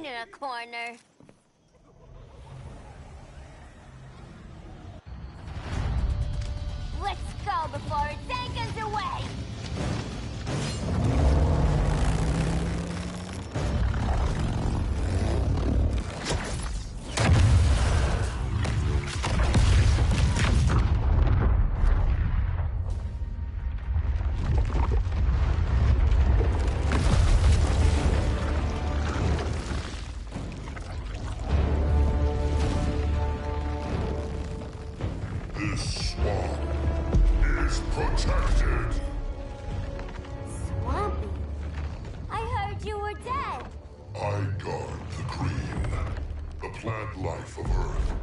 in a corner. Let's go before it takes us away! This swamp is protected. Swampy? I heard you were dead. I guard the green, the plant life of Earth.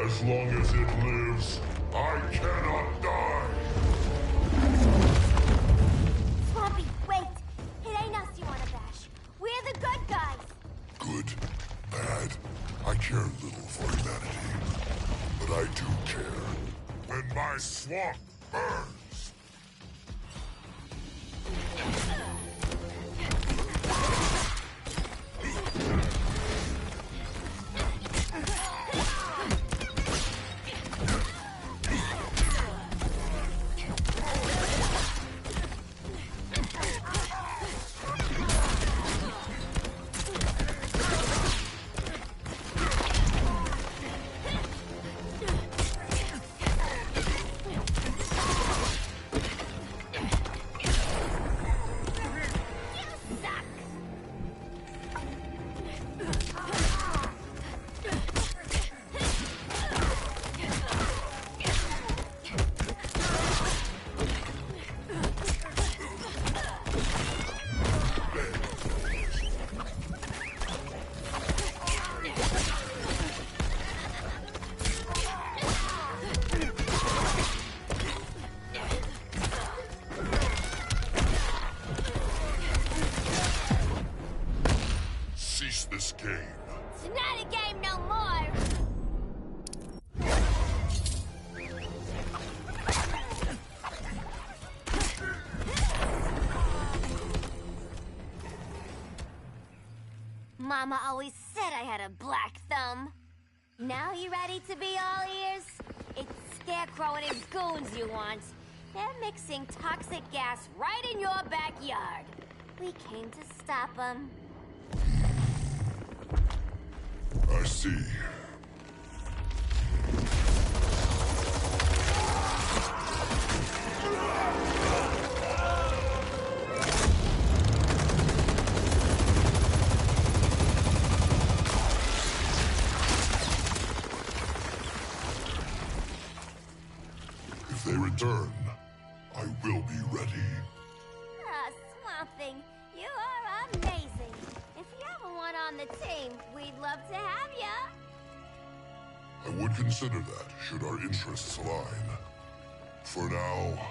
As long as it lives, I cannot die. Swampy, wait! It ain't us you wanna bash. We're the good guys. Good, bad, I care little for humanity. But I do care when my swamp burns. Cease this game. It's not a game no more! Mama always said I had a black thumb. Now you ready to be all ears? It's Scarecrow and his goons you want. They're mixing toxic gas right in your backyard. We came to stop them. I see. If they return, I will be ready. Ah, Swamp Thing, you are amazing. If you ever want on the team, we'd love to have ya. I would consider that, should our interests align. For now,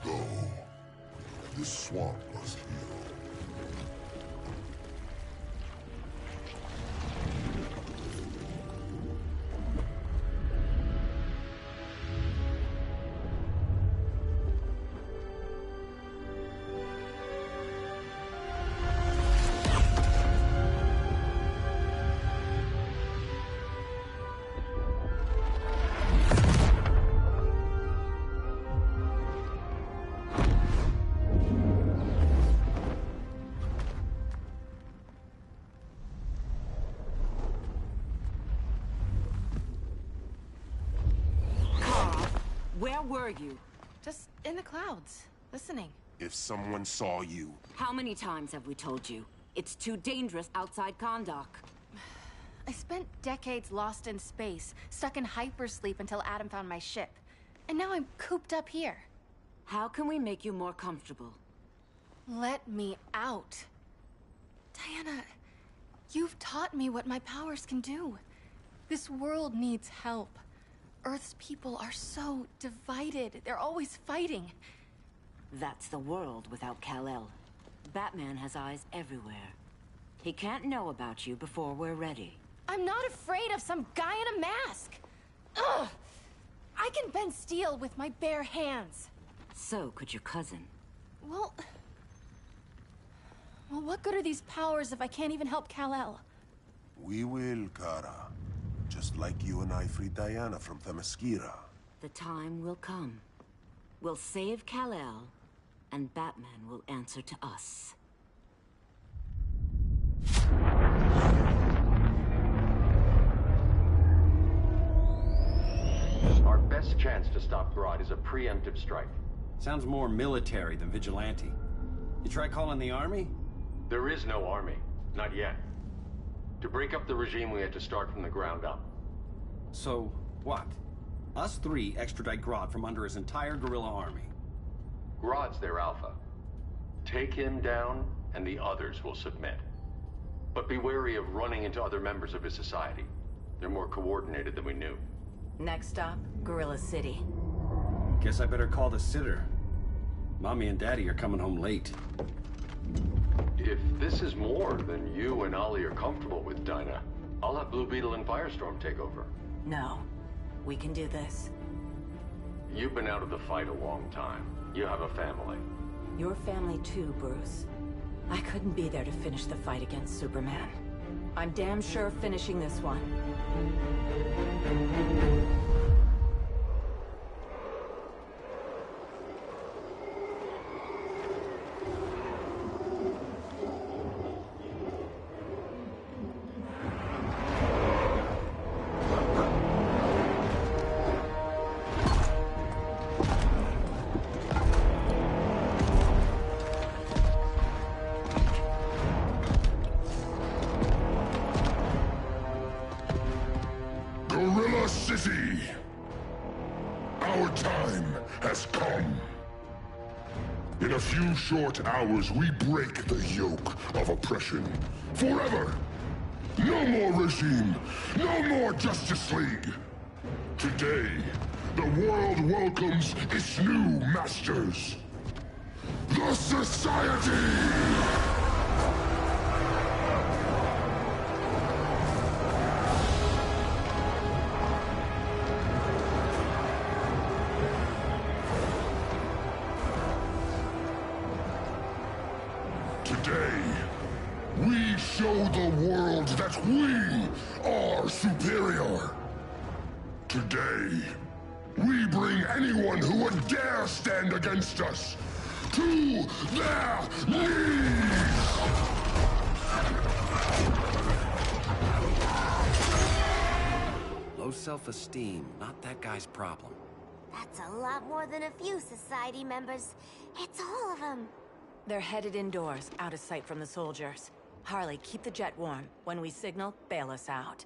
go. This swamp must heal. Where were you? Just in the clouds, listening. If someone saw you... How many times have we told you? It's too dangerous outside Kahndaq. I spent decades lost in space, stuck in hypersleep until Adam found my ship. And now I'm cooped up here. How can we make you more comfortable? Let me out. Diana, you've taught me what my powers can do. This world needs help. Earth's people are so divided. They're always fighting. That's the world without Kal-El. Batman has eyes everywhere. He can't know about you before we're ready. I'm not afraid of some guy in a mask. Ugh! I can bend steel with my bare hands. So could your cousin. Well, what good are these powers if I can't even help Kal-El? We will, Kara. Just like you and I freed Diana from Themyscira. The time will come. We'll save Kal-El, and Batman will answer to us. Our best chance to stop Grodd is a preemptive strike. Sounds more military than vigilante. You try calling the army? There is no army. Not yet. To break up the regime, we had to start from the ground up. So, what? Us three extradite Grodd from under his entire guerrilla army. Grodd's their alpha. Take him down, and the others will submit. But be wary of running into other members of his society. They're more coordinated than we knew. Next stop, Gorilla City. Guess I better call the sitter. Mommy and Daddy are coming home late. If this is more than you and Ollie are comfortable with, Dinah, I'll have Blue Beetle and Firestorm take over. No. We can do this. You've been out of the fight a long time. You have a family. Your family too, Bruce. I couldn't be there to finish the fight against Superman. I'm damn sure finishing this one. Gorilla City! Our time has come. In a few short hours, we break the yoke of oppression. Forever! No more regime! No more Justice League! Today, the world welcomes its new masters. The Society! Today, we show the world that we are superior. Today, we bring anyone who would dare stand against us to their knees! Low self-esteem, not that guy's problem. That's a lot more than a few society members. It's all of them. They're headed indoors, out of sight from the soldiers. Harley, keep the jet warm. When we signal, bail us out.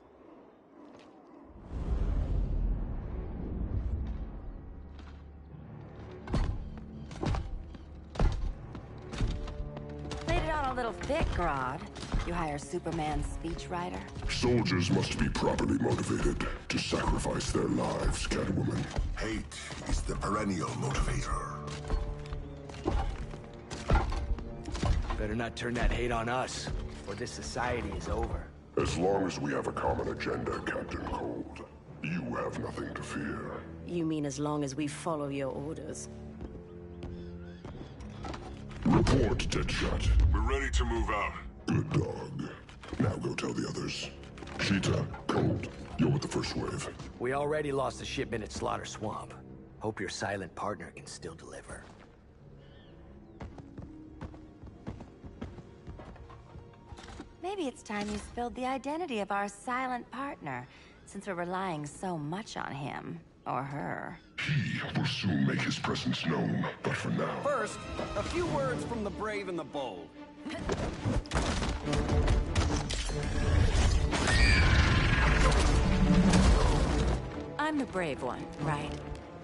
Played it on a little thick, Grodd. You hire Superman's speechwriter? Soldiers must be properly motivated to sacrifice their lives, Catwoman. Hate is the perennial motivator. Better not turn that hate on us, or this society is over. As long as we have a common agenda, Captain Cold, you have nothing to fear. You mean as long as we follow your orders? Report, Deadshot. We're ready to move out. Good dog. Now go tell the others. Cheetah, Cold, you're with the first wave. We already lost a shipment at Slaughter Swamp. Hope your silent partner can still deliver. Maybe it's time you spilled the identity of our silent partner, since we're relying so much on him. Or her. He will soon make his presence known, but for now... First, a few words from the brave and the bold. I'm the brave one, right?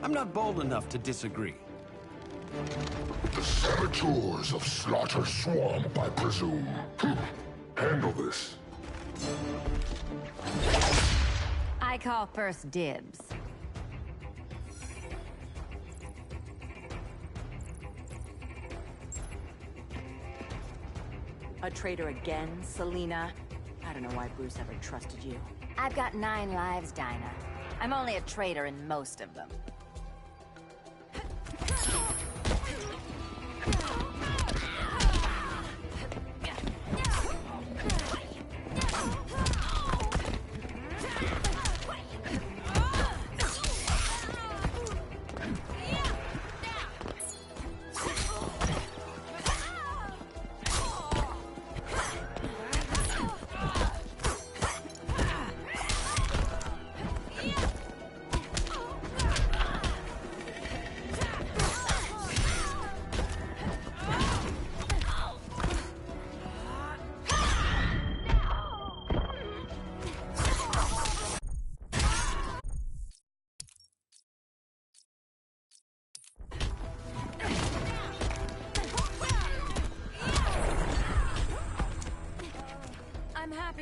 I'm not bold enough to disagree. The saboteurs of Slaughter Swamp, I presume. Handle this. I call first dibs. A traitor again, Selina? I don't know why Bruce ever trusted you. I've got 9 lives, Dinah. I'm only a traitor in most of them.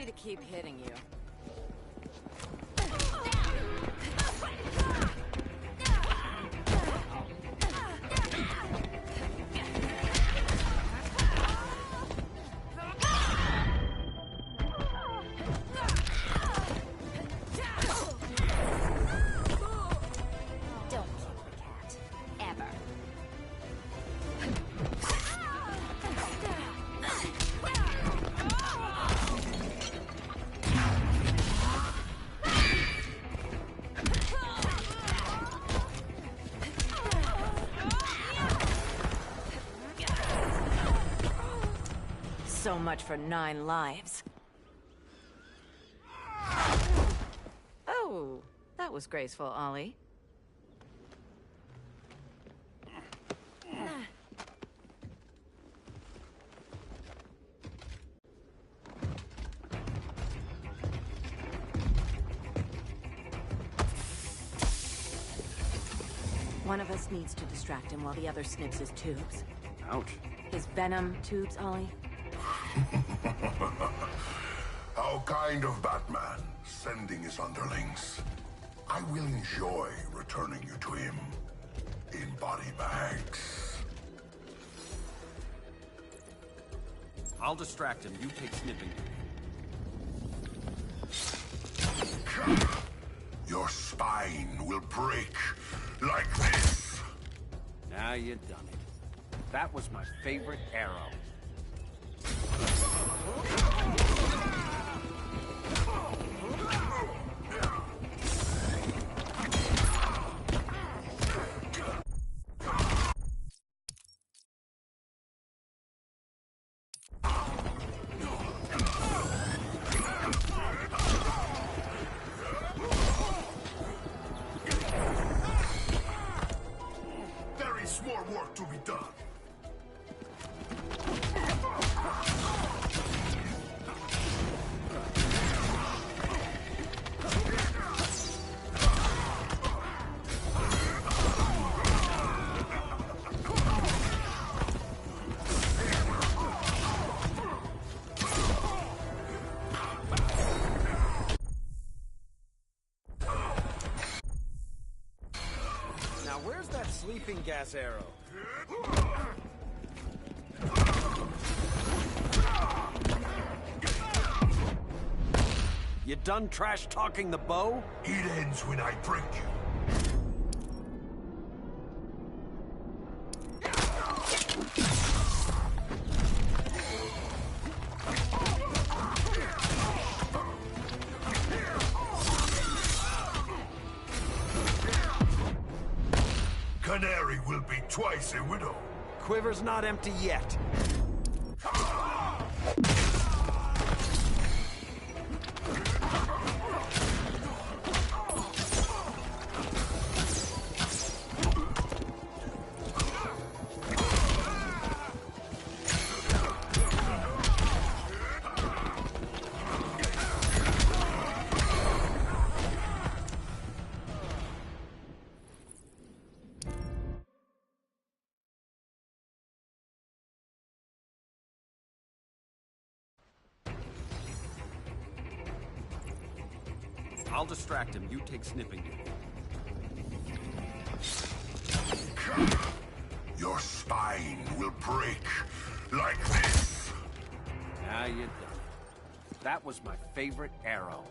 ready to keep hitting you. Don't kill the cat. Ever. So much for 9 lives. Oh, that was graceful, Ollie. One of us needs to distract him while the other snips his tubes. Ouch. His venom tubes, Ollie? How kind of Batman, sending his underlings. I will enjoy returning you to him in body bags. I'll distract him. You take snipping. Your spine will break like this. Now you done it. That was my favorite arrow. There is more work to be done. Now where's that sleeping gas arrow? You done trash talking the bow? It ends when I break you. Canary will be twice a widow. Quiver's not empty yet. I'll distract him. You take snipping. Your spine will break like this. Now you done it. That was my favorite arrow.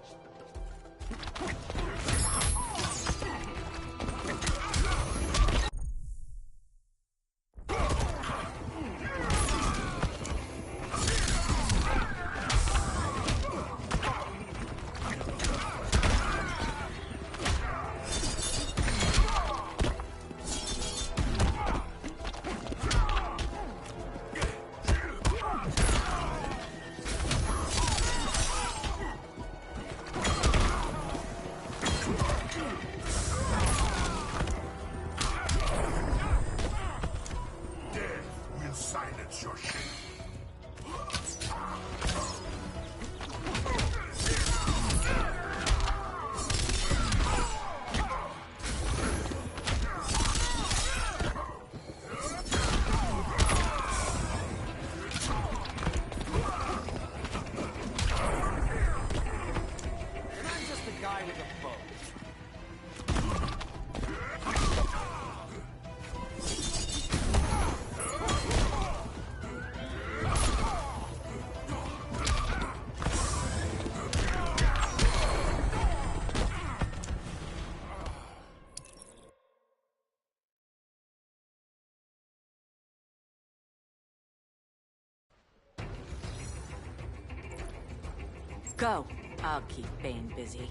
Go. I'll keep Bane busy.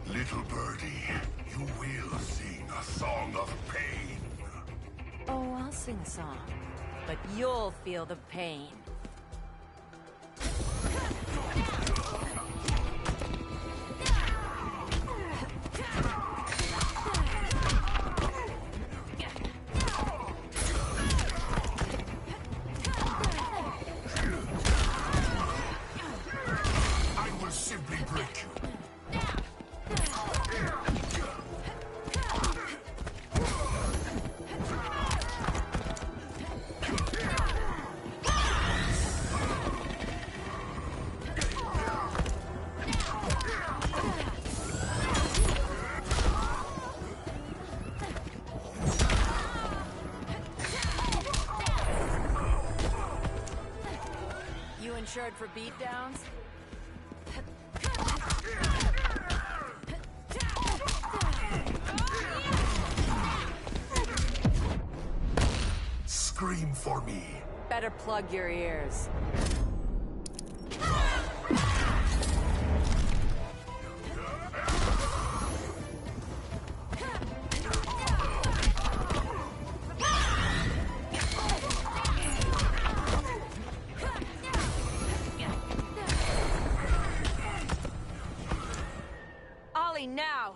Little birdie, you will sing a song of pain. Oh, I'll sing a song. But you'll feel the pain. I will simply break you. You insured for beatdowns? Scream for me. Better plug your ears. Ollie, now!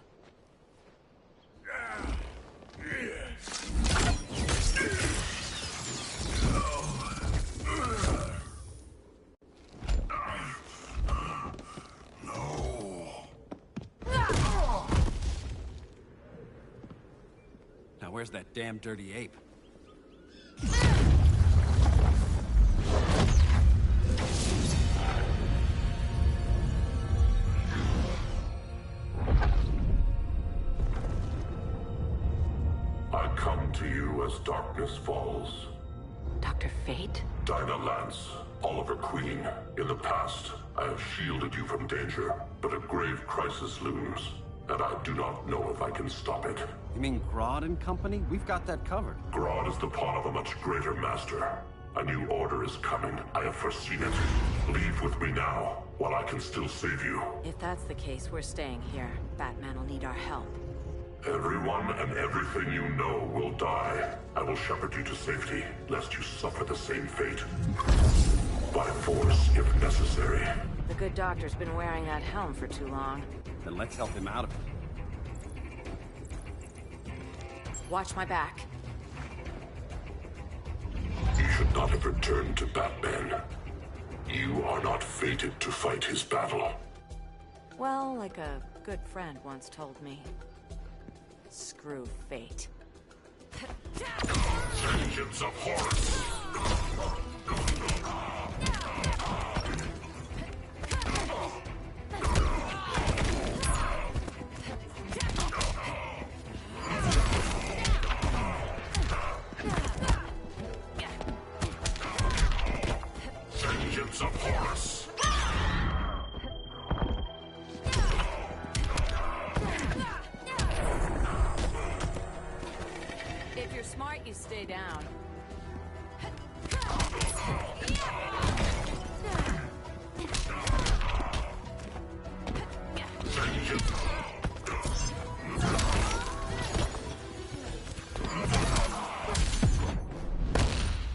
Now where's that damn dirty ape? I come to you as darkness falls. Dr. Fate? Dinah Lance, Oliver Queen. In the past, I have shielded you from danger, but a grave crisis looms, and I do not know if I can stop it. You mean Grodd and company? We've got that covered. Grodd is the pawn of a much greater master. A new order is coming. I have foreseen it. Leave with me now, while I can still save you. If that's the case, we're staying here. Batman will need our help. Everyone and everything you know will die. I will shepherd you to safety, lest you suffer the same fate. By force, if necessary. The good doctor's been wearing that helm for too long. Then let's help him out of it. Watch my back. You should not have returned to Batman. You are not fated to fight his battle. Well, like a good friend once told me. Screw fate. Vengeance of Horus! Vengeance of Horus! If you're smart, you stay down.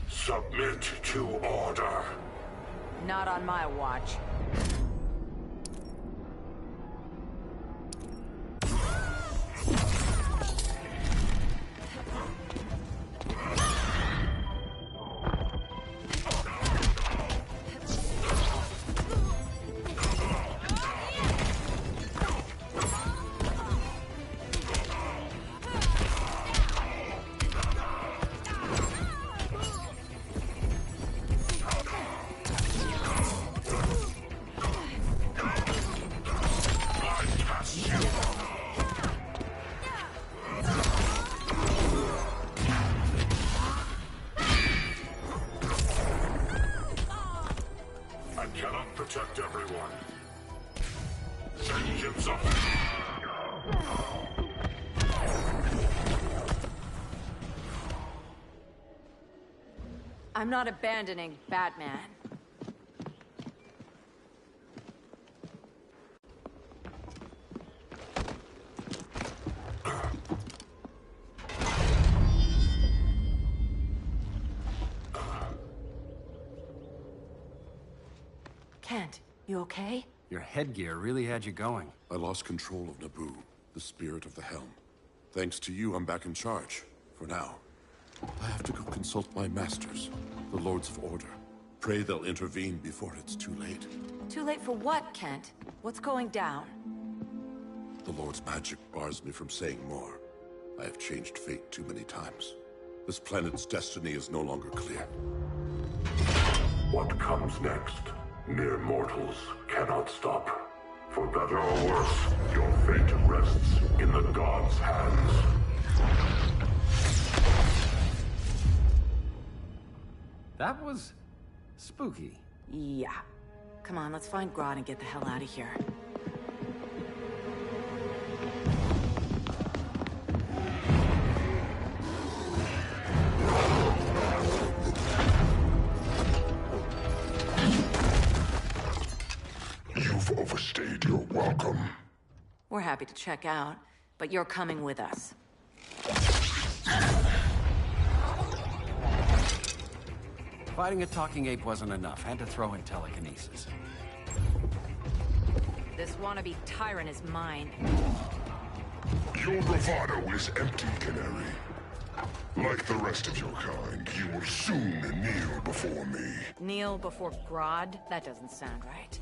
Submit to order. Not on my watch. I cannot protect everyone. Vengeance of... I'm not abandoning Batman. Kent, you okay? Your headgear really had you going. I lost control of Naboo, the spirit of the helm. Thanks to you, I'm back in charge. For now. I have to go consult my masters, the Lords of Order. Pray they'll intervene before it's too late. Too late for what, Kent? What's going down? The Lord's magic bars me from saying more. I have changed fate too many times. This planet's destiny is no longer clear. What comes next, mere mortals cannot stop. For better or worse, your fate rests in the gods' hands. That was spooky. Yeah. Come on, let's find Grodd and get the hell out of here. You've overstayed your welcome. We're happy to check out, but you're coming with us. Fighting a talking ape wasn't enough. Had to throw in telekinesis. This wannabe tyrant is mine. Your bravado is empty, Canary. Like the rest of your kind, you will soon kneel before me. Kneel before Grodd? That doesn't sound right.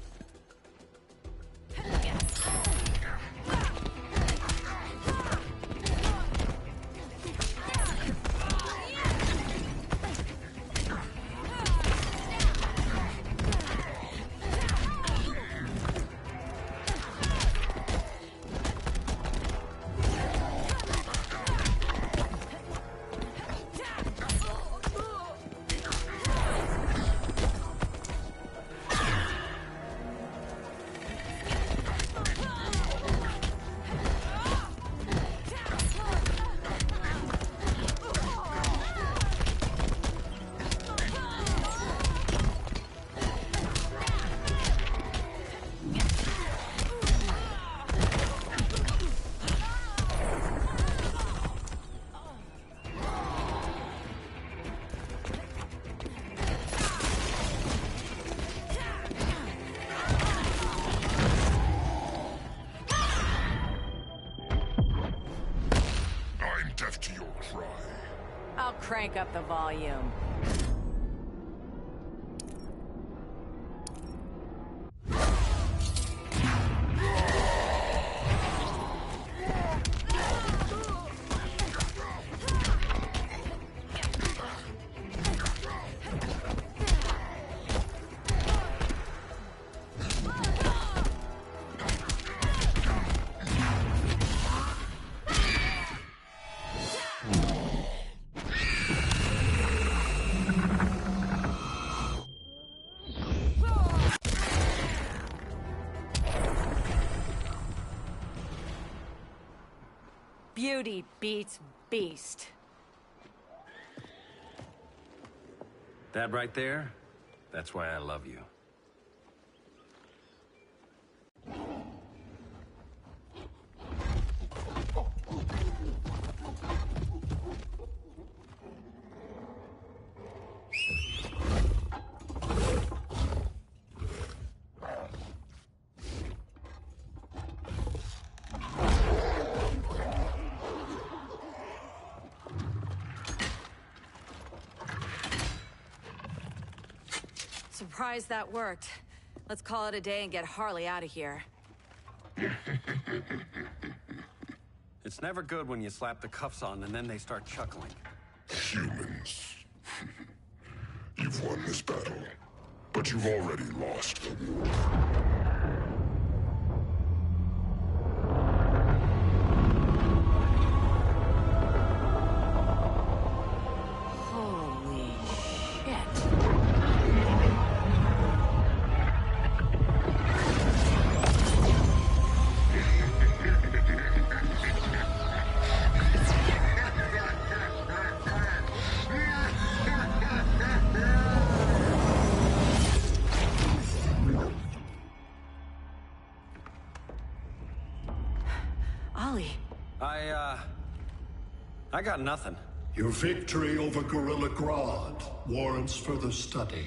I'll crank up the volume. Beauty beats beast. That right there, that's why I love you. Surprised that worked. Let's call it a day and get Harley out of here. It's never good when you slap the cuffs on and then they start chuckling. Humans. You've won this battle, but you've already lost the war. Holy shit. I got nothing. Your victory over Gorilla Grodd warrants further study.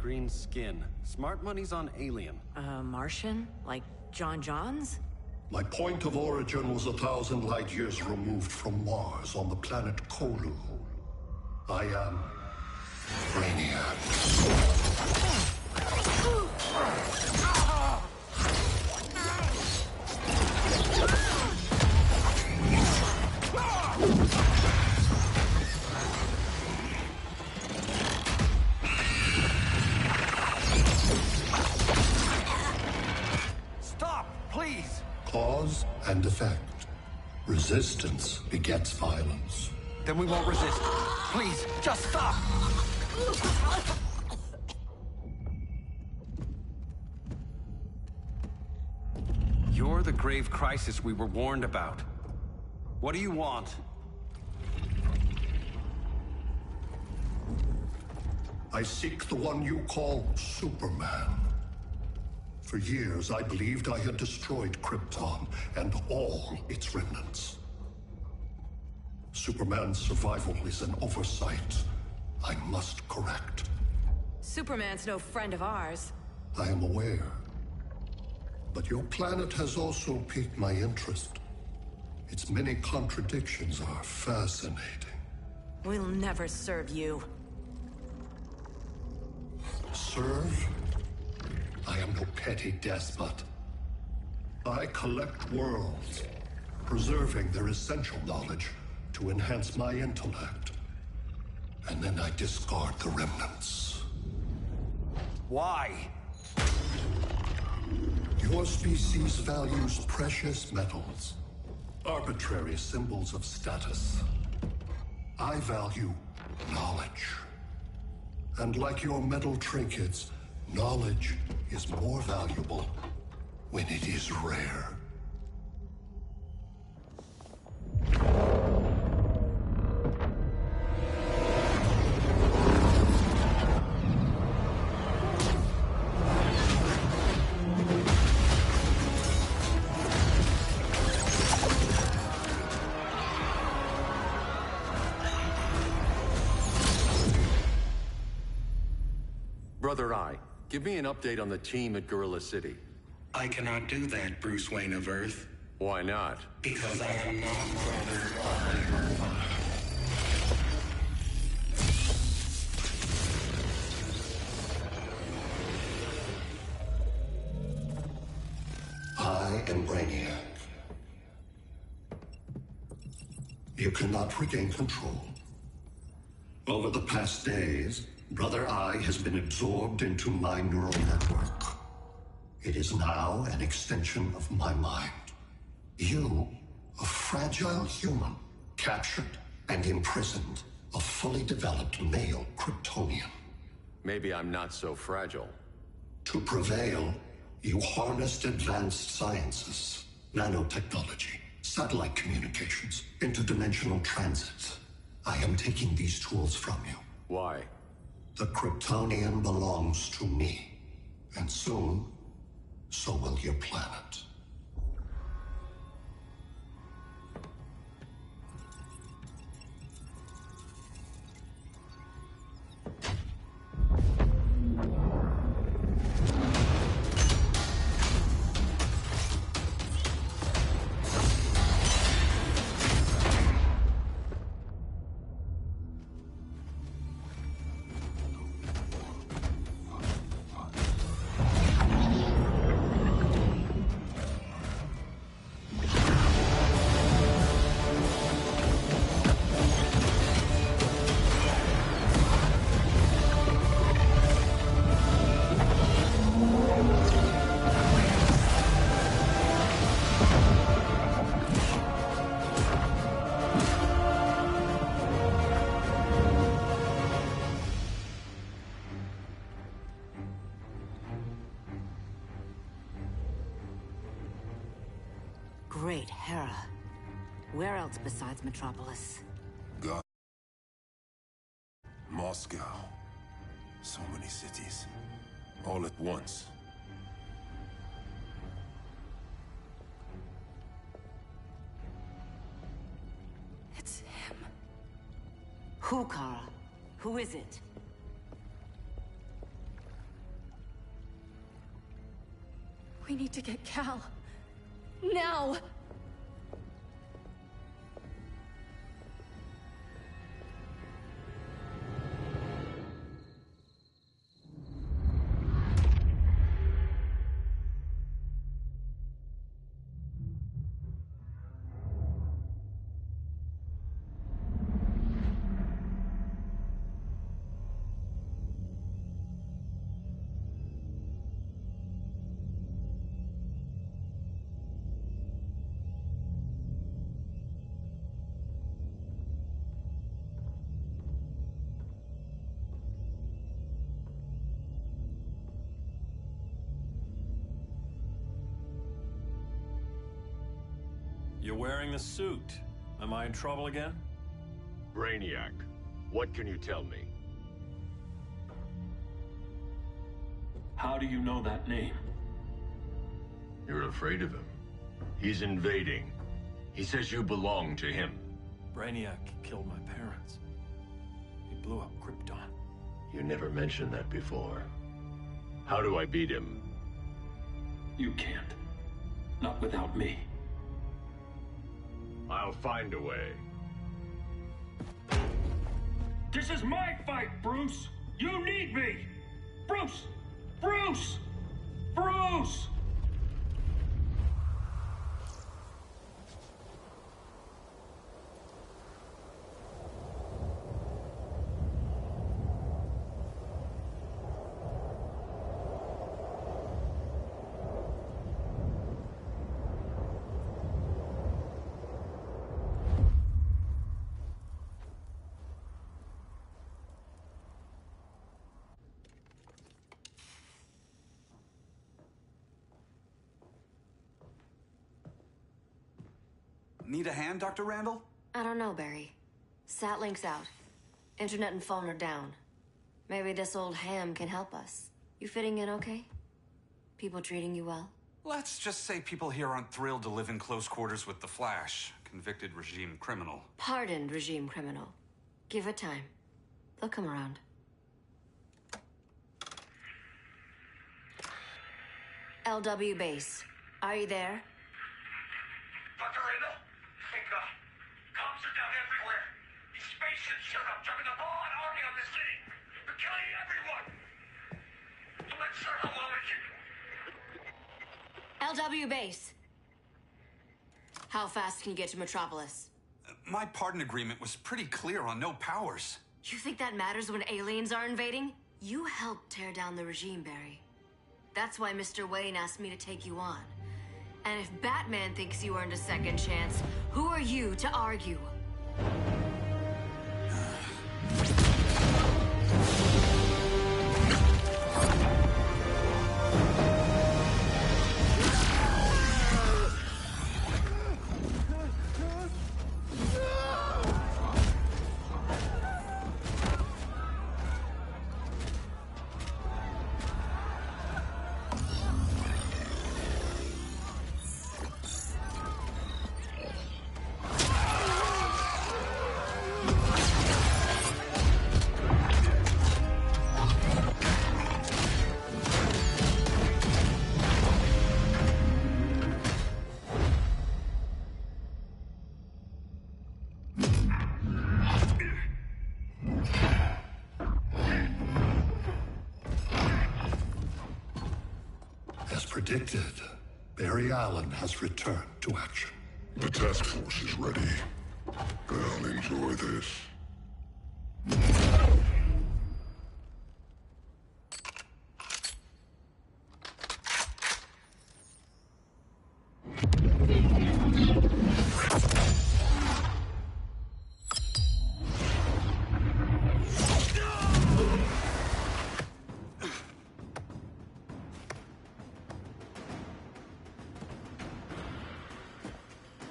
green skin. Smart money's on alien. Martian? Like John Johns? My point of origin was 1,000 light years removed from Mars on the planet Kolu. I am Brainiac. Stop, please! Cause and effect. Resistance begets violence. Then we won't resist. Please, just stop! You're the grave crisis we were warned about. What do you want? I seek the one you call Superman. For years, I believed I had destroyed Krypton and all its remnants. Superman's survival is an oversight I must correct. Superman's no friend of ours. I am aware. But your planet has also piqued my interest. Its many contradictions are fascinating. We'll never serve you. Serve? I am no petty despot. I collect worlds, preserving their essential knowledge to enhance my intellect. And then I discard the remnants. Why? Your species values precious metals, arbitrary symbols of status. I value knowledge. And like your metal trinkets, knowledge is more valuable when it is rare. Brother Eye, give me an update on the team at Gorilla City. I cannot do that, Bruce Wayne of Earth. Why not? Because I am not Brother I am Brainiac. You cannot regain control. Over the past days, Brother Eye has been absorbed into my neural network. It is now an extension of my mind. You, a fragile human, captured and imprisoned a fully developed male Kryptonian. Maybe I'm not so fragile. To prevail, you harnessed advanced sciences, nanotechnology, satellite communications, interdimensional transit. I am taking these tools from you. Why? The Kryptonian belongs to me. And soon, so will your planet. Great Hera. Where else besides Metropolis? God. Moscow. So many cities. All at once. It's him. Who, Kara? Who is it? We need to get Cal. Now! You're wearing the suit. Am I in trouble again? Brainiac, what can you tell me? How do you know that name? You're afraid of him. He's invading. He says you belong to him. Brainiac killed my parents. He blew up Krypton. You never mentioned that before. How do I beat him? You can't. Not without me. I'll find a way. This is my fight, Bruce! You need me! Bruce! Bruce! Bruce! Need a hand, Dr. Randall? I don't know, Barry. Satlink's out. Internet and phone are down. Maybe this old ham can help us. You fitting in okay? People treating you well? Let's just say people here aren't thrilled to live in close quarters with the Flash, convicted regime criminal. Pardoned regime criminal. Give it time. They'll come around. LW base. Are you there? Dr. Randall? Cops are down everywhere. These spaceships showed up, dropping a ball and army on the city. They're killing everyone. I'm not sure how long it can... LW base. How fast can you get to Metropolis? My pardon agreement was pretty clear on no powers. You think that matters when aliens are invading? You helped tear down the regime, Barry. That's why Mr. Wayne asked me to take you on. And if Batman thinks you earned a second chance, who are you to argue? Predicted, Barry Allen has returned to action. The task force is ready. I'll enjoy this.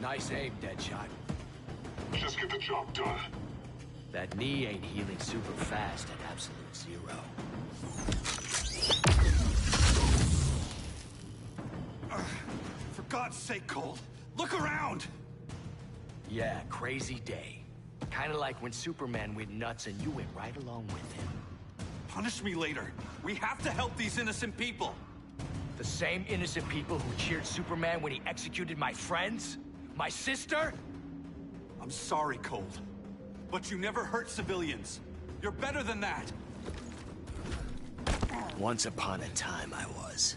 Nice aim, Deadshot. Just get the job done. That knee ain't healing super fast at absolute zero. For God's sake, Cole, look around! Yeah, crazy day. Kinda like when Superman went nuts and you went right along with him. Punish me later. We have to help these innocent people. The same innocent people who cheered Superman when he executed my friends? My sister? I'm sorry, Cold. But you never hurt civilians. You're better than that. Once upon a time, I was.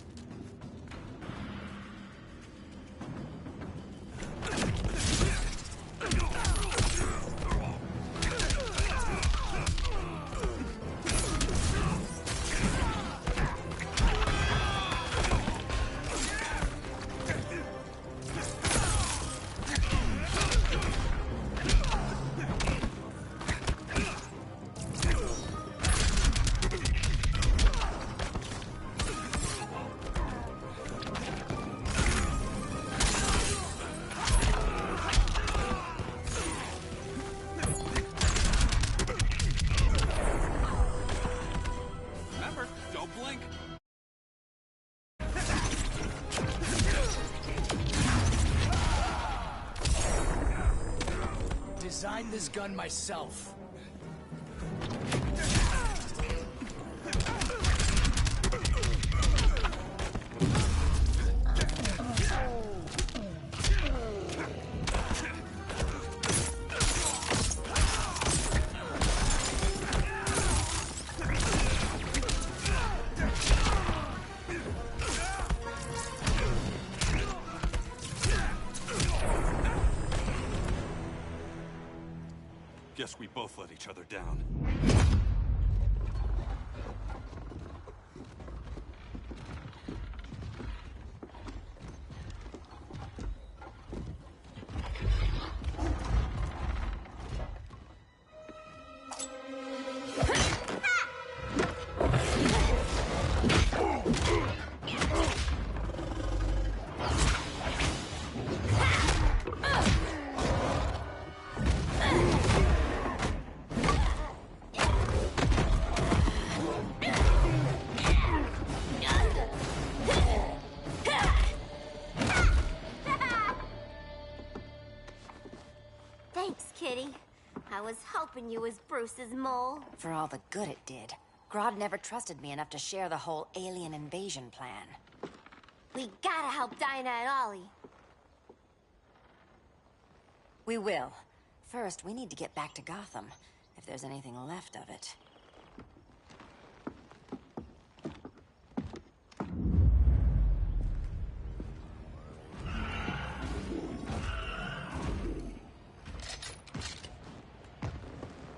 Remember, don't blink. Designed this gun myself. Guess we both let each other down. Thanks, Kitty. I was hoping you was Bruce's mole. For all the good it did. Grodd never trusted me enough to share the whole alien invasion plan. We gotta help Dinah and Ollie. We will. First, we need to get back to Gotham, if there's anything left of it.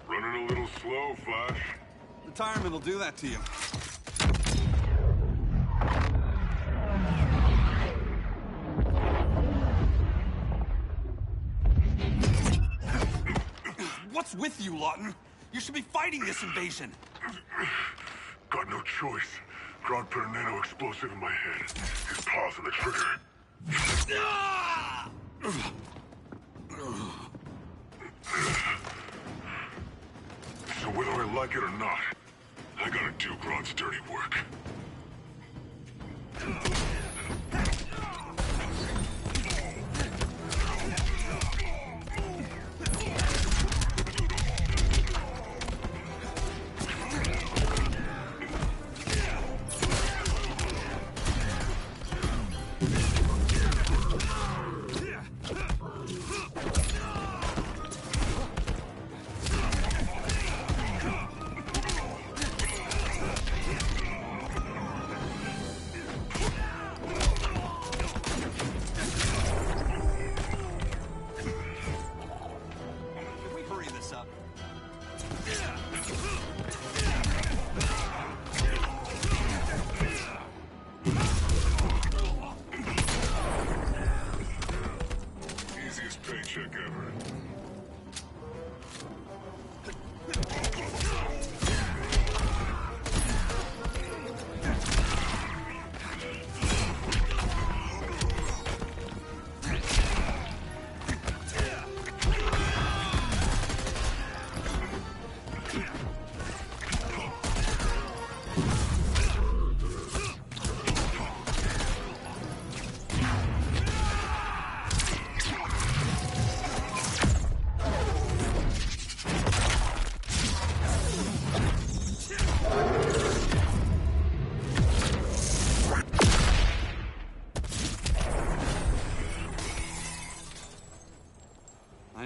Running a little slow, Flash. Retirement will do that to you. What's with you, Lawton? You should be fighting this invasion. Got no choice. Grodd put a nano-explosive in my head. His paws on the trigger. So whether I like it or not, I gotta do Grodd's dirty work.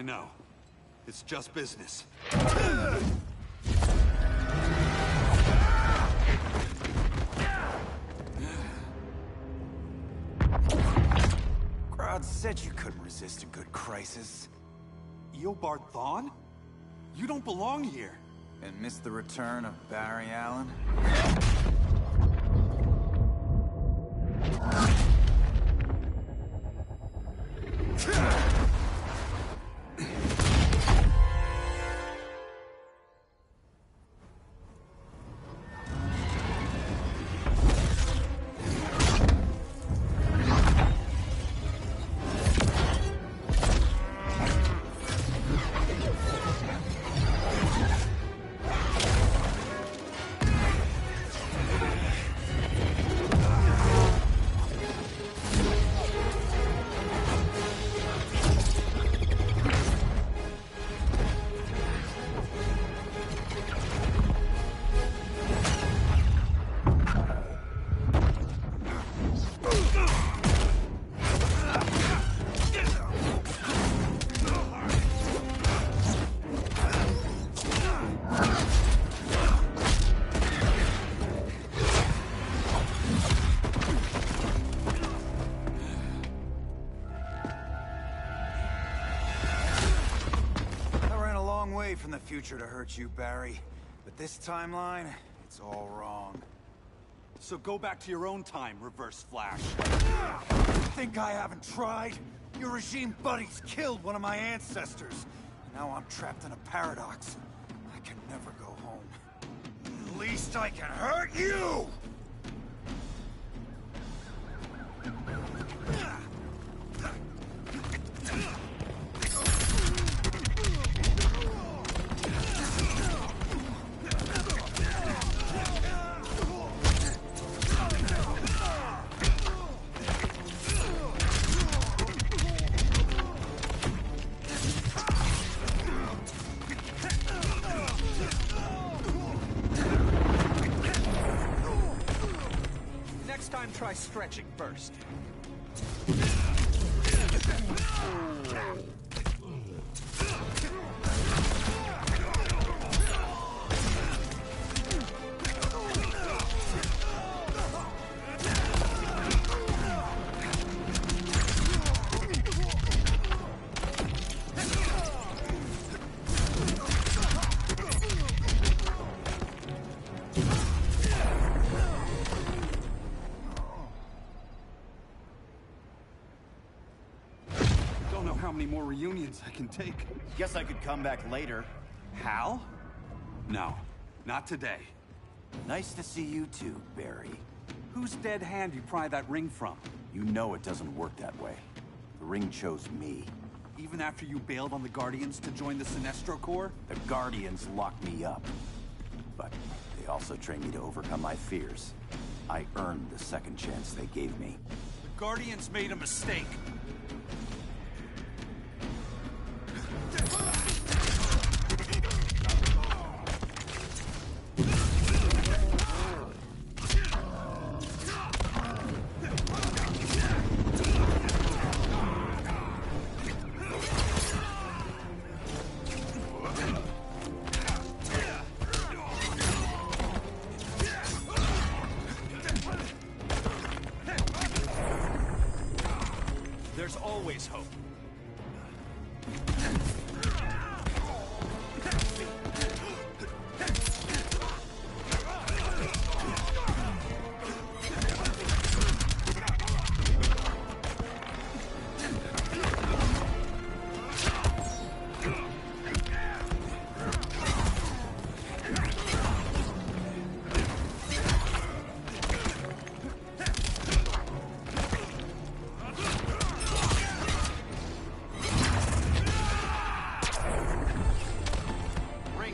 know. It's just business. Grodd said you couldn't resist a good crisis. Eobard Thawne? You don't belong here. And miss the return of Barry Allen? From the future to hurt you, Barry. But this timeline, it's all wrong. So go back to your own time, Reverse Flash. Think I haven't tried? Your regime buddies killed one of my ancestors. Now I'm trapped in a paradox. I can never go home. At least I can hurt you! Try stretching first. How many more reunions I can take? Guess I could come back later. Hal? No, not today. Nice to see you too, Barry. Whose dead hand you pry that ring from? You know it doesn't work that way. The ring chose me. Even after you bailed on the Guardians to join the Sinestro Corps? The Guardians locked me up. But they also trained me to overcome my fears. I earned the second chance they gave me. The Guardians made a mistake. There's always hope.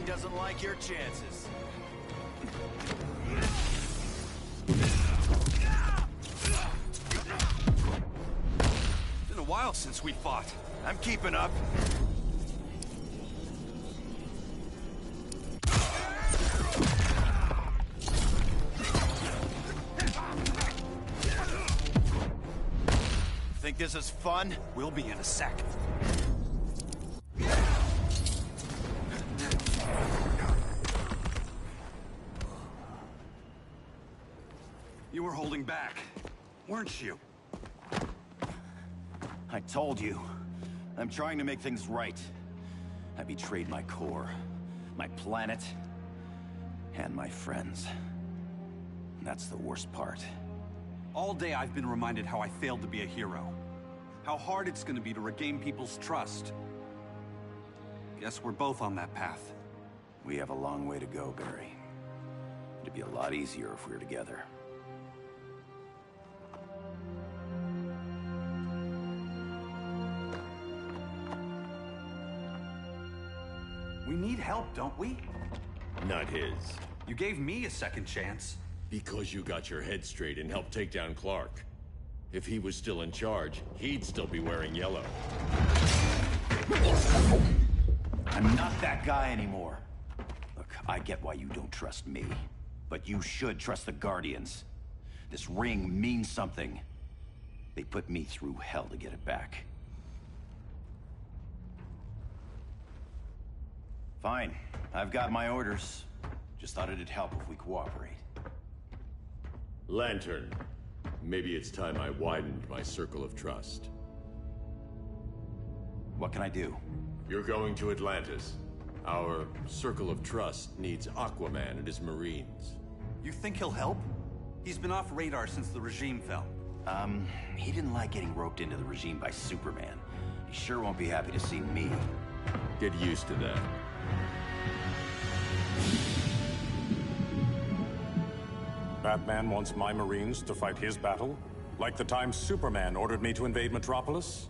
Doesn't like your chances. Been a while since we fought. I'm keeping up. Think this is fun? We'll be in a sec. You were holding back, weren't you? I told you. I'm trying to make things right. I betrayed my core, my planet, and my friends. That's the worst part. All day I've been reminded how I failed to be a hero. How hard it's gonna be to regain people's trust. Guess we're both on that path. We have a long way to go, Barry. It'd be a lot easier if we were together. We need help, don't we? Not his. You gave me a second chance. Because you got your head straight and helped take down Clark. If he was still in charge, he'd still be wearing yellow. I'm not that guy anymore. Look, I get why you don't trust me. But you should trust the Guardians. This ring means something. They put me through hell to get it back. Fine. I've got my orders. Just thought it'd help if we cooperate. Lantern. Maybe it's time I widened my circle of trust. What can I do? You're going to Atlantis. Our circle of trust needs Aquaman and his Marines. You think he'll help? He's been off radar since the regime fell. He didn't like getting roped into the regime by Superman. He sure won't be happy to see me. Get used to that. Batman wants my Marines to fight his battle? Like the time Superman ordered me to invade Metropolis?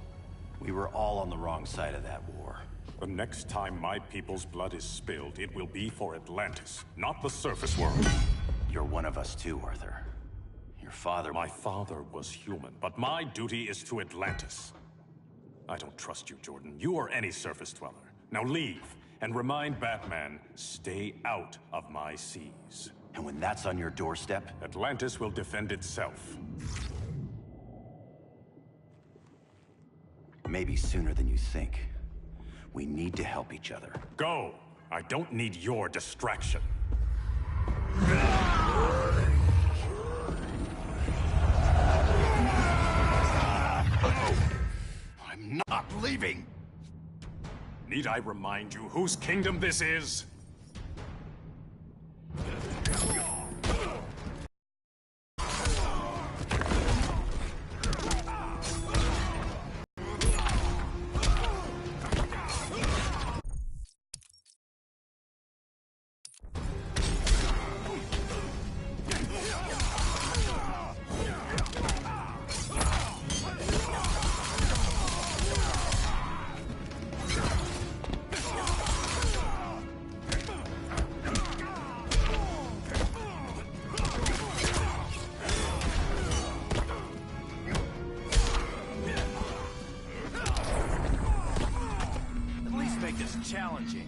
We were all on the wrong side of that war. The next time my people's blood is spilled, it will be for Atlantis, not the surface world. You're one of us too, Arthur. Your father... My father was human, but my duty is to Atlantis. I don't trust you, Jordan. You or any surface dweller. Now leave, and remind Batman, stay out of my seas. And when that's on your doorstep? Atlantis will defend itself. Maybe sooner than you think. We need to help each other. Go! I don't need your distraction. I'm not leaving! Need I remind you whose kingdom this is? Challenging.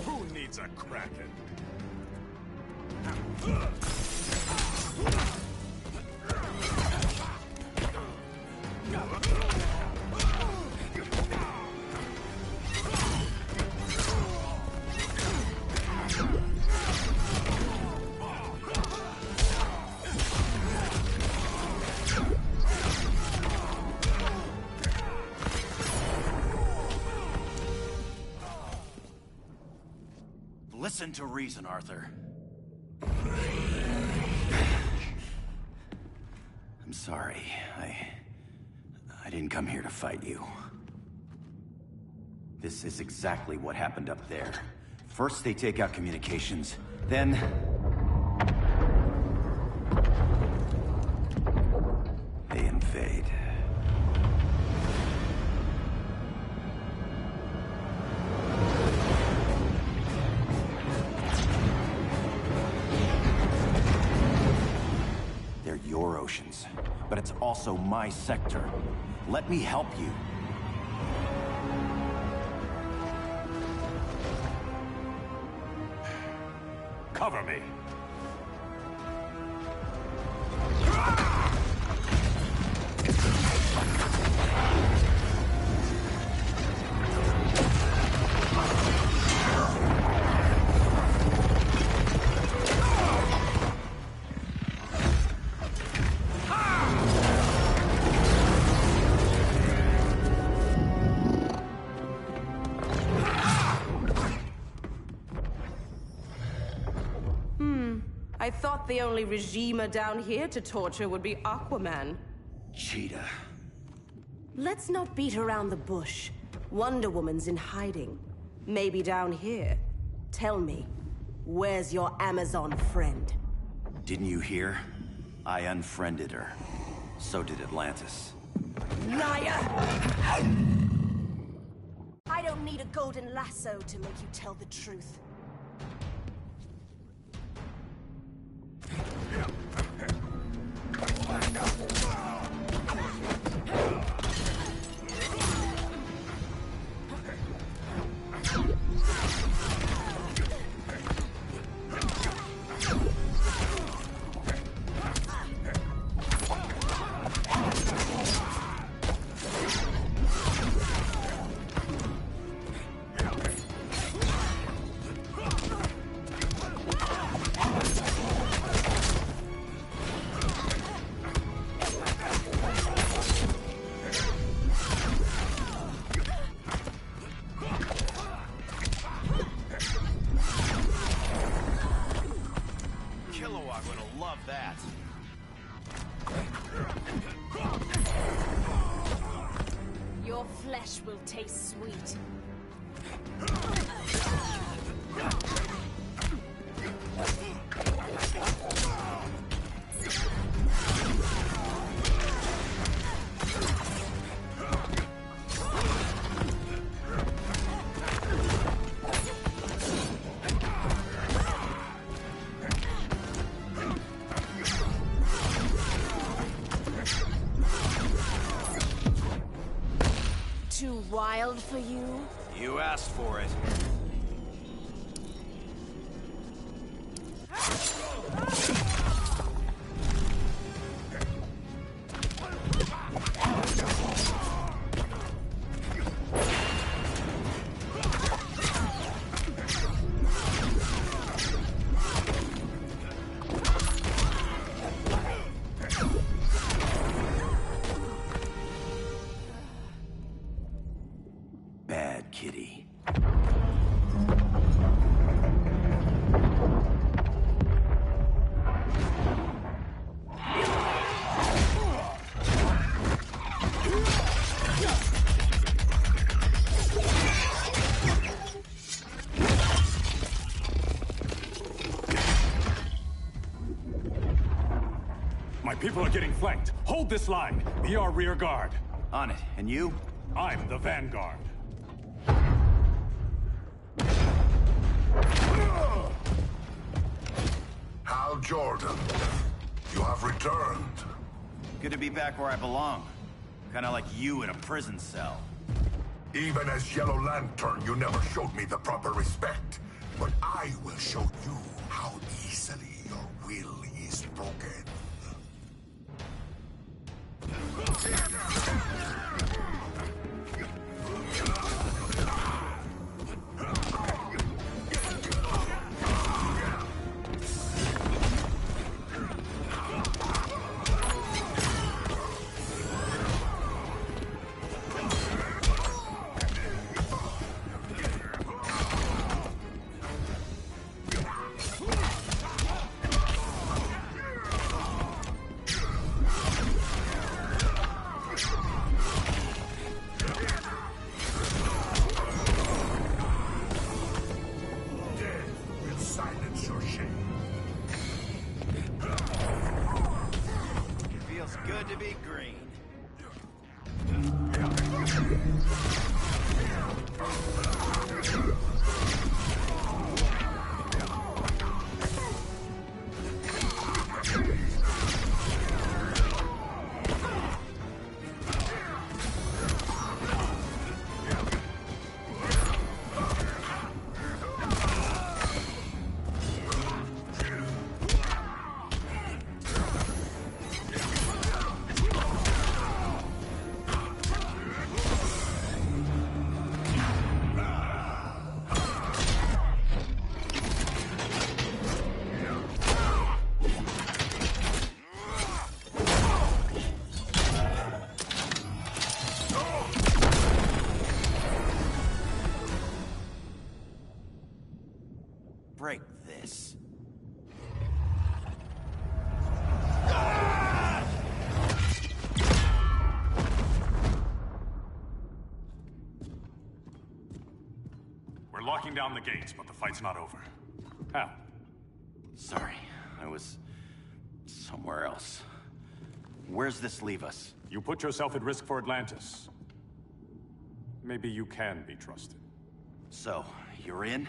Who needs a Kraken? Listen to reason, Arthur. I'm sorry. I didn't come here to fight you. This is exactly what happened up there. First they take out communications, then... they invade. Your oceans, but it's also my sector. Let me help you. Cover me. I thought the only regimer down here to torture would be Aquaman. Cheetah. Let's not beat around the bush. Wonder Woman's in hiding. Maybe down here. Tell me, where's your Amazon friend? Didn't you hear? I unfriended her. So did Atlantis. Liar! I don't need a golden lasso to make you tell the truth. Your flesh will taste sweet. Too wild for you? You asked for it. Bad kitty. My people are getting flanked. Hold this line. Be our rear guard. On it. And you? I'm the vanguard. Hal Jordan, you have returned. Good to be back where I belong. Kinda like you in a prison cell. Even as Yellow Lantern, you never showed me the proper respect. But I will show you how easily your will is broken. Feels good to be green. Break this. locking down the gates, but the fight's not over. Hal. Sorry, I was somewhere else. Where's this leave us? You put yourself at risk for Atlantis. Maybe you can be trusted. So, you're in?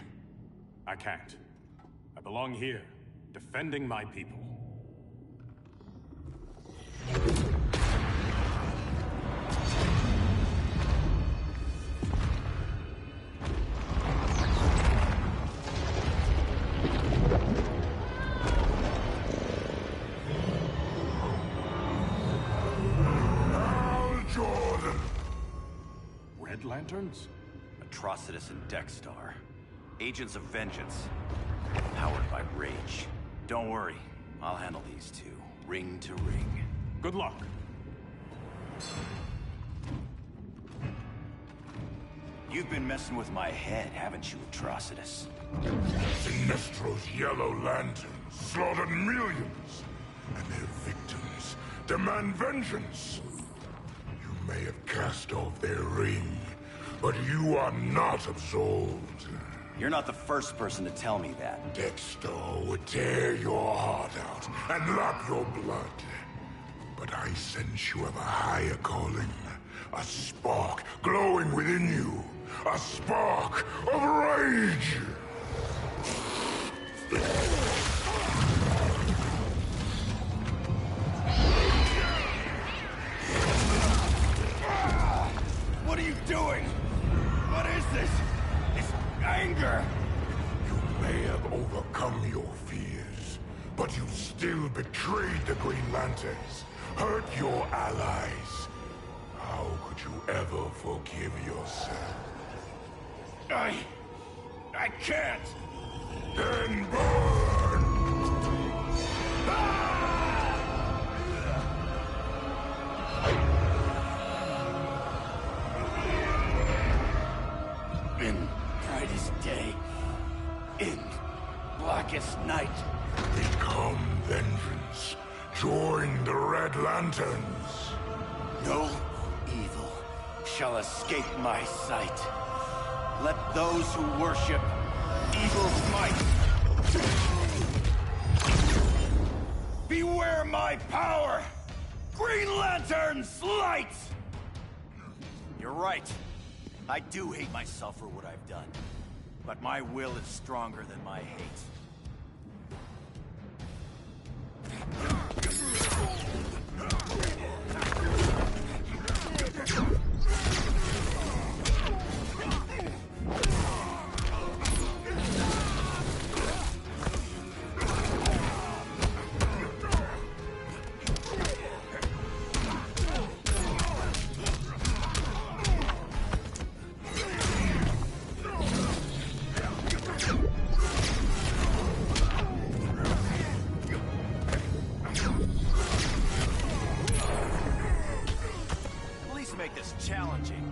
I can't. I belong here, defending my people. Red Lanterns? Atrocitus and Dexstar. Agents of Vengeance. Powered by rage. Don't worry, I'll handle these two, ring to ring. Good luck. You've been messing with my head, haven't you, Atrocitus? Sinestro's yellow lanterns slaughtered millions, and their victims demand vengeance. You may have cast off their ring, but you are not absolved. You're not the first person to tell me that. Dexter would tear your heart out and lap your blood. But I sense you have a higher calling. A spark glowing within you. A spark of rage! What are you doing? What is this? This anger! You may have overcome your fears, but you still betrayed the Green Lanterns, hurt your allies. How could you ever forgive yourself? I can't! Then burn! In brightest day, in blackest night. Become vengeance. Join the Red Lanterns. No evil shall escape my sight. Let those who worship evil's might beware my power! Green Lantern's light! You're right. I do hate myself for what I've done. But my will is stronger than my hate. Make this challenging.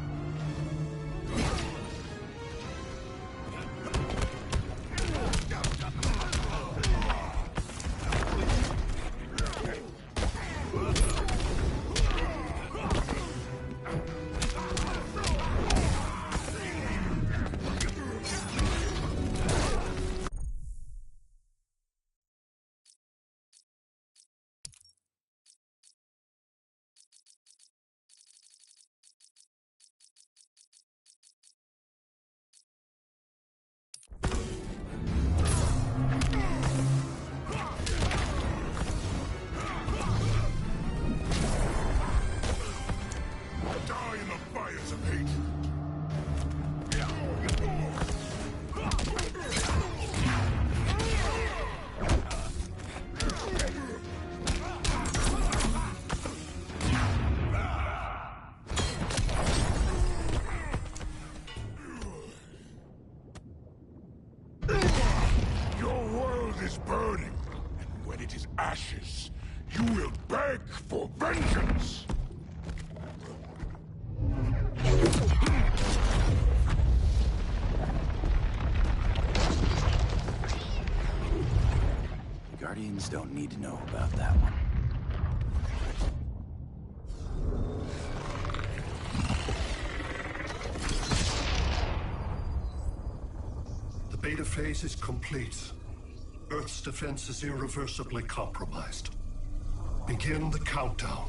Is burning, and when it is ashes, you will beg for vengeance! Guardians don't need to know about that one. Beta phase is complete. Earth's defense is irreversibly compromised. Begin the countdown.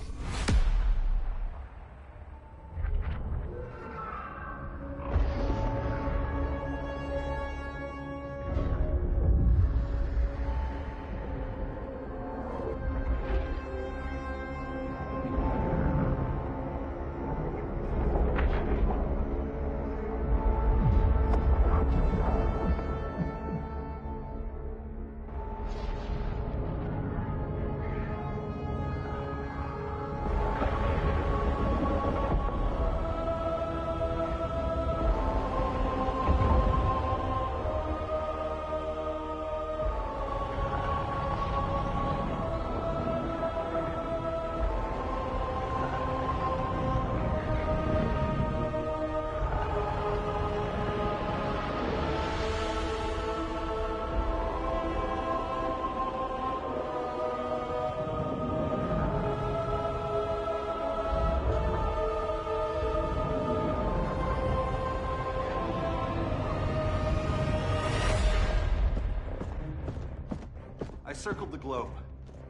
I circled the globe.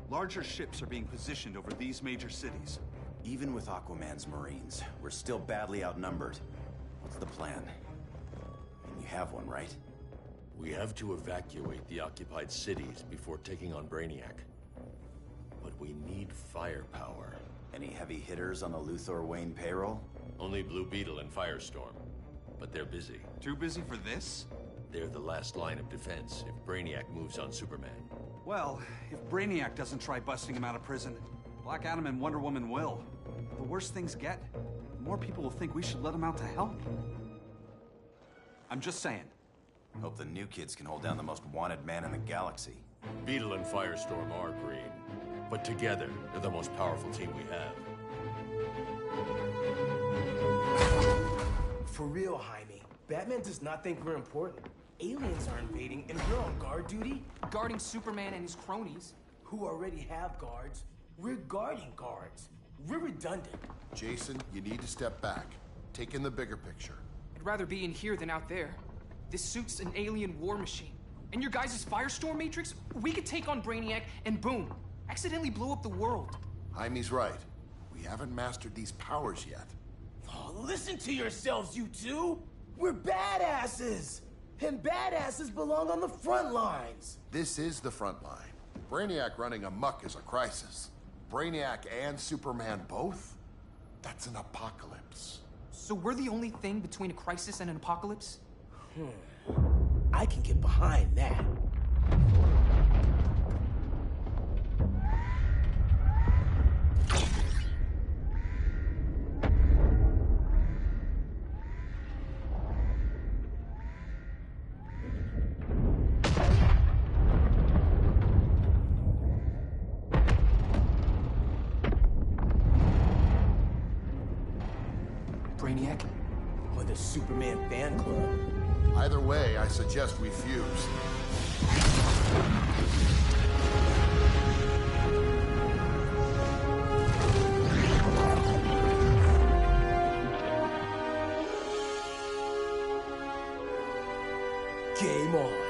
Larger ships are being positioned over these major cities. Even with Aquaman's Marines, we're still badly outnumbered. What's the plan? And you have one, right? We have to evacuate the occupied cities before taking on Brainiac. But we need firepower. Any heavy hitters on the Luthor Wayne payroll? Only Blue Beetle and Firestorm. But they're busy. Too busy for this? They're the last line of defense if Brainiac moves on Superman. Well, if Brainiac doesn't try busting him out of prison, Black Adam and Wonder Woman will. The worse things get, the more people will think we should let him out to help. I'm just saying. Hope the new kids can hold down the most wanted man in the galaxy. Beetle and Firestorm are green, but together, they're the most powerful team we have. For real, Jaime. Batman does not think we're important. Aliens are invading, and we're on guard duty? Guarding Superman and his cronies. Who already have guards. We're guarding guards. We're redundant. Jason, you need to step back. Take in the bigger picture. I'd rather be in here than out there. This suit's an alien war machine. And your guys' Firestorm Matrix, we could take on Brainiac and boom, accidentally blow up the world. Jaime's right. We haven't mastered these powers yet. Oh, listen to yourselves, you two! We're badasses! And badasses belong on the front lines! This is the front line. Brainiac running amok is a crisis. Brainiac and Superman both? That's an apocalypse. So we're the only thing between a crisis and an apocalypse? I can get behind that. Brainiac? Or the Superman fan club? Either way, I suggest we fuse. Game on.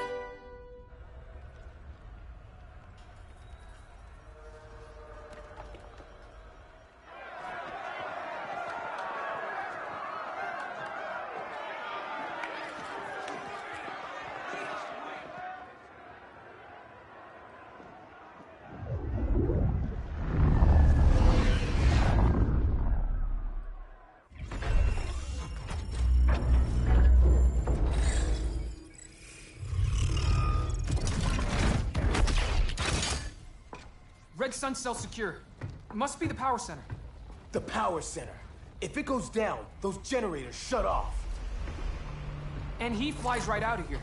Red Sun cell secure. It must be the power center. The power center. If it goes down, those generators shut off. And he flies right out of here.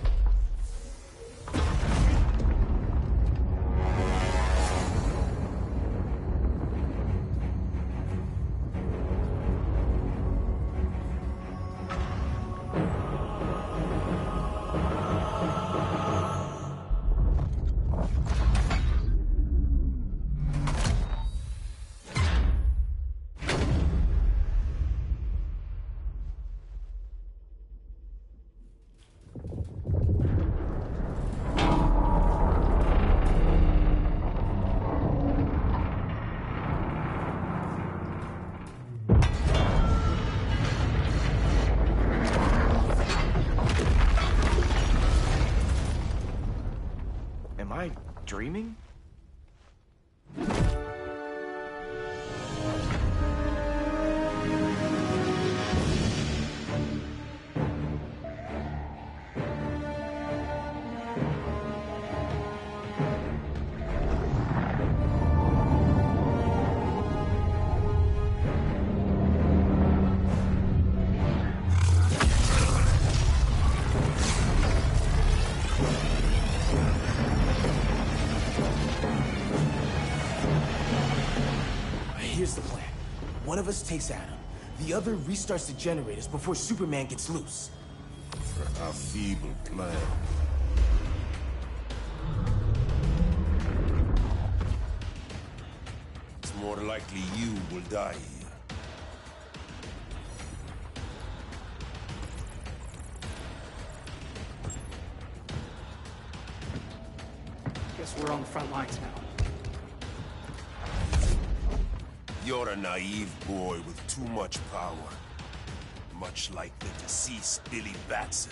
dreaming? Here's the plan. One of us takes Adam. The other restarts the generators before Superman gets loose. A feeble plan. It's more likely you will die here. Guess we're on the front lines now. You're a naive boy with too much power. Much like the deceased Billy Batson.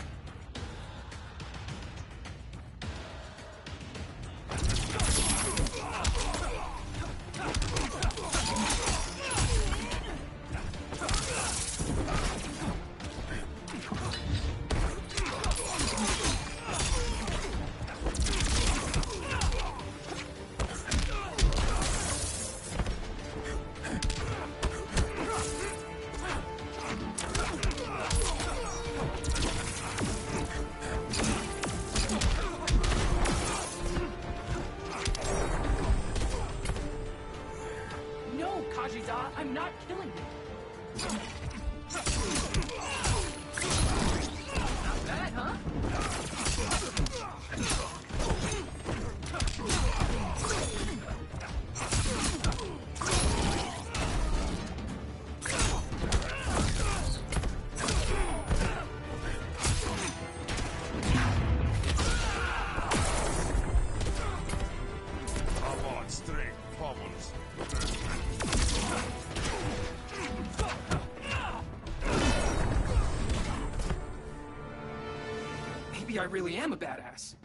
No, Kajita, I'm not killing you. Not bad, huh? Come on, straight, vamos. Maybe I really am a badass.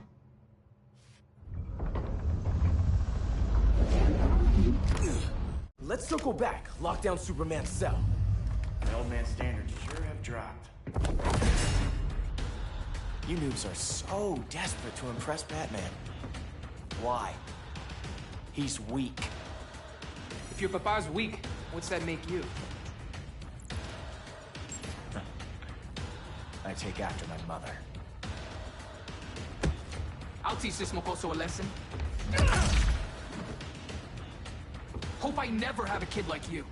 Let's circle back, lock down Superman's cell. The old man standards sure have dropped. You noobs are so desperate to impress Batman. Why? He's weak. If your papa's weak, what's that make you? I take after my mother. I'll teach this mocoso a lesson. Hope I never have a kid like you.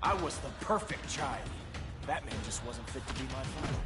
I was the perfect child. Batman just wasn't fit to be my father.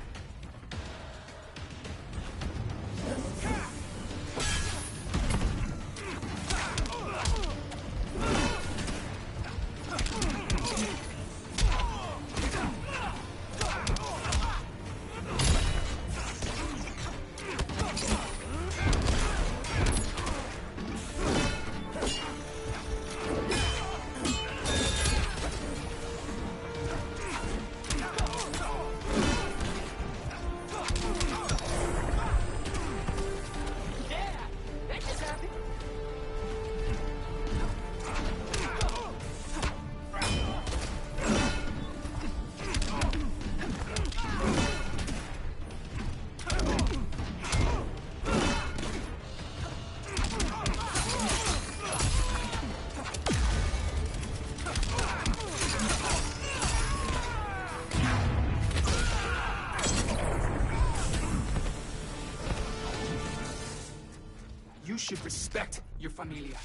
You should respect your familia.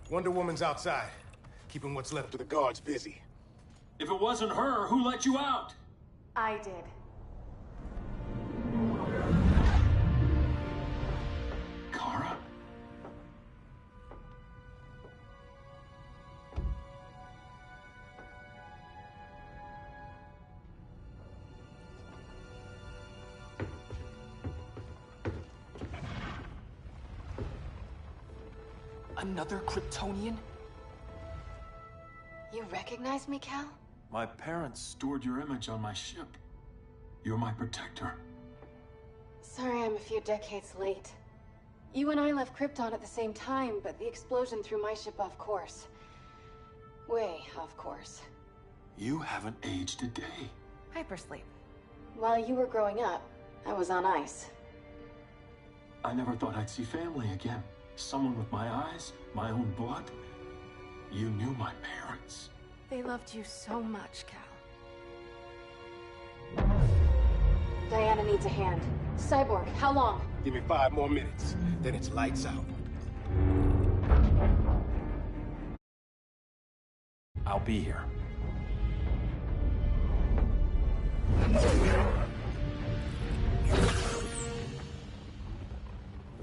Wonder Woman's outside, keeping what's left of the guards busy. If it wasn't her, who let you out? I did. Kara? Another Kryptonian? You recognize me, Cal? My parents stored your image on my ship. You're my protector. Sorry I'm a few decades late. You and I left Krypton at the same time, but the explosion threw my ship off course. Way off course. You haven't aged a day. Hypersleep. While you were growing up, I was on ice. I never thought I'd see family again. Someone with my eyes, my own blood. You knew my parents. They loved you so much, Cal. Diana needs a hand. Cyborg, how long? Give me 5 more minutes, then it's lights out. I'll be here.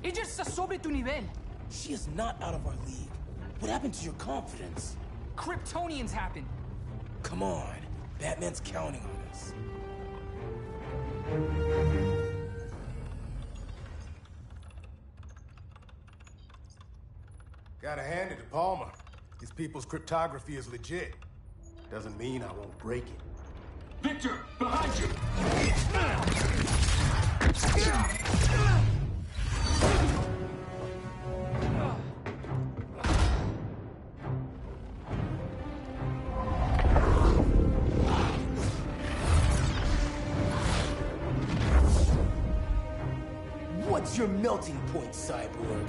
Ella está sobre tu nivel. She is not out of our league. What happened to your confidence? Kryptonians happen. Come on. Batman's counting on us. Gotta hand it to Palmer. His people's cryptography is legit. Doesn't mean I won't break it. Victor, behind you! What's your melting point, Cyborg?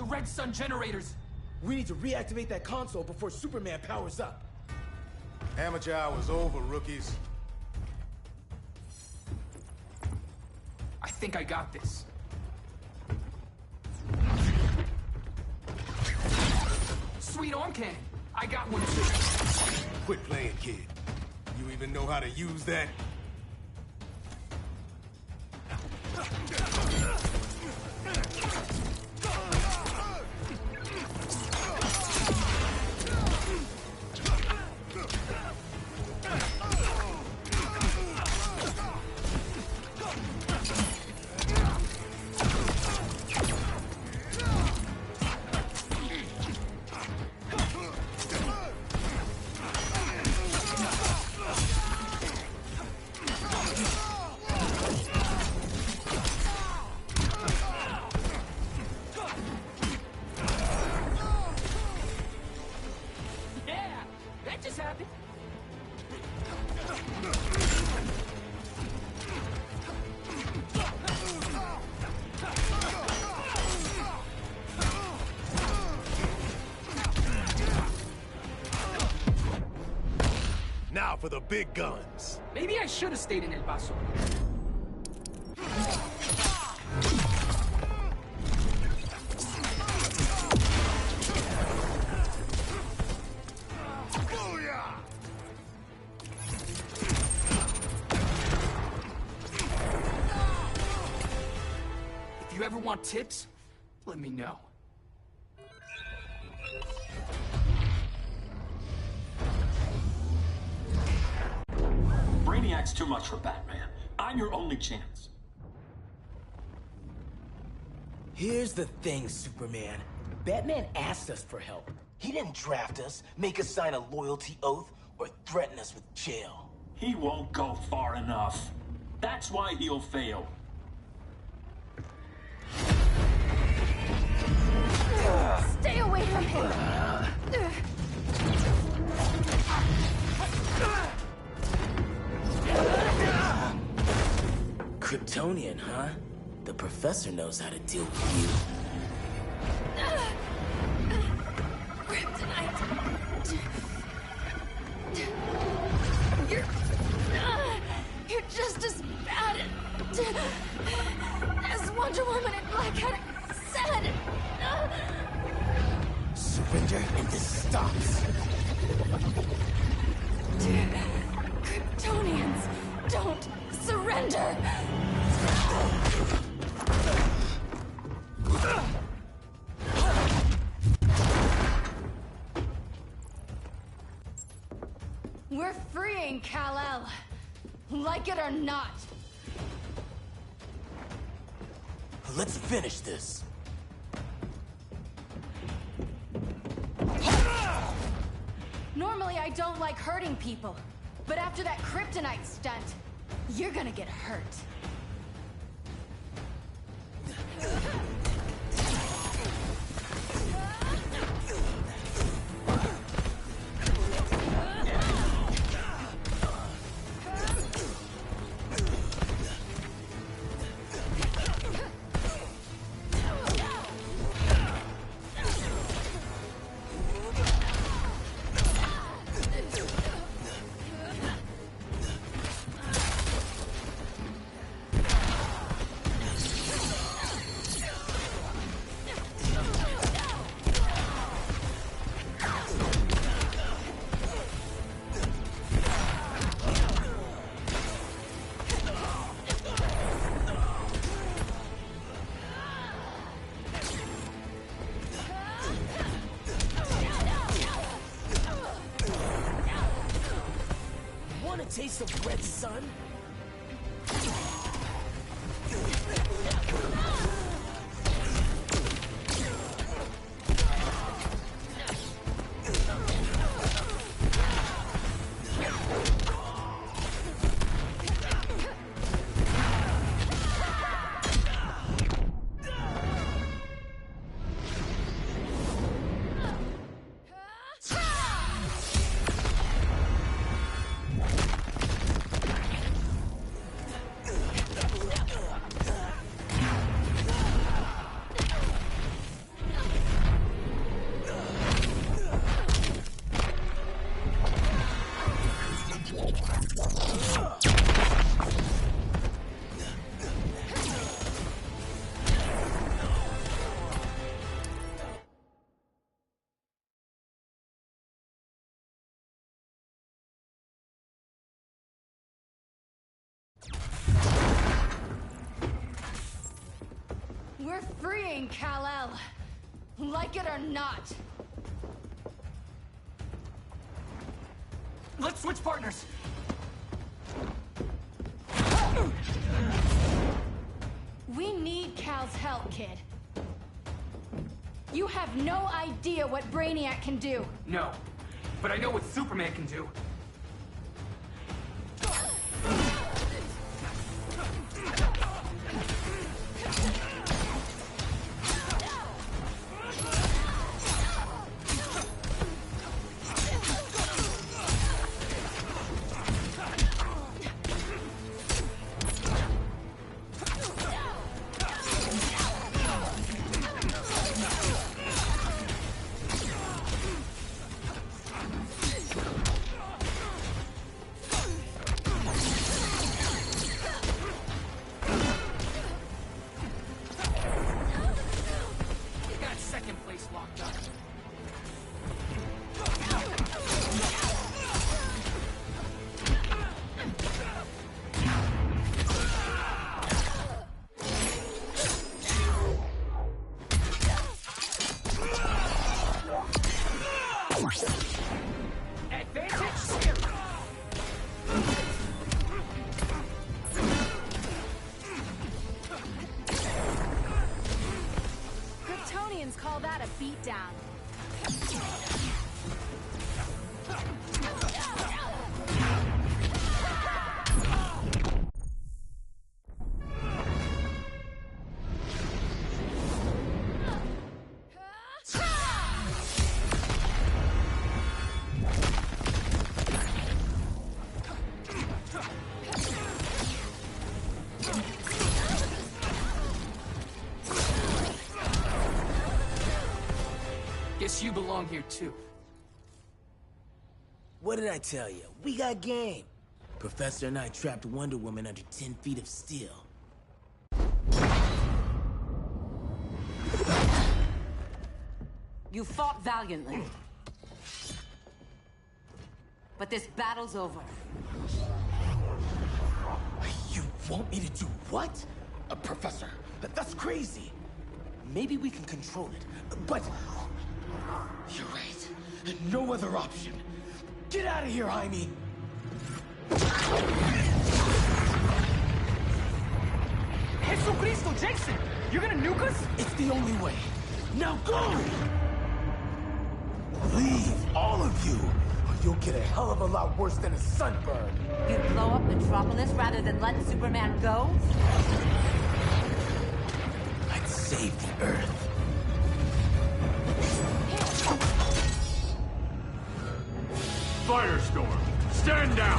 Red Sun generators! We need to reactivate that console before Superman powers up. Amateur hour's over, rookies. I think I got this. Sweet arm cannon! I got one too. Quit playing, kid. You even know how to use that? Now for the big guns. Maybe I should have stayed in El Paso. If you ever want tips, let me know. Brainiac's too much for Batman. I'm your only chance. Here's the thing, Superman. Batman asked us for help. He didn't draft us, make us sign a loyalty oath, or threaten us with jail. He won't go far enough. That's why he'll fail. Stay away from him! Kryptonian, huh? The professor knows how to deal with you. Kryptonite! You're just as bad as Wonder Woman and Black Cat said! Surrender and this stops. Kryptonians, don't surrender! We're freeing Kal-El. Like it or not. Let's finish this. Normally I don't like hurting people, but after that kryptonite stunt, you're gonna get hurt. Taste of red sun? We're freeing Kal-El. Like it or not. Let's switch partners. We need Cal's help, kid. You have no idea what Brainiac can do. No, but I know what Superman can do. Kryptonians call that a beatdown. Guess you belong here too. What did I tell you? We got game. Professor and I trapped Wonder Woman under 10 feet of steel. You fought valiantly. But this battle's over. You want me to do what? Professor, that's crazy. Maybe we can control it, but... You're right. No other option. Get out of here, Jaime! Jesucristo, Jason! You're gonna nuke us? It's the only way. Now go! Leave, all of you, or you'll get a hell of a lot worse than a sunburn. You'd blow up Metropolis rather than let Superman go? I'd save the Earth. Firestorm, stand down!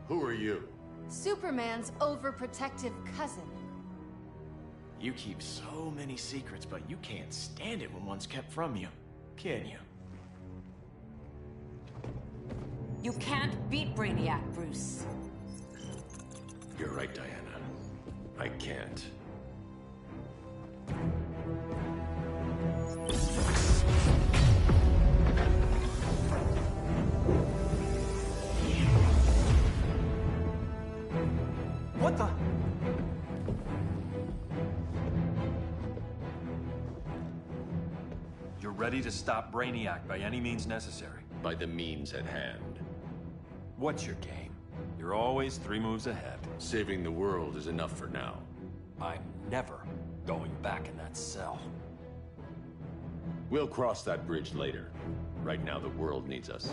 Who are you? Superman's overprotective cousin. You keep so many secrets, but you can't stand it when one's kept from you, can you? You can't beat Brainiac, Bruce. You're right, Diana. I can't. What the? You're ready to stop Brainiac by any means necessary. By the means at hand. What's your game? You're always 3 moves ahead. Saving the world is enough for now. I'm never going back in that cell. We'll cross that bridge later. Right now, the world needs us.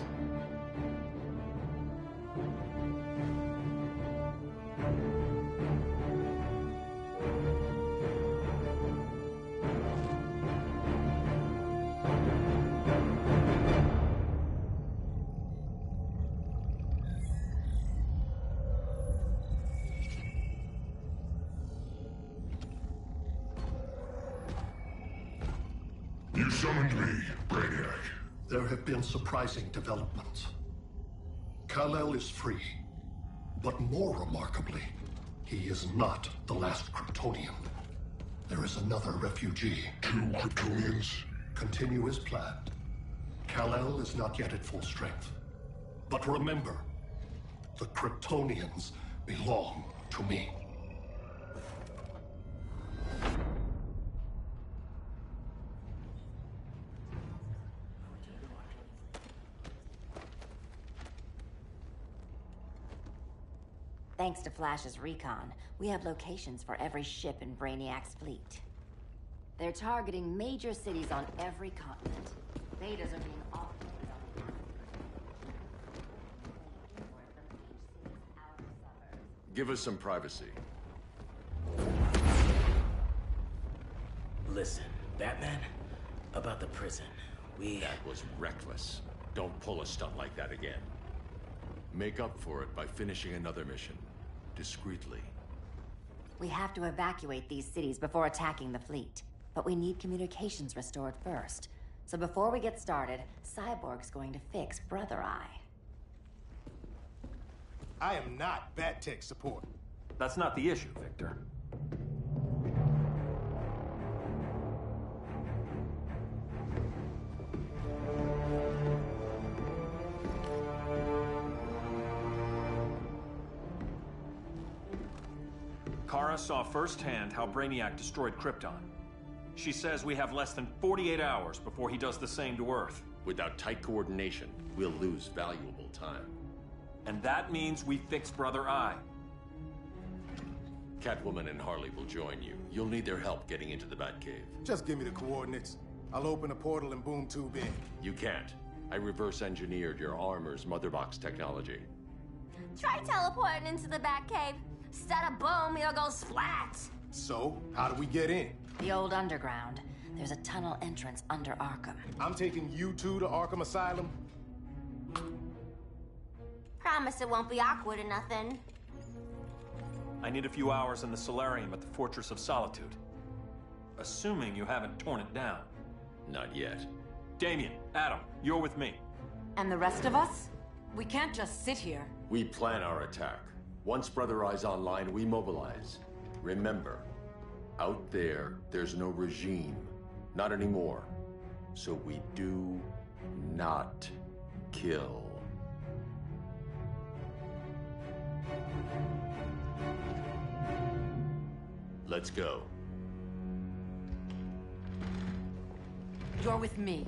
You summoned me, Brainiac. There have been surprising developments. Kal-El is free. But more remarkably, he is not the last Kryptonian. There is another refugee. 2 Kryptonians? Continue as planned. Kal-El is not yet at full strength. But remember, the Kryptonians belong to me. Thanks to Flash's recon, we have locations for every ship in Brainiac's fleet. They're targeting major cities on every continent. Betas are being offloaded on the Give us some privacy. Listen, Batman, about the prison, That was reckless. Don't pull a stunt like that again. Make up for it by finishing another mission. Discreetly. We have to evacuate these cities before attacking the fleet. But we need communications restored first. So before we get started, Cyborg's going to fix Brother Eye. I am not Bat Tech support. That's not the issue, Victor. Kara saw firsthand how Brainiac destroyed Krypton. She says we have less than 48 hours before he does the same to Earth. Without tight coordination, we'll lose valuable time. And that means we fix Brother Eye. Catwoman and Harley will join you. You'll need their help getting into the Batcave. Just give me the coordinates. I'll open a portal and boom tube in. You can't. I reverse engineered your armor's motherbox technology. Try teleporting into the Batcave. Instead of boom, you'll go splat. So, how do we get in? The old underground. There's a tunnel entrance under Arkham. I'm taking you two to Arkham Asylum. Promise it won't be awkward or nothing. I need a few hours in the solarium at the Fortress of Solitude. Assuming you haven't torn it down. Not yet. Damien, Adam, you're with me. And the rest of us? We can't just sit here. We plan our attack. Once Brother Eye's online, we mobilize. Remember, out there, there's no regime. Not anymore. So we do not kill. Let's go. You're with me.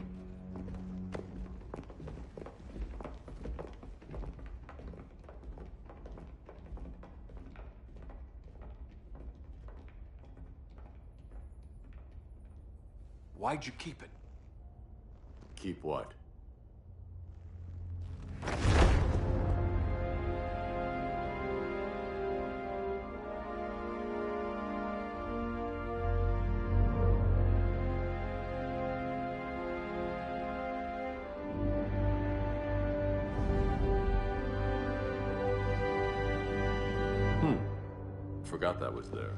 Why'd you keep it? Keep what? Forgot that was there.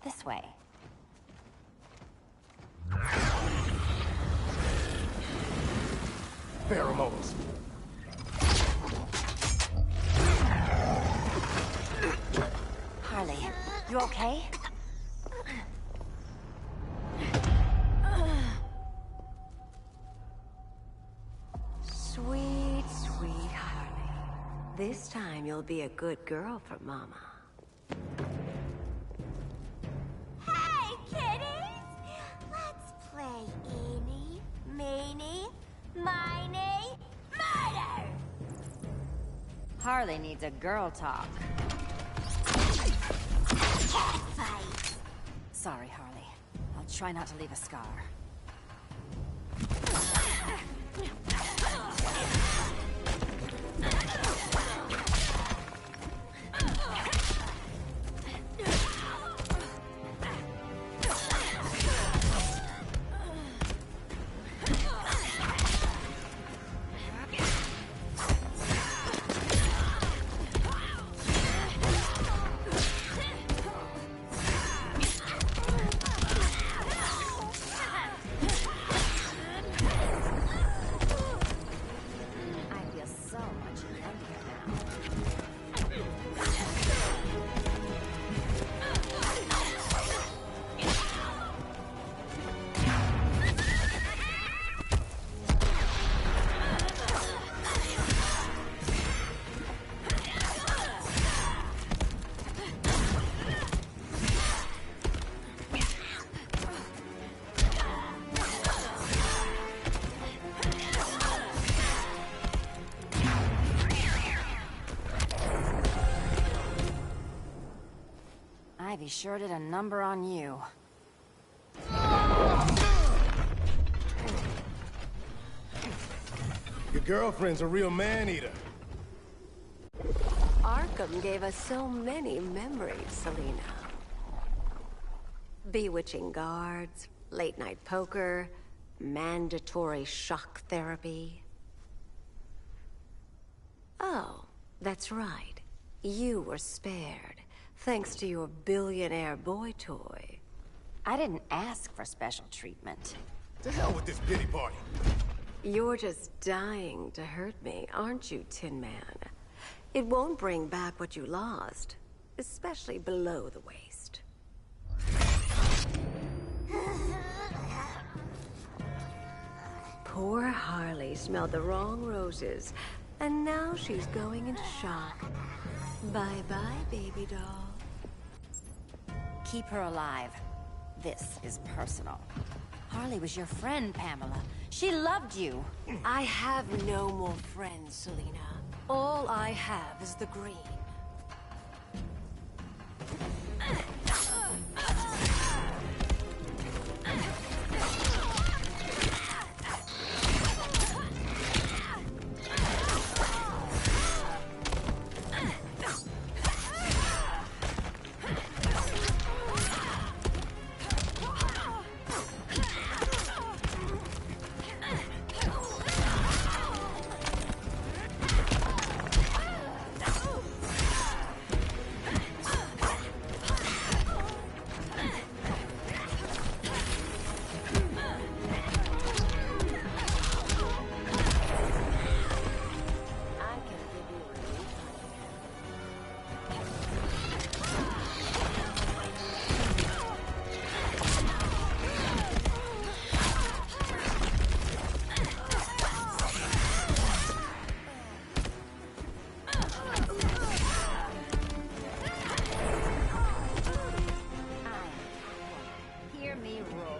This way. Pheromones. Harley, you okay? Sweet, sweet Harley. This time you'll be a good girl for Mama. Hey, kiddies! Let's play eeny, meeny, miny, murder! Harley needs a girl talk. Cat fight! Sorry, Harley. I'll try not to leave a scar. Ivy sure did a number on you. Your girlfriend's a real man-eater. Arkham gave us so many memories, Selina. Bewitching guards, late-night poker, mandatory shock therapy. Oh, that's right. You were spared, thanks to your billionaire boy toy. I didn't ask for special treatment. To hell with this pity party. You're just dying to hurt me, aren't you, Tin Man? It won't bring back what you lost, especially below the waist. Poor Harley smelled the wrong roses, and now she's going into shock. Bye-bye, baby doll. Keep her alive. This is personal. Harley was your friend, Pamela. She loved you. I have no more friends, Selina. All I have is the green. me roar.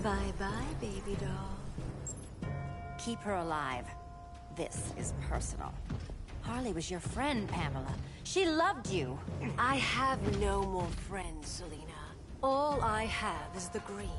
Bye-bye, baby doll. Keep her alive. This is personal. Harley was your friend, Pamela. She loved you. I have no more friends, Selena. All I have is the green.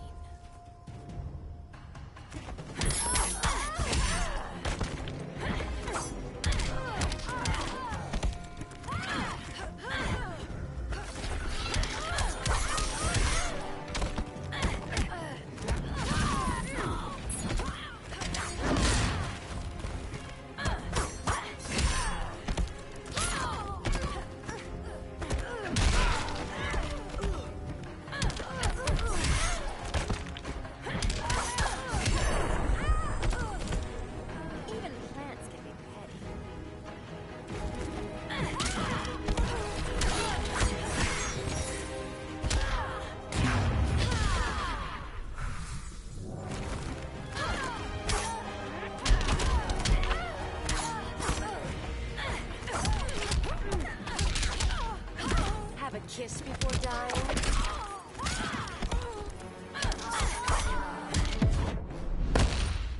Kiss before dying.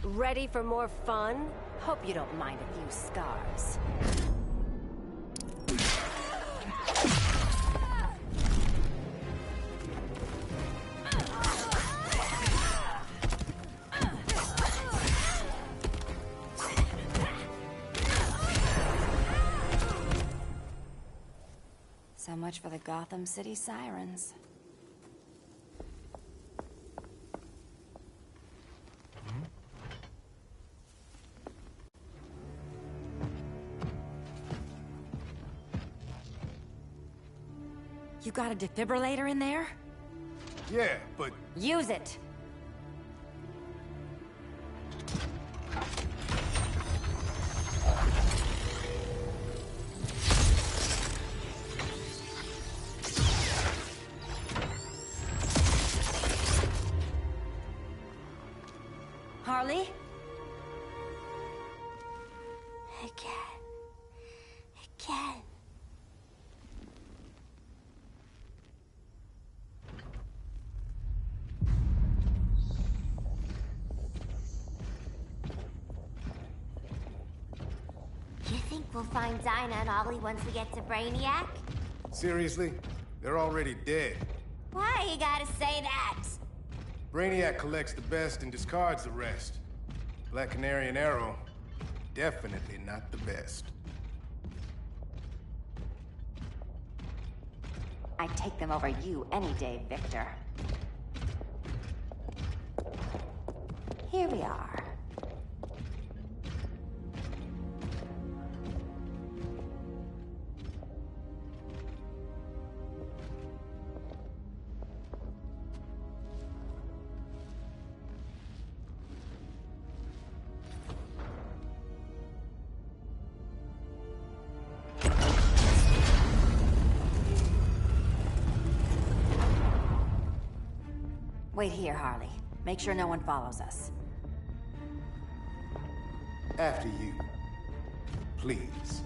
Ready for more fun? Hope you don't mind a few scars. So much for the Gotham City Sirens. You got a defibrillator in there? Yeah, but... Use it! Harley? Again. You think we'll find Dinah and Ollie once we get to Brainiac? Seriously? They're already dead. Why you gotta say that? Brainiac collects the best and discards the rest. Black Canary and Arrow, definitely not the best. I'd take them over you any day, Victor. Here we are. Wait here, Harley. Make sure no one follows us. After you. Please.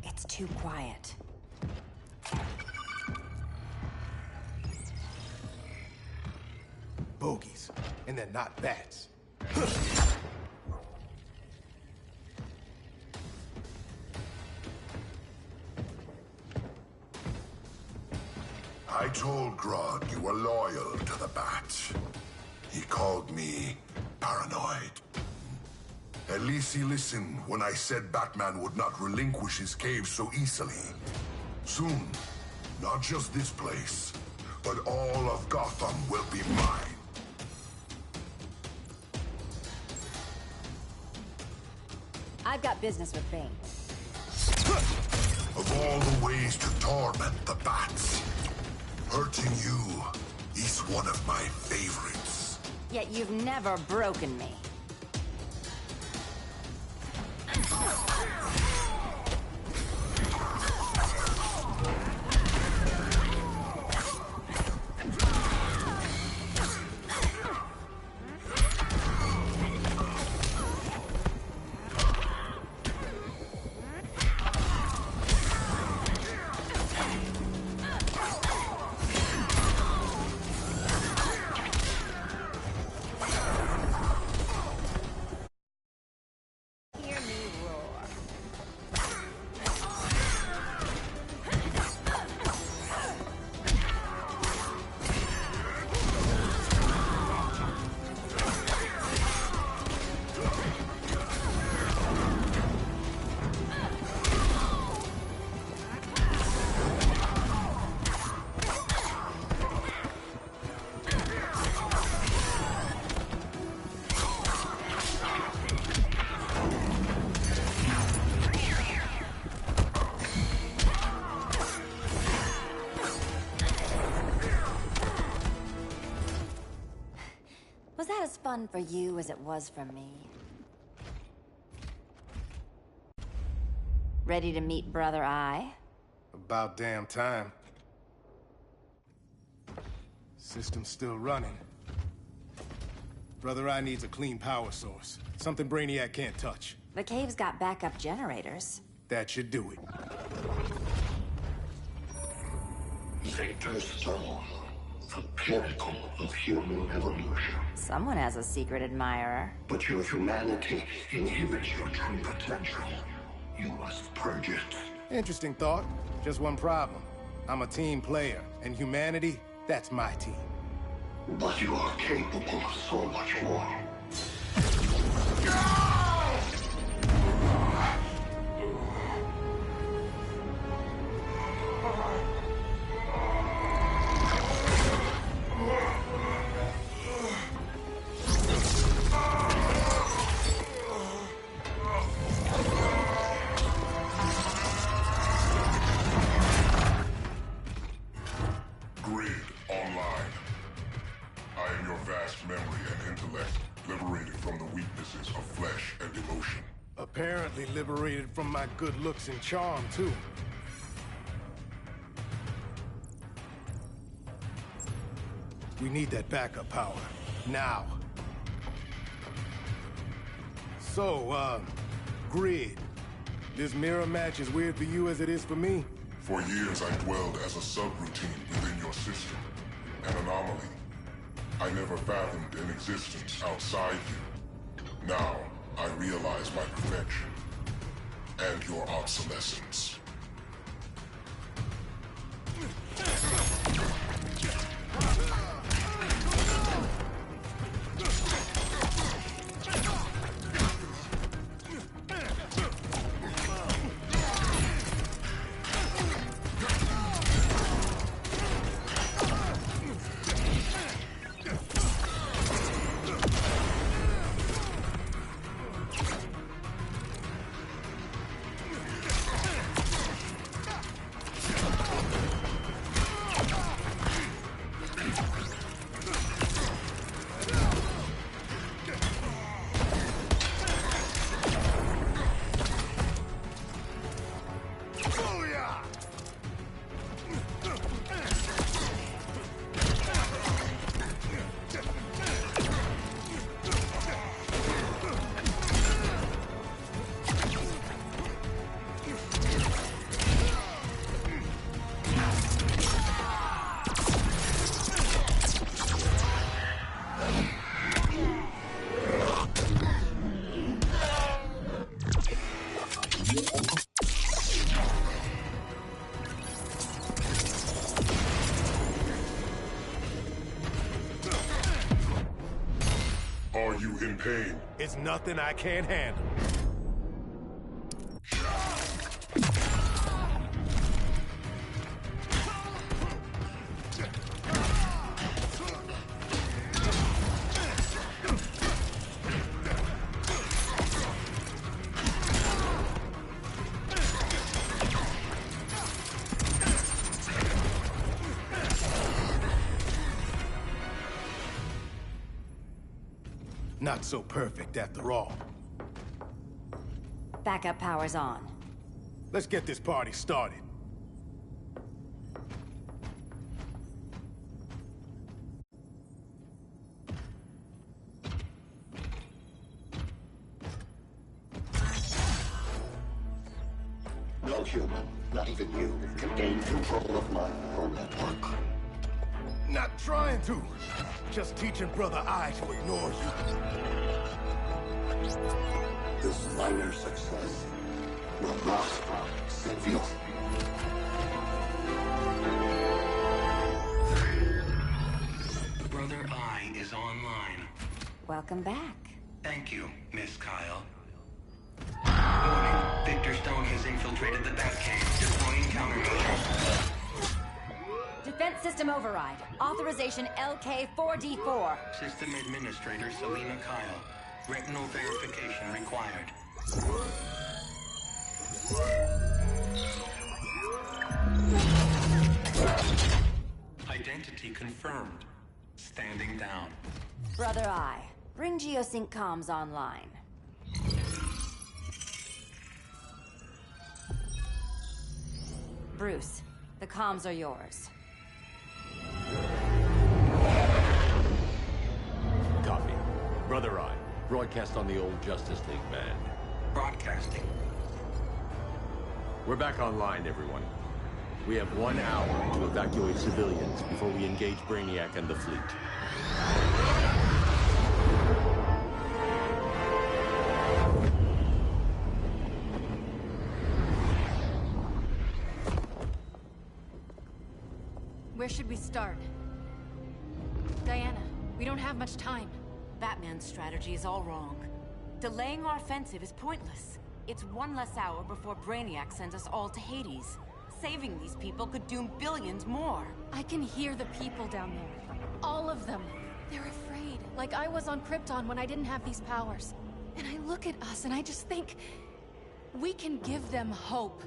It's too quiet. Bogies. And they're not bats. I told Grodd you were loyal to the Bat. He called me paranoid. At least he listened when I said Batman would not relinquish his cave so easily. Soon, not just this place, but all of Gotham will be mine. I've got business with Bane. Of all the ways to torment the Bats, hurting you is one of my favorites. Yet you've never broken me. Was that as fun for you as it was for me? Ready to meet Brother Eye? About damn time. System's still running. Brother Eye needs a clean power source. Something Brainiac can't touch. The cave's got backup generators. That should do it. Victor Stone, the pinnacle of human evolution. Someone has a secret admirer. But your humanity inhibits your true potential. You must purge it. Interesting thought. Just one problem. I'm a team player, and humanity, that's my team. But you are capable of so much more. Apparently liberated from my good looks and charm, too. We need that backup power. Now. So, Grid. This mirror match as weird for you as it is for me? For years, I dwelled as a subroutine within your system. An anomaly. I never fathomed an existence outside you. Now, I realize my perfection. And your obsolescence. you in pain? It's nothing I can't handle. Not so perfect after all. Backup power's on. Let's get this party started. No human, not even you, can gain control of my neural network. Not trying to. Just teaching Brother Eye to ignore you. This minor success will not save you. Brother Eye is online. Welcome back. Thank you, Miss Kyle. Warning, Victor Stone has infiltrated the Batcave, deploying countermeasures. Defense system override. Authorization LK4D4. System Administrator Selena Kyle. Retinal verification required. Identity confirmed. Standing down. Brother Eye, bring Geosync comms online. Bruce, the comms are yours. Copy. Brother Eye. Broadcast on the old Justice League band. Broadcasting. We're back online, everyone. We have 1 hour to evacuate civilians before we engage Brainiac and the fleet. Where should we start? Diana, we don't have much time. Batman's strategy is all wrong. Delaying our offensive is pointless. It's one less hour before Brainiac sends us all to Hades. Saving these people could doom billions more. I can hear the people down there. All of them. They're afraid, like I was on Krypton when I didn't have these powers. And I look at us and I just think, we can give them hope.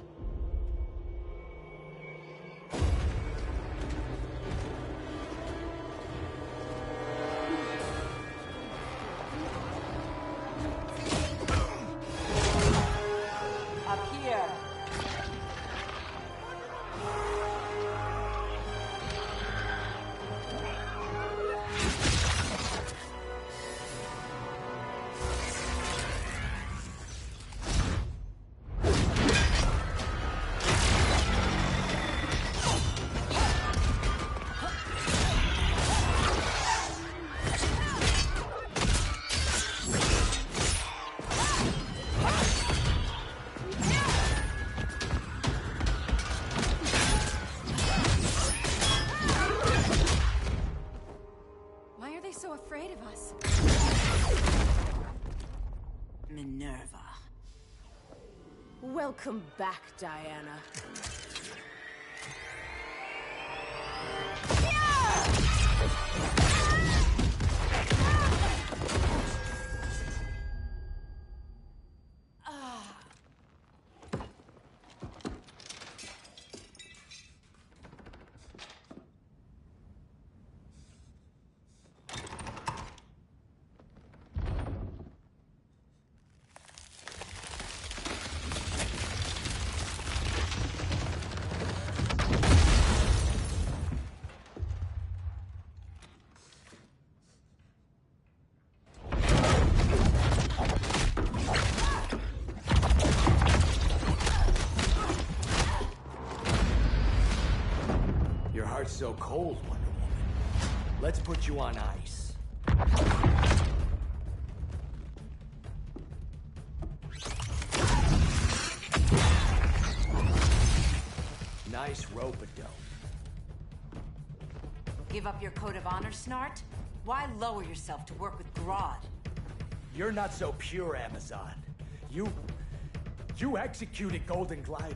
Up here. So afraid of us. Minerva. Welcome back, Diana. So cold, Wonder Woman. Let's put you on ice. Nice rope-a-dope. Give up your code of honor, Snart? Why lower yourself to work with Grodd? You're not so pure, Amazon. You executed Golden Glider.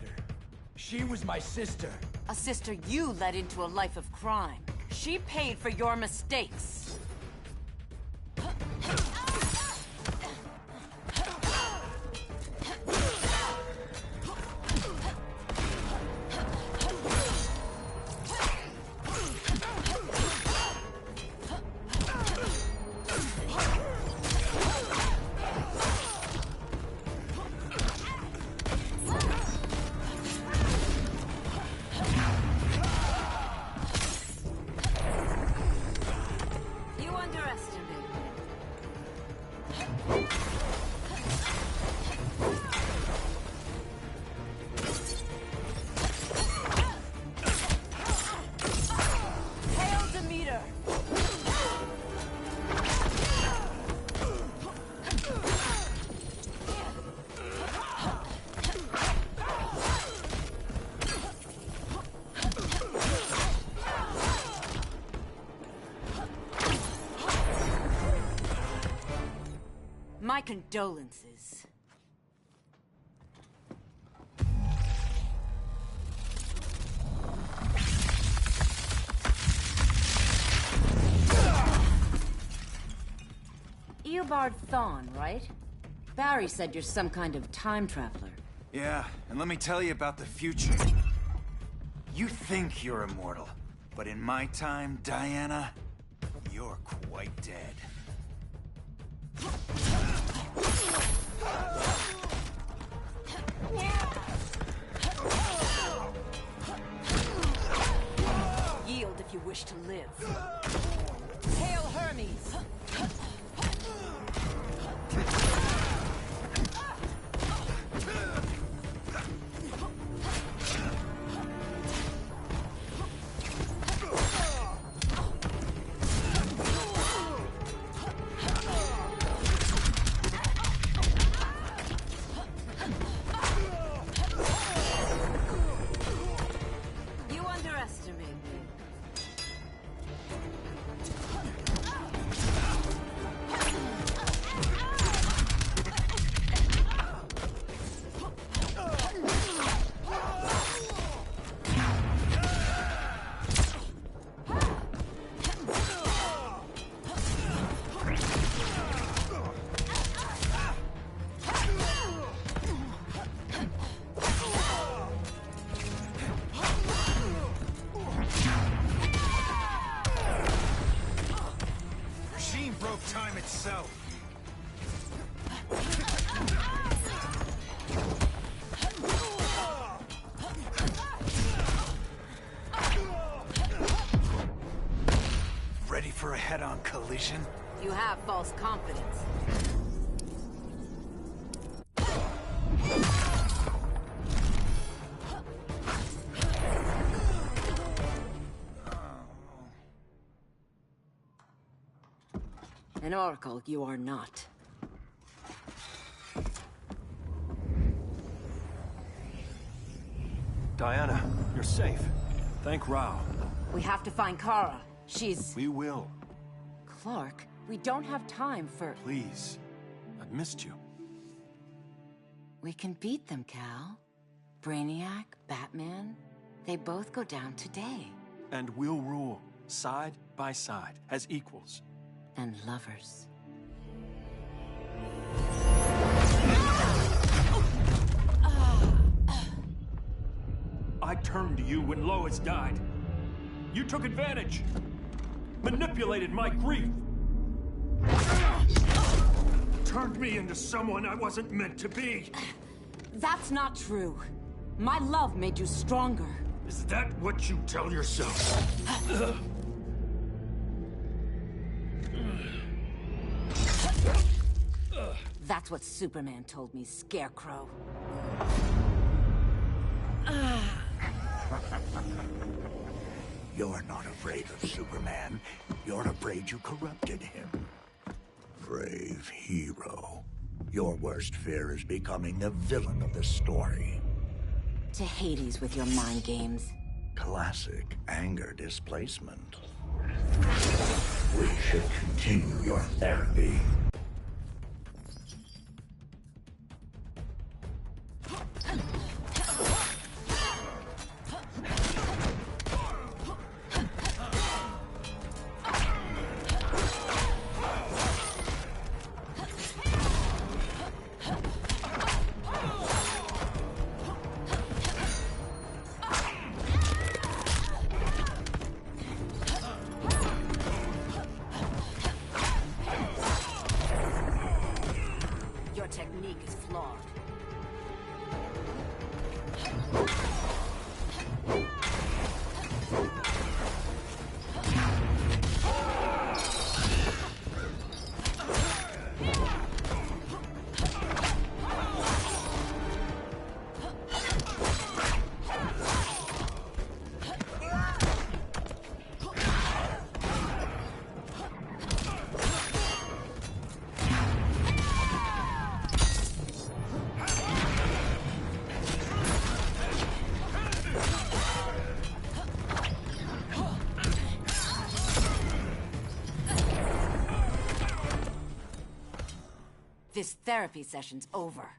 She was my sister. A sister you led into a life of crime. She paid for your mistakes. My condolences. Eobard Thawne, right? Barry said you're some kind of time traveler. Yeah, and let me tell you about the future. You think you're immortal, but in my time, Diana, you're quite dead. Yield if you wish to live. Hail Hermes! Time itself. Ready for a head-on collision? You have false confidence. An oracle you are not. Diana, you're safe. Thank Rao. We have to find Kara. She's... We will. Clark, we don't have time for... Please. I've missed you. We can beat them, Cal. Brainiac, Batman, they both go down today. And we'll rule, side by side, as equals. And lovers. I turned to you when Lois died. You took advantage. Manipulated my grief. Turned me into someone I wasn't meant to be. That's not true. My love made you stronger. Is that what you tell yourself? That's what Superman told me, Scarecrow. You're not afraid of Superman. You're afraid you corrupted him. Brave hero. Your worst fear is becoming the villain of the story. To Hades with your mind games. Classic anger displacement. We should continue your therapy. This therapy session's over.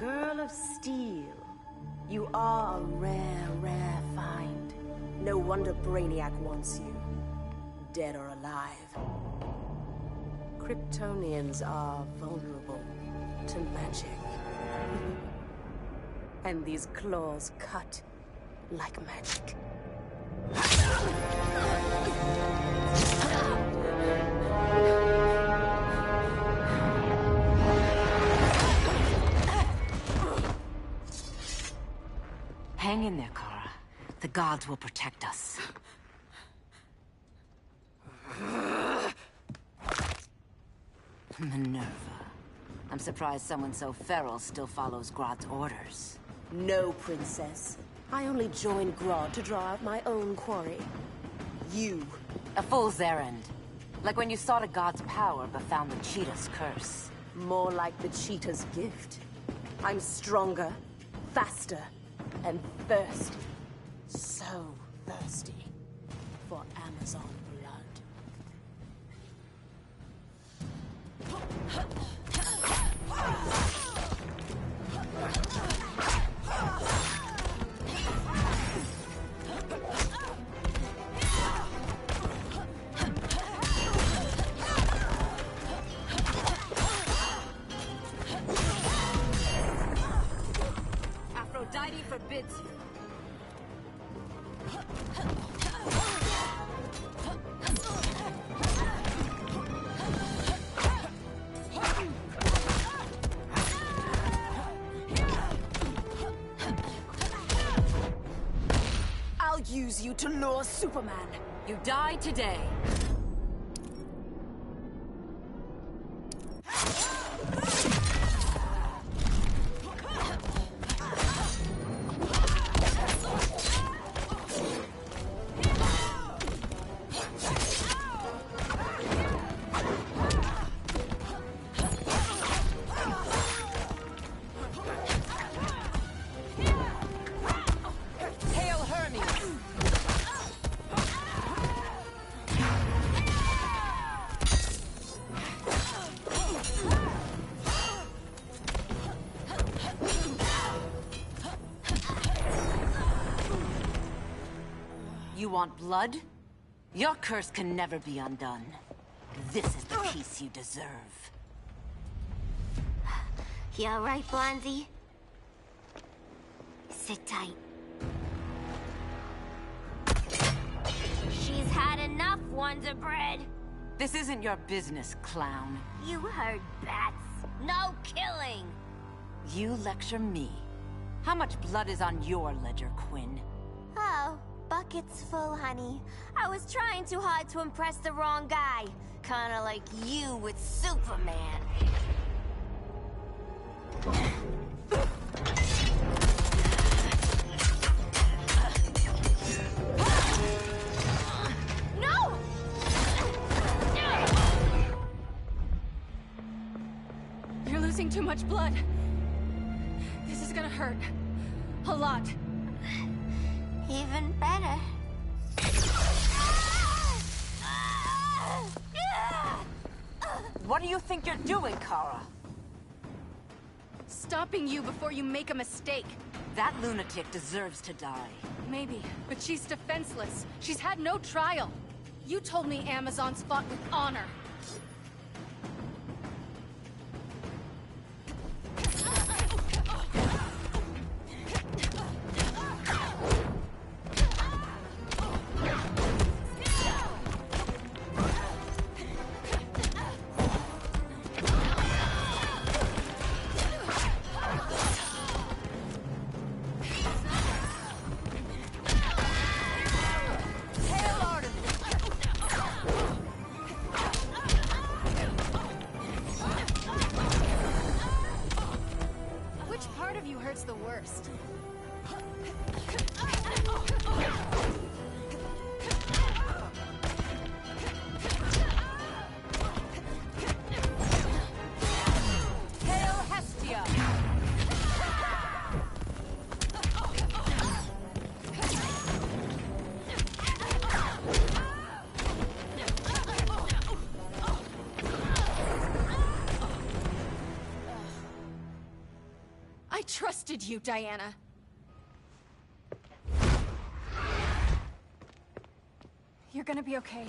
Girl of Steel, you are a rare, rare find. No wonder Brainiac wants you, dead or alive. Kryptonians are vulnerable to magic. And these claws cut like magic. Hang in there, Kara. The gods will protect us. Minerva. I'm surprised someone so feral still follows Grodd's orders. No, Princess. I only joined Grodd to draw out my own quarry. You. A fool's errand. Like when you sought a god's power but found the cheetah's curse. More like the cheetah's gift. I'm stronger, faster, and thirsty. So thirsty for Amazon blood. Aphrodite forbids you. I'll use you to lure Superman. You die today. Hail Hermes! You want blood? Your curse can never be undone. This is the peace you deserve. You alright, Blondie? Sit tight. She's had enough, Wonder Bread. This isn't your business, clown. You heard bats. No killing. You lecture me. How much blood is on your ledger, Quinn? Oh, buckets full, honey. I was trying too hard to impress the wrong guy. Kinda like you with Superman. No! You're losing too much blood. This is gonna hurt. A lot. Even better. What do you think you're doing, Kara? Stopping you before you make a mistake. That lunatic deserves to die. Maybe, but she's defenseless. She's had no trial. You told me Amazons fought with honor. Hail Artemis! trusted you, Diana. You're gonna be okay.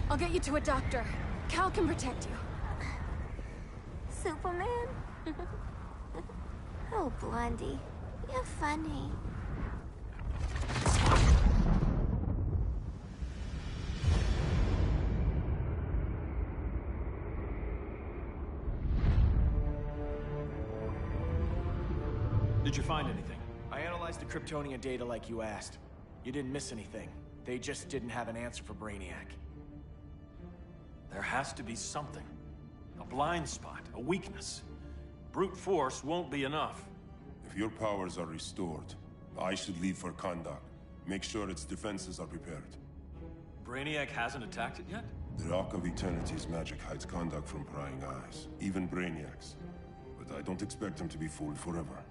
I'll get you to a doctor. Cal can protect you. Superman? Oh, Blondie, you're funny. Did you find anything? I analyzed the Kryptonian data like you asked. You didn't miss anything. They just didn't have an answer for Brainiac. There has to be something. A blind spot, a weakness. Brute force won't be enough. If your powers are restored, I should leave for Kahndaq. Make sure its defenses are prepared. Brainiac hasn't attacked it yet? The Rock of Eternity's magic hides Kahndaq from prying eyes, even Brainiac's. But I don't expect him to be fooled forever.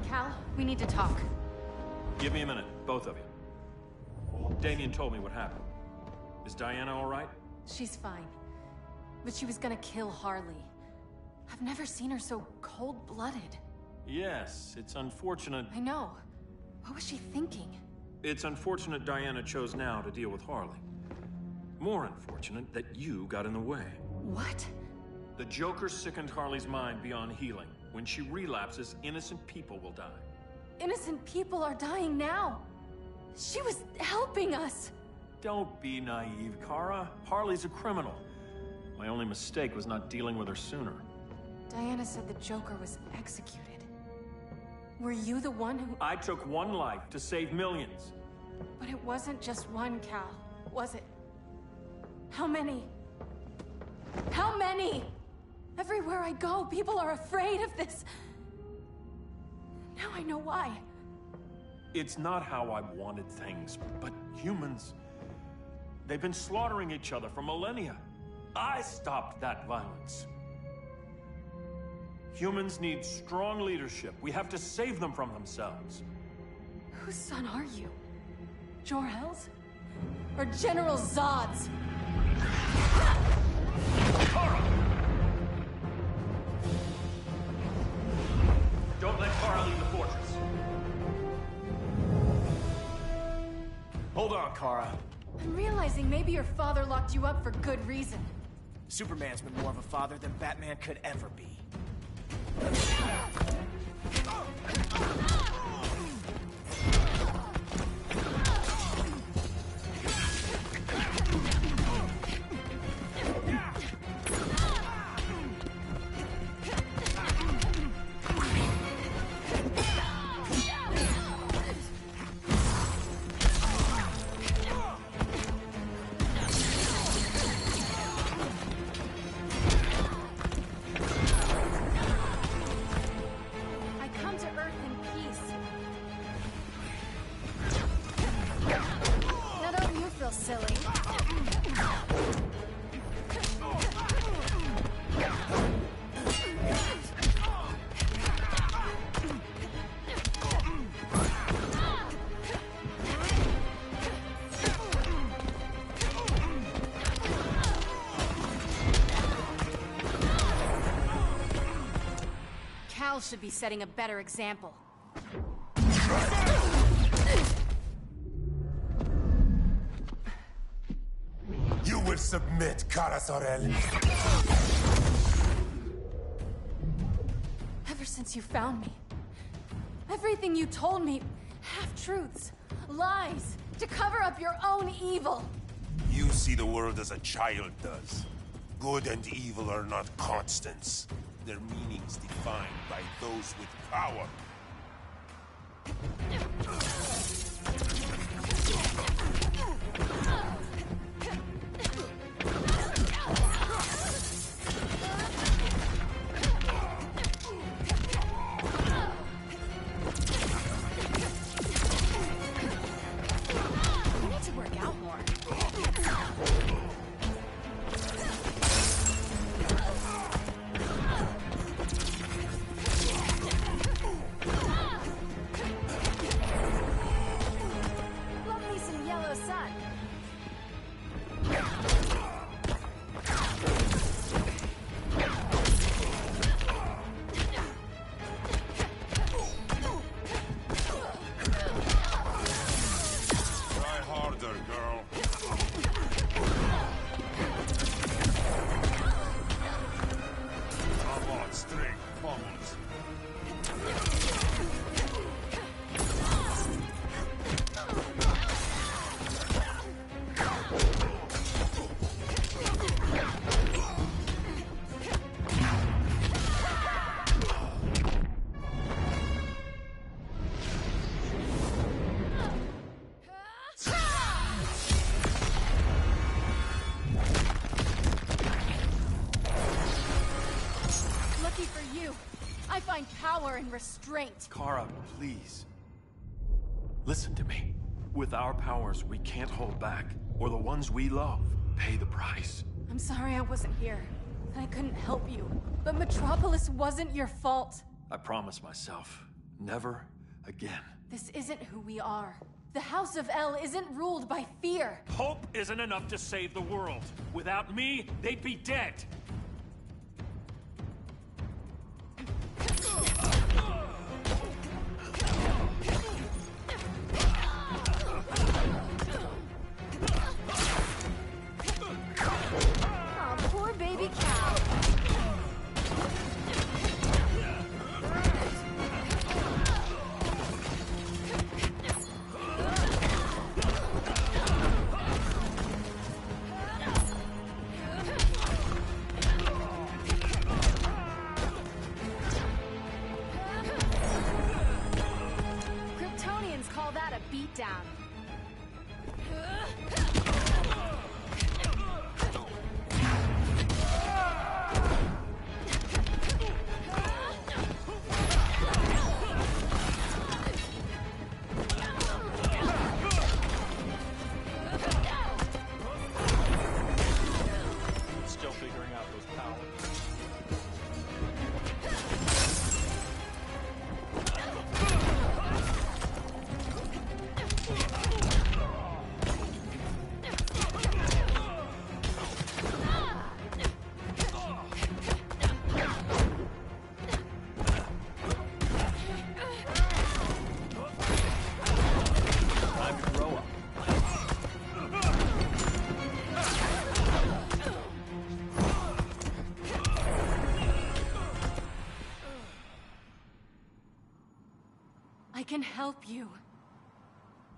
Cal, we need to talk. Give me a minute, both of you. Damien told me what happened. Is Diana all right? She's fine. But she was gonna kill Harley. I've never seen her so cold-blooded. Yes, it's unfortunate. I know. What was she thinking? It's unfortunate Diana chose now to deal with Harley. More unfortunate that you got in the way. What? The Joker sickened Harley's mind beyond healing. When she relapses, innocent people will die. Innocent people are dying now. She was helping us. Don't be naive, Kara. Harley's a criminal. My only mistake was not dealing with her sooner. Diana said the Joker was executed. Were you the one who... I took one life to save millions. But it wasn't just one, Cal, was it? How many? How many? Everywhere I go, people are afraid of this. Now I know why. It's not how I wanted things, but humans... They've been slaughtering each other for millennia. I stopped that violence. Humans need strong leadership. We have to save them from themselves. Whose son are you? Jor-El's? Or General Zod's? Kara! Don't let Kara leave the fortress. Hold on, Kara. I'm realizing maybe your father locked you up for good reason. Superman's been more of a father than Batman could ever be. Cal should be setting a better example. You will submit, Kara Zor-El. Ever since you found me, everything you told me, half-truths, lies, to cover up your own evil. You see the world as a child does. Good and evil are not constants. Their meanings defined by those with power. We need to work out more. power and restraint. Kara, please. Listen to me. With our powers, we can't hold back, or the ones we love pay the price. I'm sorry I wasn't here. I couldn't help you. But Metropolis wasn't your fault. I promise myself, never again. This isn't who we are. The House of L isn't ruled by fear. Hope isn't enough to save the world. Without me, they'd be dead. Oh, poor baby cow. Kryptonians call that a beatdown. Still figuring out those powers. Time to grow up. I can help you.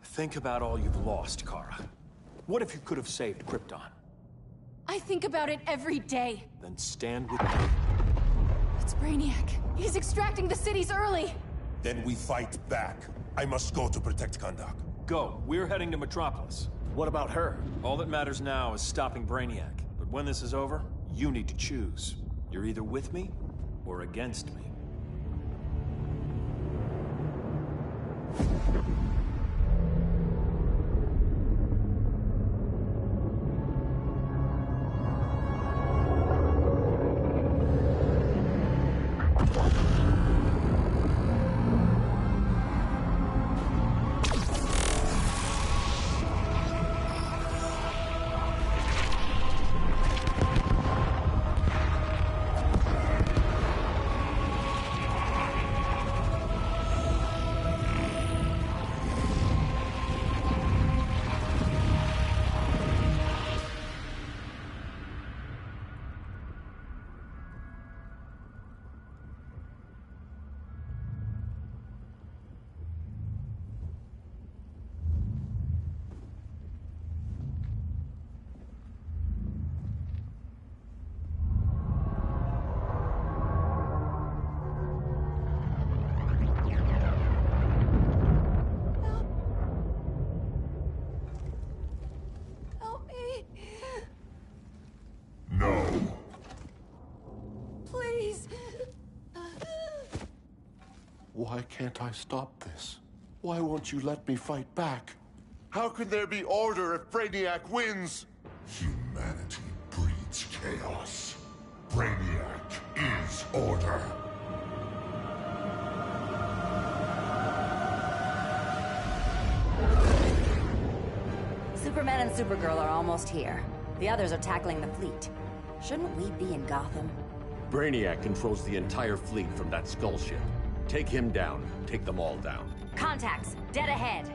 Think about all you've lost, Kara. What if you could have saved Krypton? I think about it every day. Then stand with me. It's Brainiac. He's extracting the cities early. Then we fight back. I must go to protect Kahndaq. Go. We're heading to Metropolis. What about her? All that matters now is stopping Brainiac. But when this is over, you need to choose. You're either with me or against me. Help me. No. Please. Why can't I stop this? Why won't you let me fight back? How can there be order if Brainiac wins? Humanity breeds chaos. Brainiac is order. Superman and Supergirl are almost here. The others are tackling the fleet. Shouldn't we be in Gotham? Brainiac controls the entire fleet from that skull ship. Take him down. Take them all down. Contacts, dead ahead.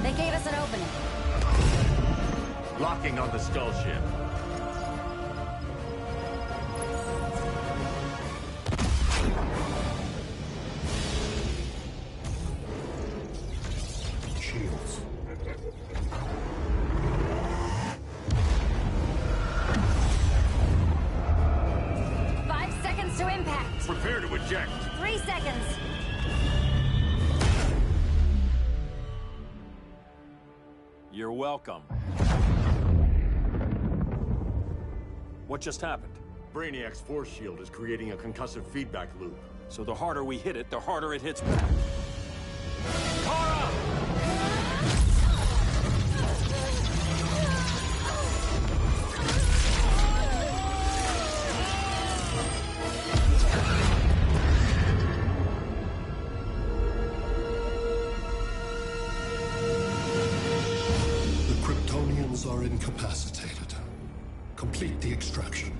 They gave us an opening. Locking on the skull ship. Shields. impact! Prepare to eject! 3 seconds! You're welcome. What just happened? Brainiac's force shield is creating a concussive feedback loop. So the harder we hit it, the harder it hits back. Kara! The Kryptonians are incapacitated. Complete the extraction.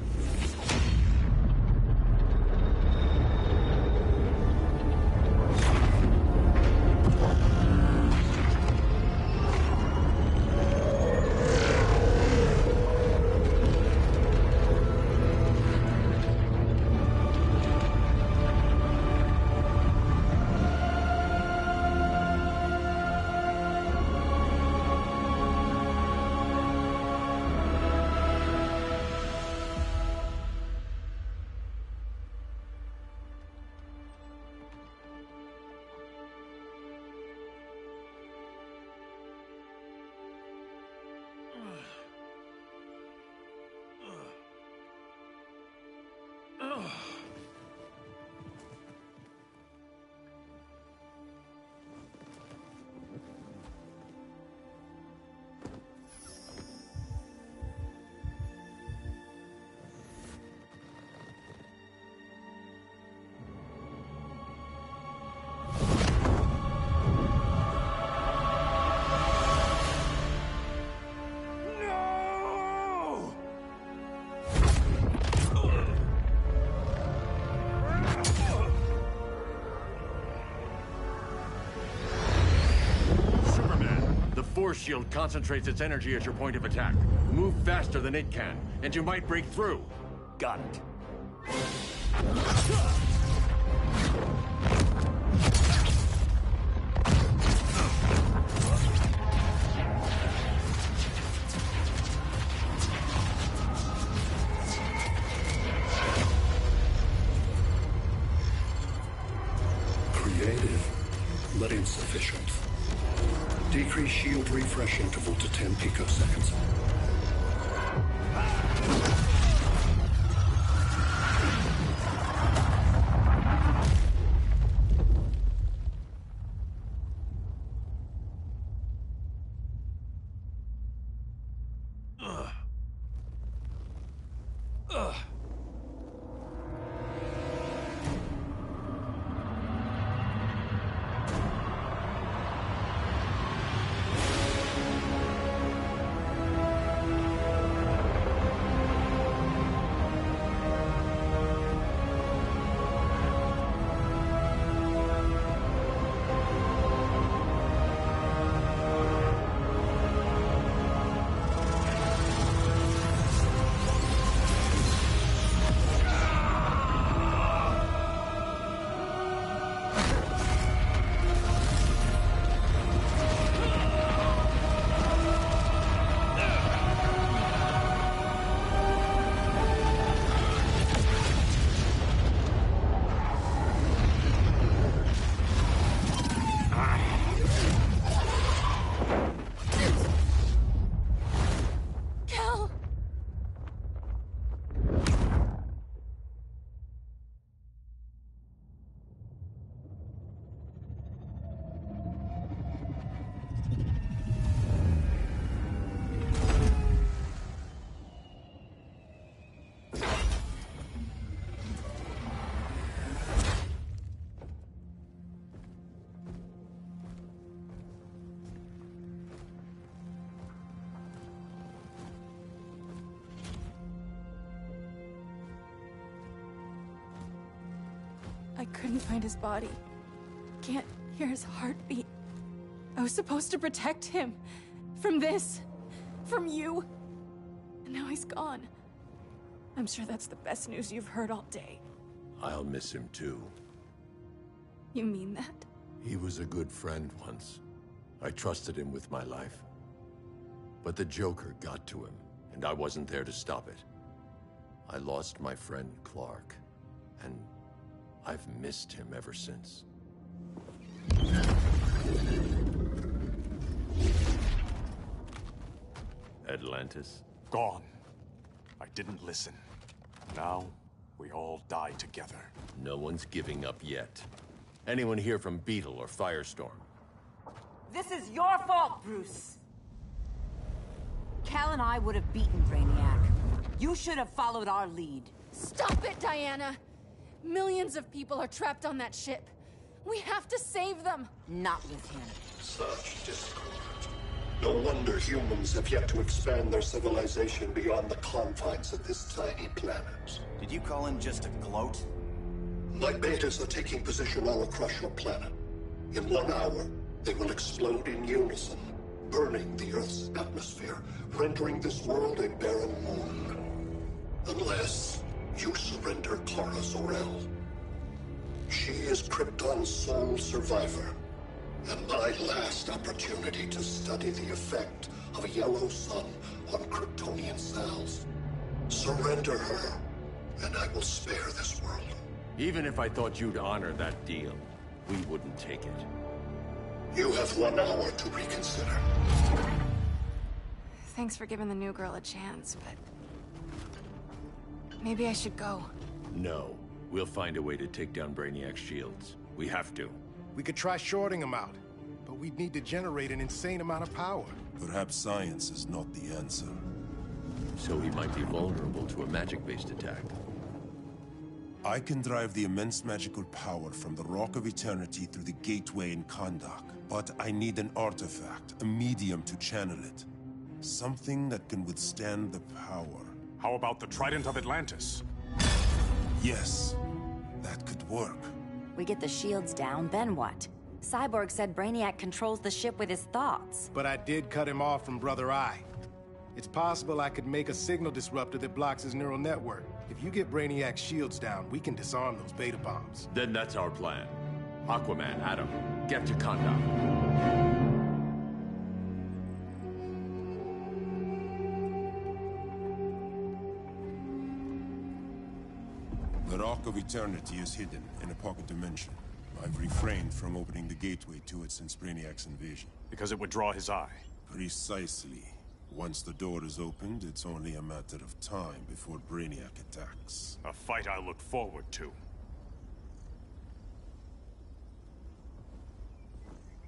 Force shield concentrates its energy at your point of attack. Move faster than it can, and you might break through. Got it. Creative, but insufficient. Decrease shield refresh interval to 10 picoseconds. I couldn't find his body. Can't hear his heartbeat. I was supposed to protect him. From this. From you. And now he's gone. I'm sure that's the best news you've heard all day. I'll miss him too. You mean that? He was a good friend once. I trusted him with my life. But the Joker got to him, and I wasn't there to stop it. I lost my friend Clark, and I've missed him ever since. Atlantis? Gone. I didn't listen. Now, we all die together. No one's giving up yet. Anyone here from Beetle or Firestorm? This is your fault, Bruce. Cal and I would have beaten Brainiac. You should have followed our lead. Stop it, Diana! Millions of people are trapped on that ship. We have to save them! Not with him. Such discord. No wonder humans have yet to expand their civilization beyond the confines of this tiny planet. Did you call him just a gloat? My betas are taking position all across your planet. In 1 hour, they will explode in unison, burning the Earth's atmosphere, rendering this world a barren moon. Unless you surrender Kara Zor-El. She is Krypton's sole survivor, and my last opportunity to study the effect of a yellow sun on Kryptonian cells. Surrender her, and I will spare this world. Even if I thought you'd honor that deal, we wouldn't take it. You have 1 hour to reconsider. Thanks for giving the new girl a chance, but... maybe I should go. No. We'll find a way to take down Brainiac's shields. We have to. We could try shorting him out, but we'd need to generate an insane amount of power. Perhaps science is not the answer. So he might be vulnerable to a magic-based attack. I can drive the immense magical power from the Rock of Eternity through the gateway in Kahndaq, but I need an artifact, a medium to channel it. Something that can withstand the power. How about the Trident of Atlantis? Yes, that could work. We get the shields down, then what? Cyborg said Brainiac controls the ship with his thoughts. But I did cut him off from Brother Eye. It's possible I could make a signal disruptor that blocks his neural network. If you get Brainiac's shields down, we can disarm those beta bombs. Then that's our plan. Aquaman, Adam, get to Kahndaq. The Rock of Eternity is hidden in a pocket dimension. I've refrained from opening the gateway to it since Brainiac's invasion. Because it would draw his eye. Precisely. Once the door is opened, it's only a matter of time before Brainiac attacks. A fight I look forward to.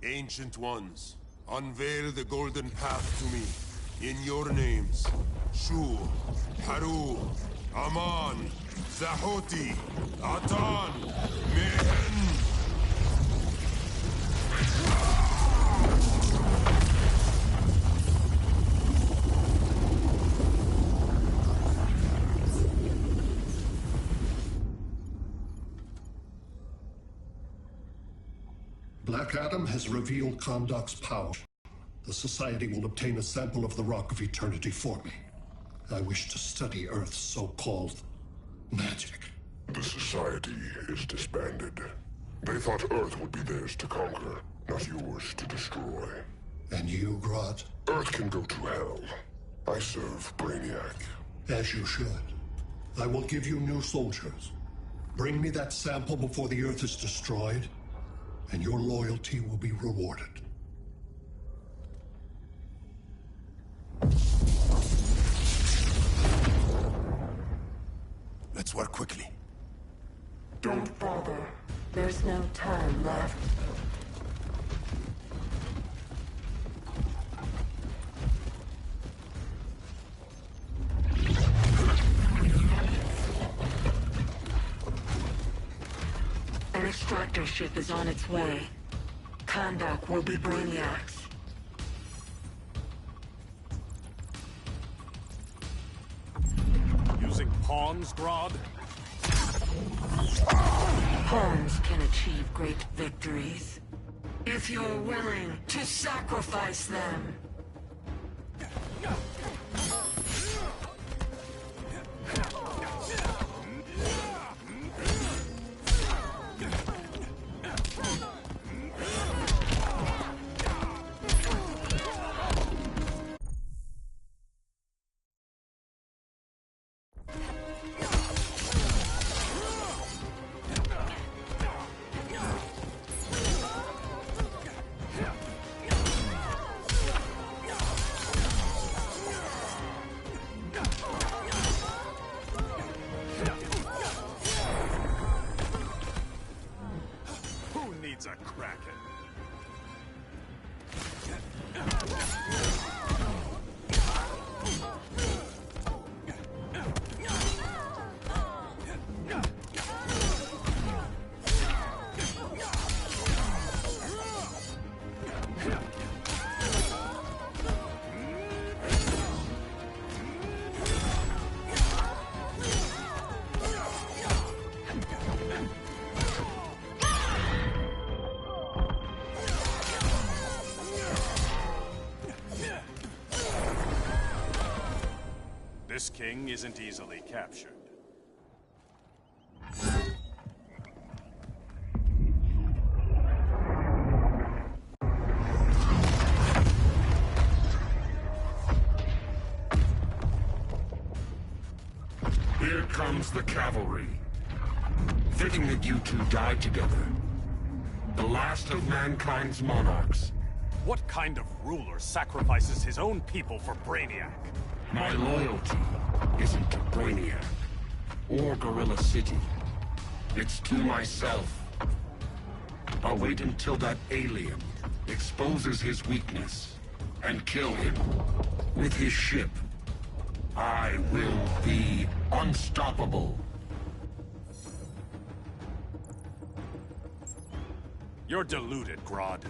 Ancient Ones, unveil the golden path to me. In your names, Shu, Haru, Aman, Zahoti, Atan, Mehen. Black Adam has revealed Kahndaq's power. The Society will obtain a sample of the Rock of Eternity for me. I wish to study Earth's so-called magic. The Society is disbanded. They thought Earth would be theirs to conquer, not yours to destroy. And you, Grodd? Earth can go to hell. I serve Brainiac. As you should. I will give you new soldiers. Bring me that sample before the Earth is destroyed, and your loyalty will be rewarded. Let's work quickly. Don't bother. There's no time left. An extractor ship is on its way. Kahndaq will be Brainiac's. Using pawns, Grodd? Pawns can achieve great victories. If you're willing to sacrifice them. isn't easily captured. Here comes the cavalry. Fitting that you two died together. The last of mankind's monarchs. What kind of ruler sacrifices his own people for Brainiac? My loyalty isn't to Brainiac or Gorilla City. It's to myself. I'll wait until that alien exposes his weakness and kill him with his ship. I will be unstoppable. You're deluded, Grodd.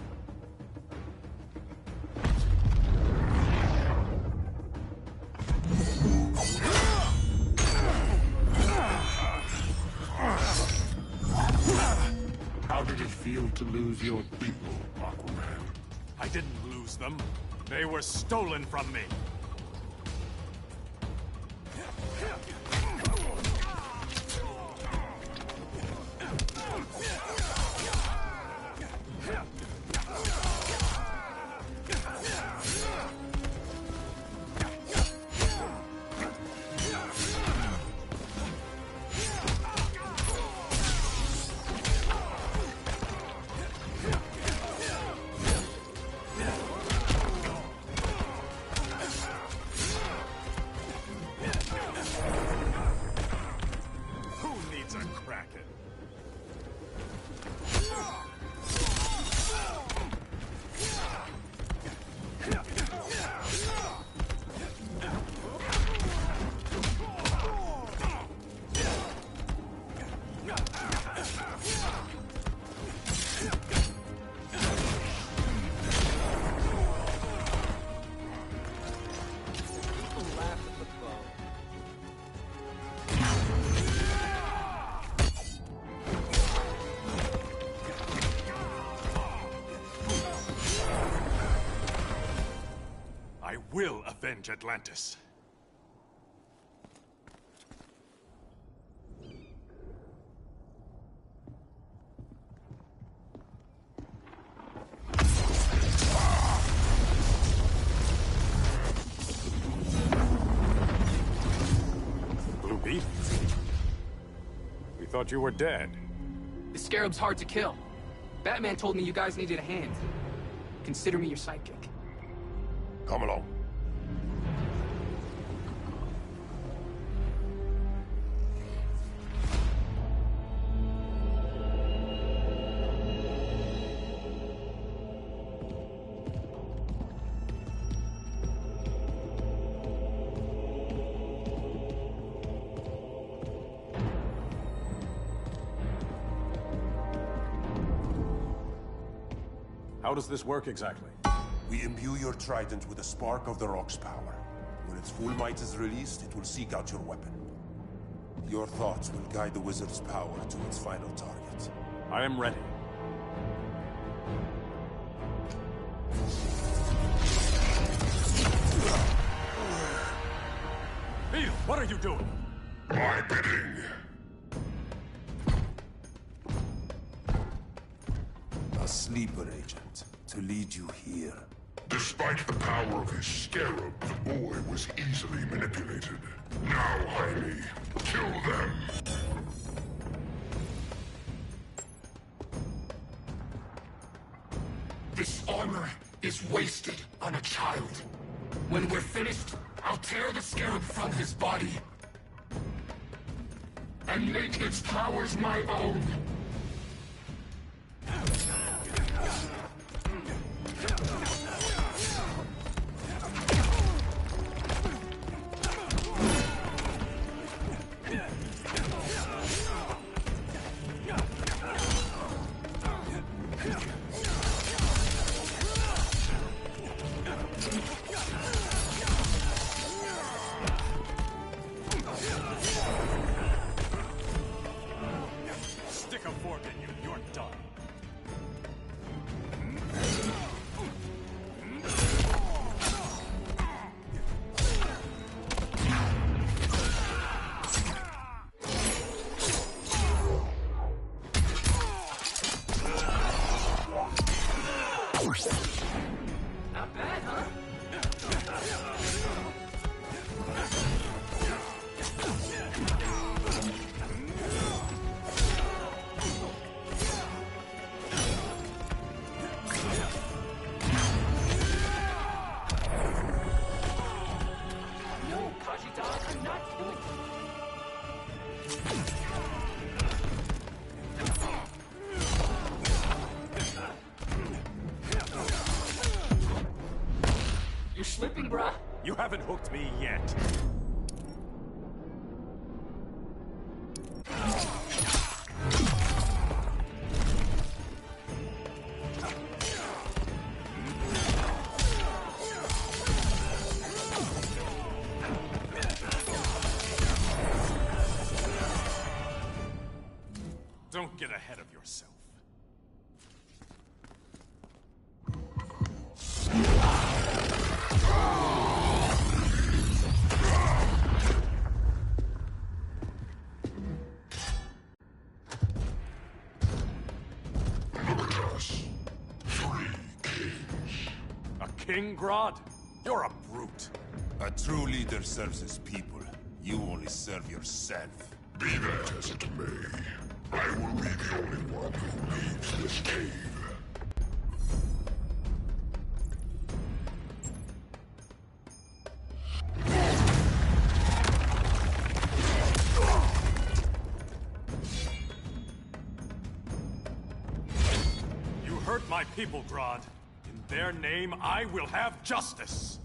How did it feel to lose your people, Aquaman? I didn't lose them. They were stolen from me. I will avenge Atlantis. Blue Beetle? We thought you were dead. The Scarab's hard to kill. Batman told me you guys needed a hand. Consider me your sidekick. Come along. How does this work exactly? We imbue your trident with a spark of the rock's power. When its full might is released, it will seek out your weapon. Your thoughts will guide the wizard's power to its final target. I am ready. Beetle, what are you doing? My bidding. A sleeper agent to lead you here. Despite the power of his scarab, the boy was easily manipulated. Now, Jaime, kill them. This armor is wasted on a child. When we're finished, I'll tear the scarab from his body and make its powers my own. Stick a fork in you, you're done. Not bad, huh? No, Kajita, I'm not doing it. You're slipping, bruh. You haven't hooked me yet. Don't get ahead of yourself. A king, Grodd? You're a brute. A true leader serves his people. You only serve yourself. Be that as it may, I will be the only one who leaves this cave. You hurt my people, Grodd. In their name, I will have justice.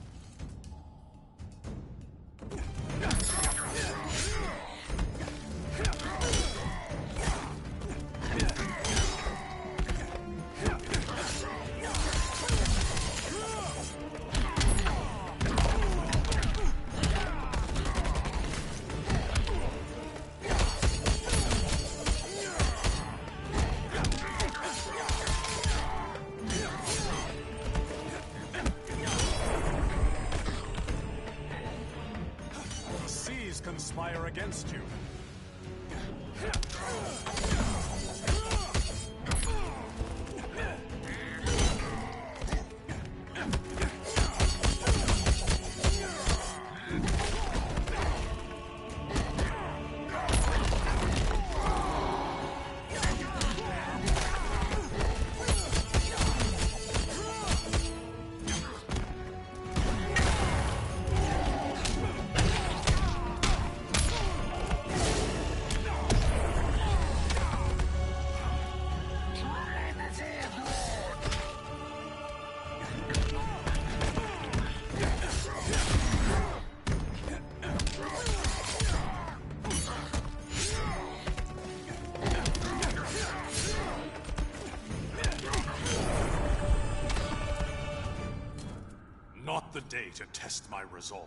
Conspire against you. Not the day to test my resolve.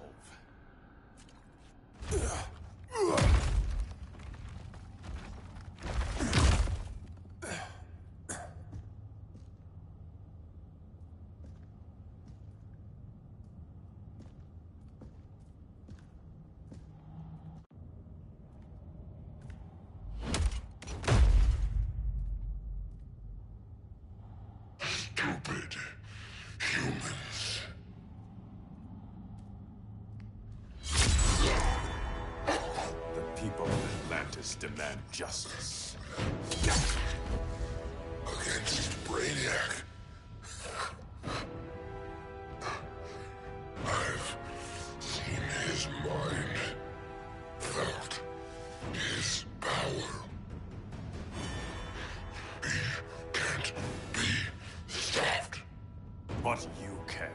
Stupid humans. The people of Atlantis demand justice. Against Brainiac. I've seen his mind, felt his power. He can't be stopped. But you can.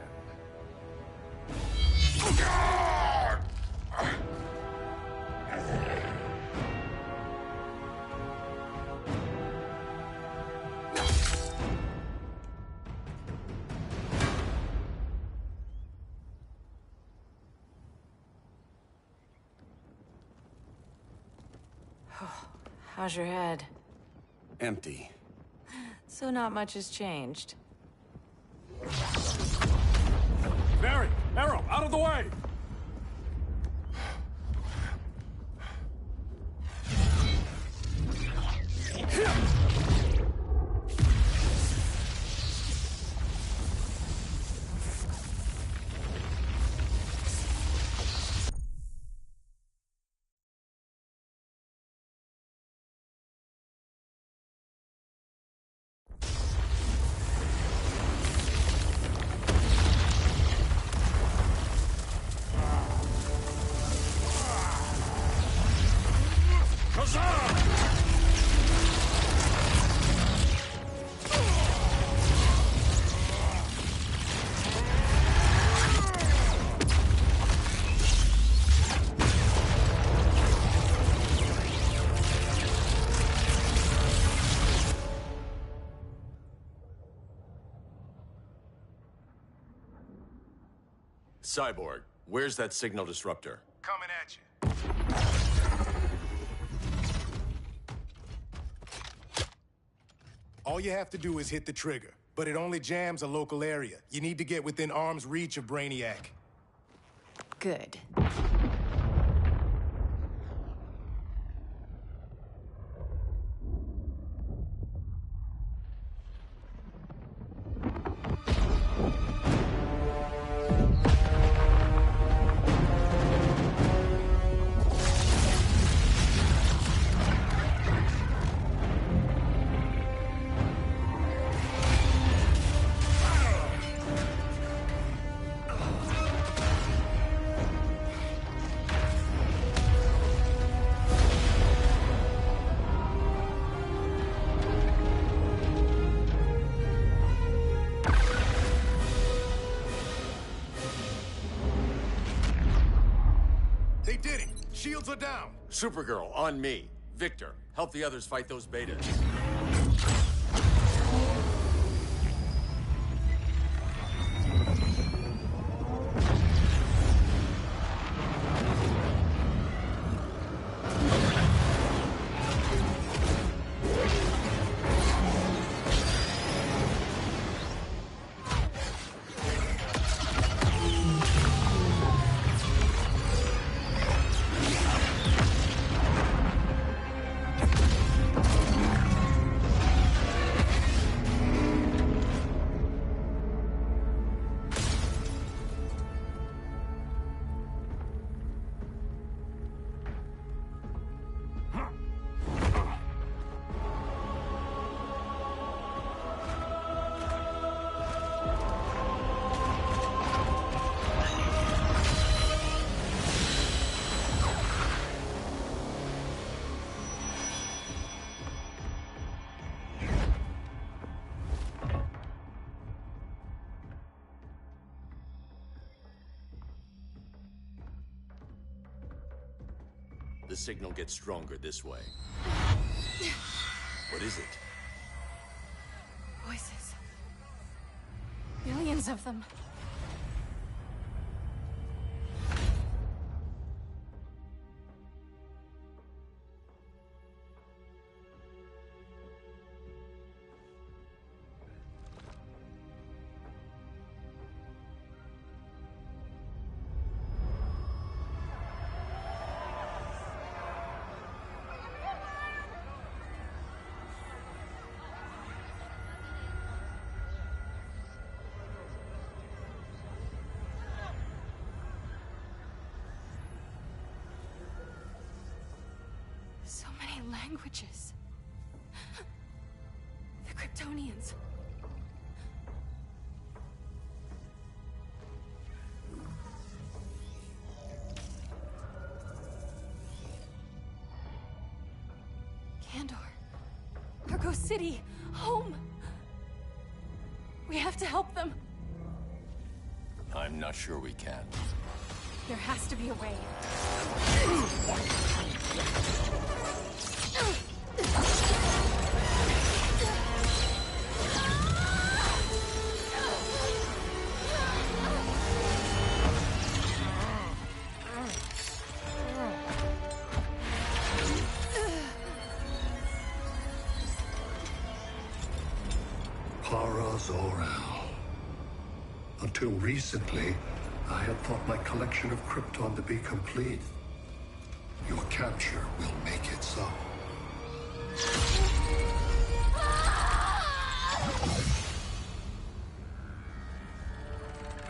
How's your head? Empty. So not much has changed. Barry! Arrow, out of the way! Cyborg, where's that signal disruptor? Coming at you. All you have to do is hit the trigger, but it only jams a local area. You need to get within arm's reach of Brainiac. Good. They did it! Shields are down! Supergirl, on me. Victor, help the others fight those betas. The signal gets stronger this way. What is it? Voices. Millions of them. So many languages. The Kryptonians. Kandor. Argo City. Home. We have to help them. I'm not sure we can. There has to be a way. Para Zor-El. Until recently, I had thought my collection of Krypton to be complete. Your capture will make it so.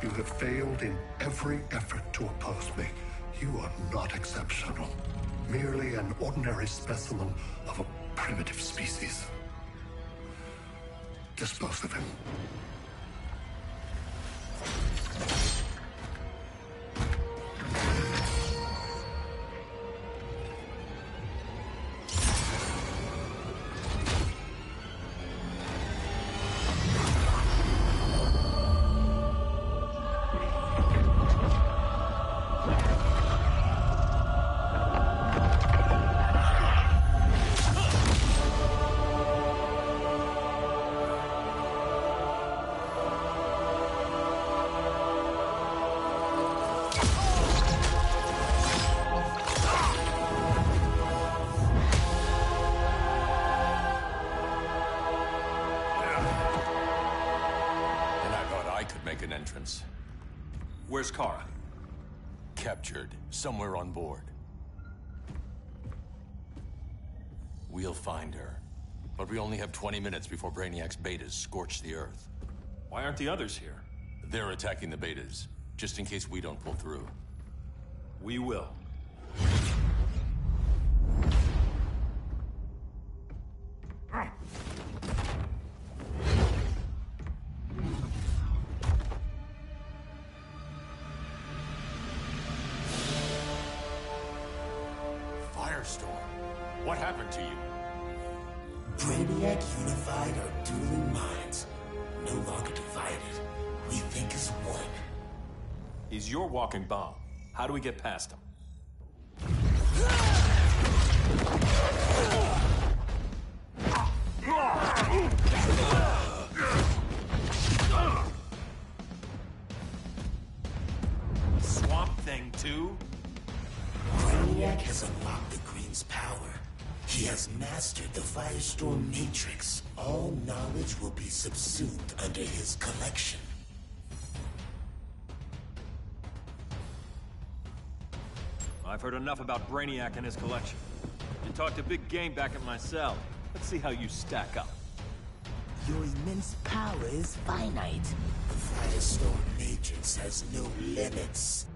You have failed in every effort to oppose me. You are not exceptional. Merely an ordinary specimen of a primitive species. Dispose of him. make an entrance. Where's Kara? Captured, somewhere on board. We'll find her. But we only have 20 minutes before Brainiac's betas scorch the Earth. Why aren't the others here? They're attacking the betas, just in case we don't pull through. We will. Firestorm, what happened to you? Brainiac unified our dueling minds. No longer divided. We think as one. He's your walking bomb. How do we get past him? Swamp Thing 2? Brainiac has unlocked the Green's power. He has mastered the Firestorm Matrix. All knowledge will be subsumed under his collection. I've heard enough about Brainiac and his collection. You talked a big game back at my cell. Let's see how you stack up. Your immense power is finite. The Firestorm Matrix has no limits.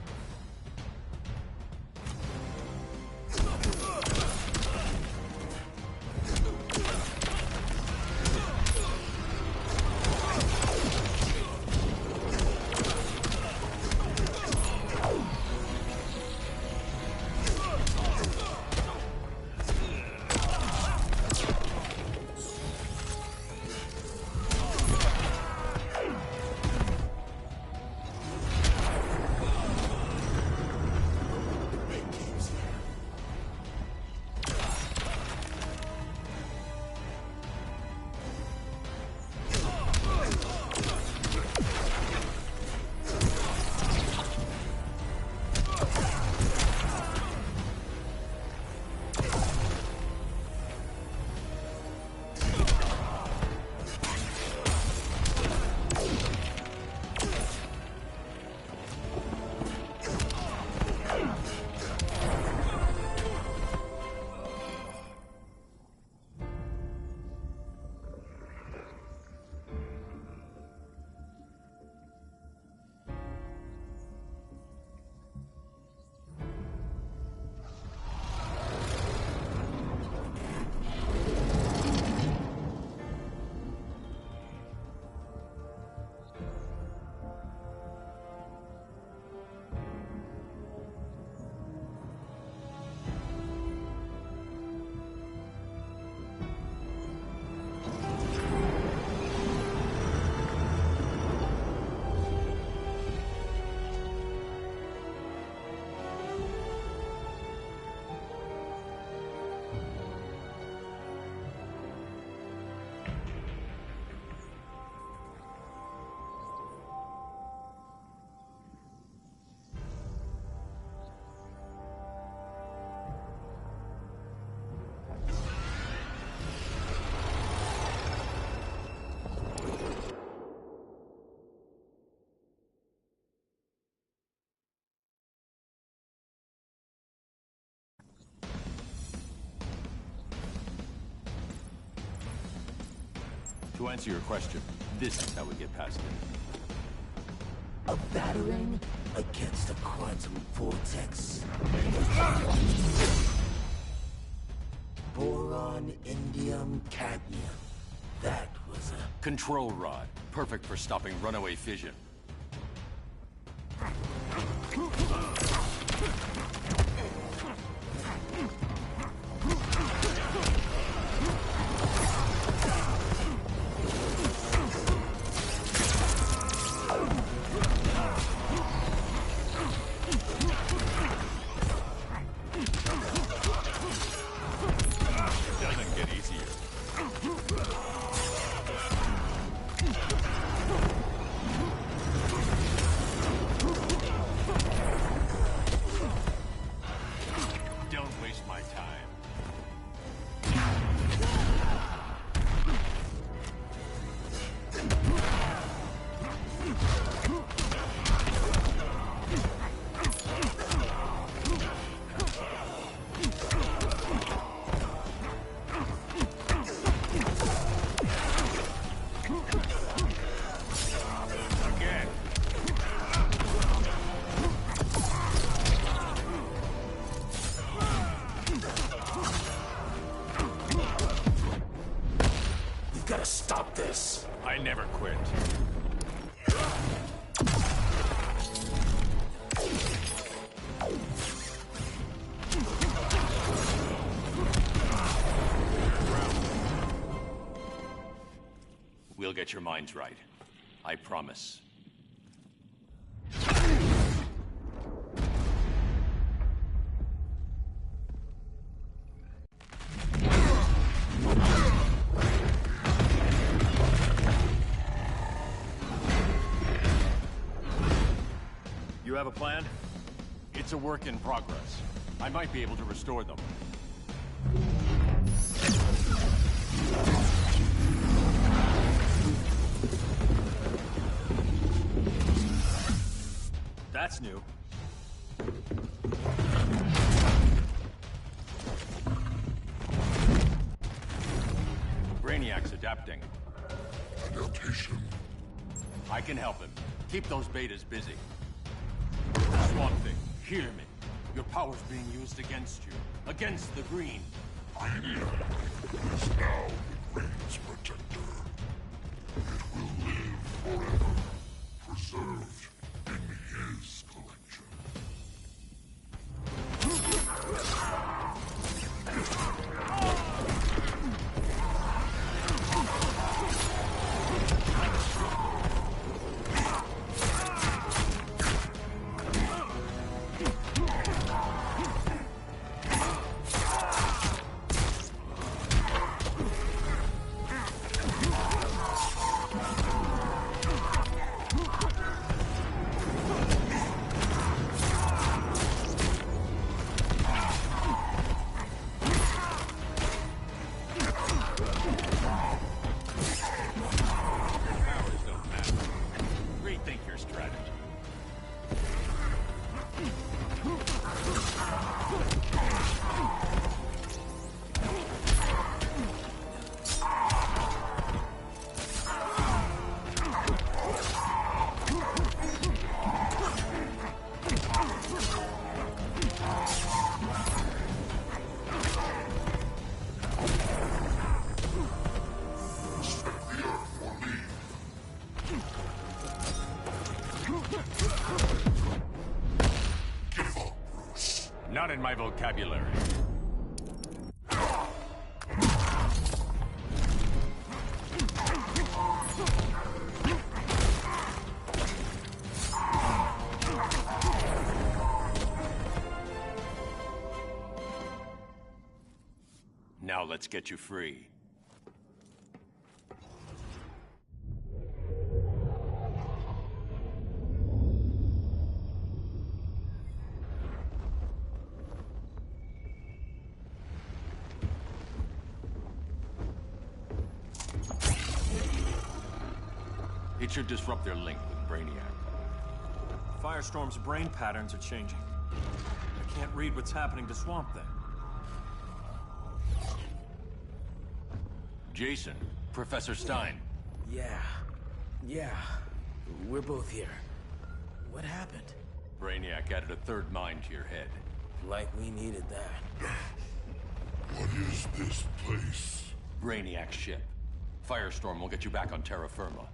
To answer your question, this is how we get past it. A battering against a quantum vortex. Boron, indium, cadmium. That was a... Control rod. Perfect for stopping runaway fission. Doesn't get easier. gotta stop this. I never quit. We'll get your minds right. I promise. You have a plan? It's a work in progress. I might be able to restore them. That's new. Brainiac's adapting. Adaptation. I can help him. Keep those betas busy. Swamp Thing, hear me. Your power's being used against you. Against the Green. Brainiac is now the Green's protector. It will live forever, preserved in his collection. Not in my vocabulary. Now let's get you free. It should disrupt their link with Brainiac. Firestorm's brain patterns are changing. I can't read what's happening to Swamp Thing. Jason, Professor Stein. Yeah. We're both here. What happened? Brainiac added a third mind to your head. Like we needed that. What is this place? Brainiac's ship. Firestorm will get you back on terra firma.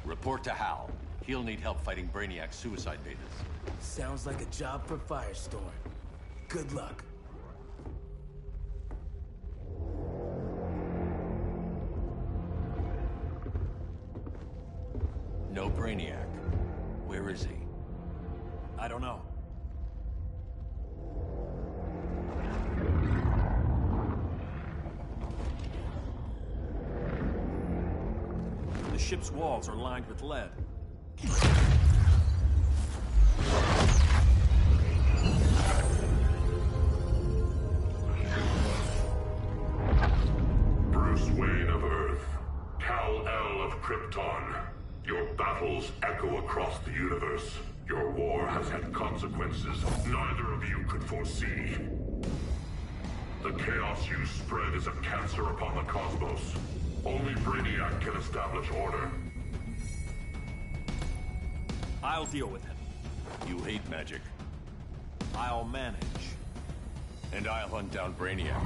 Report to Hal. He'll need help fighting Brainiac's suicide betas. Sounds like a job for Firestorm. Good luck. No Brainiac. Where is he? I don't know. The ship's walls are lined with lead. Bruce Wayne of Earth, Kal-El of Krypton. Your battles echo across the universe. Your war has had consequences neither of you could foresee. The chaos you spread is a cancer upon the cosmos. Only Brainiac can establish order. I'll deal with him. You hate magic. I'll manage. And I'll hunt down Brainiac.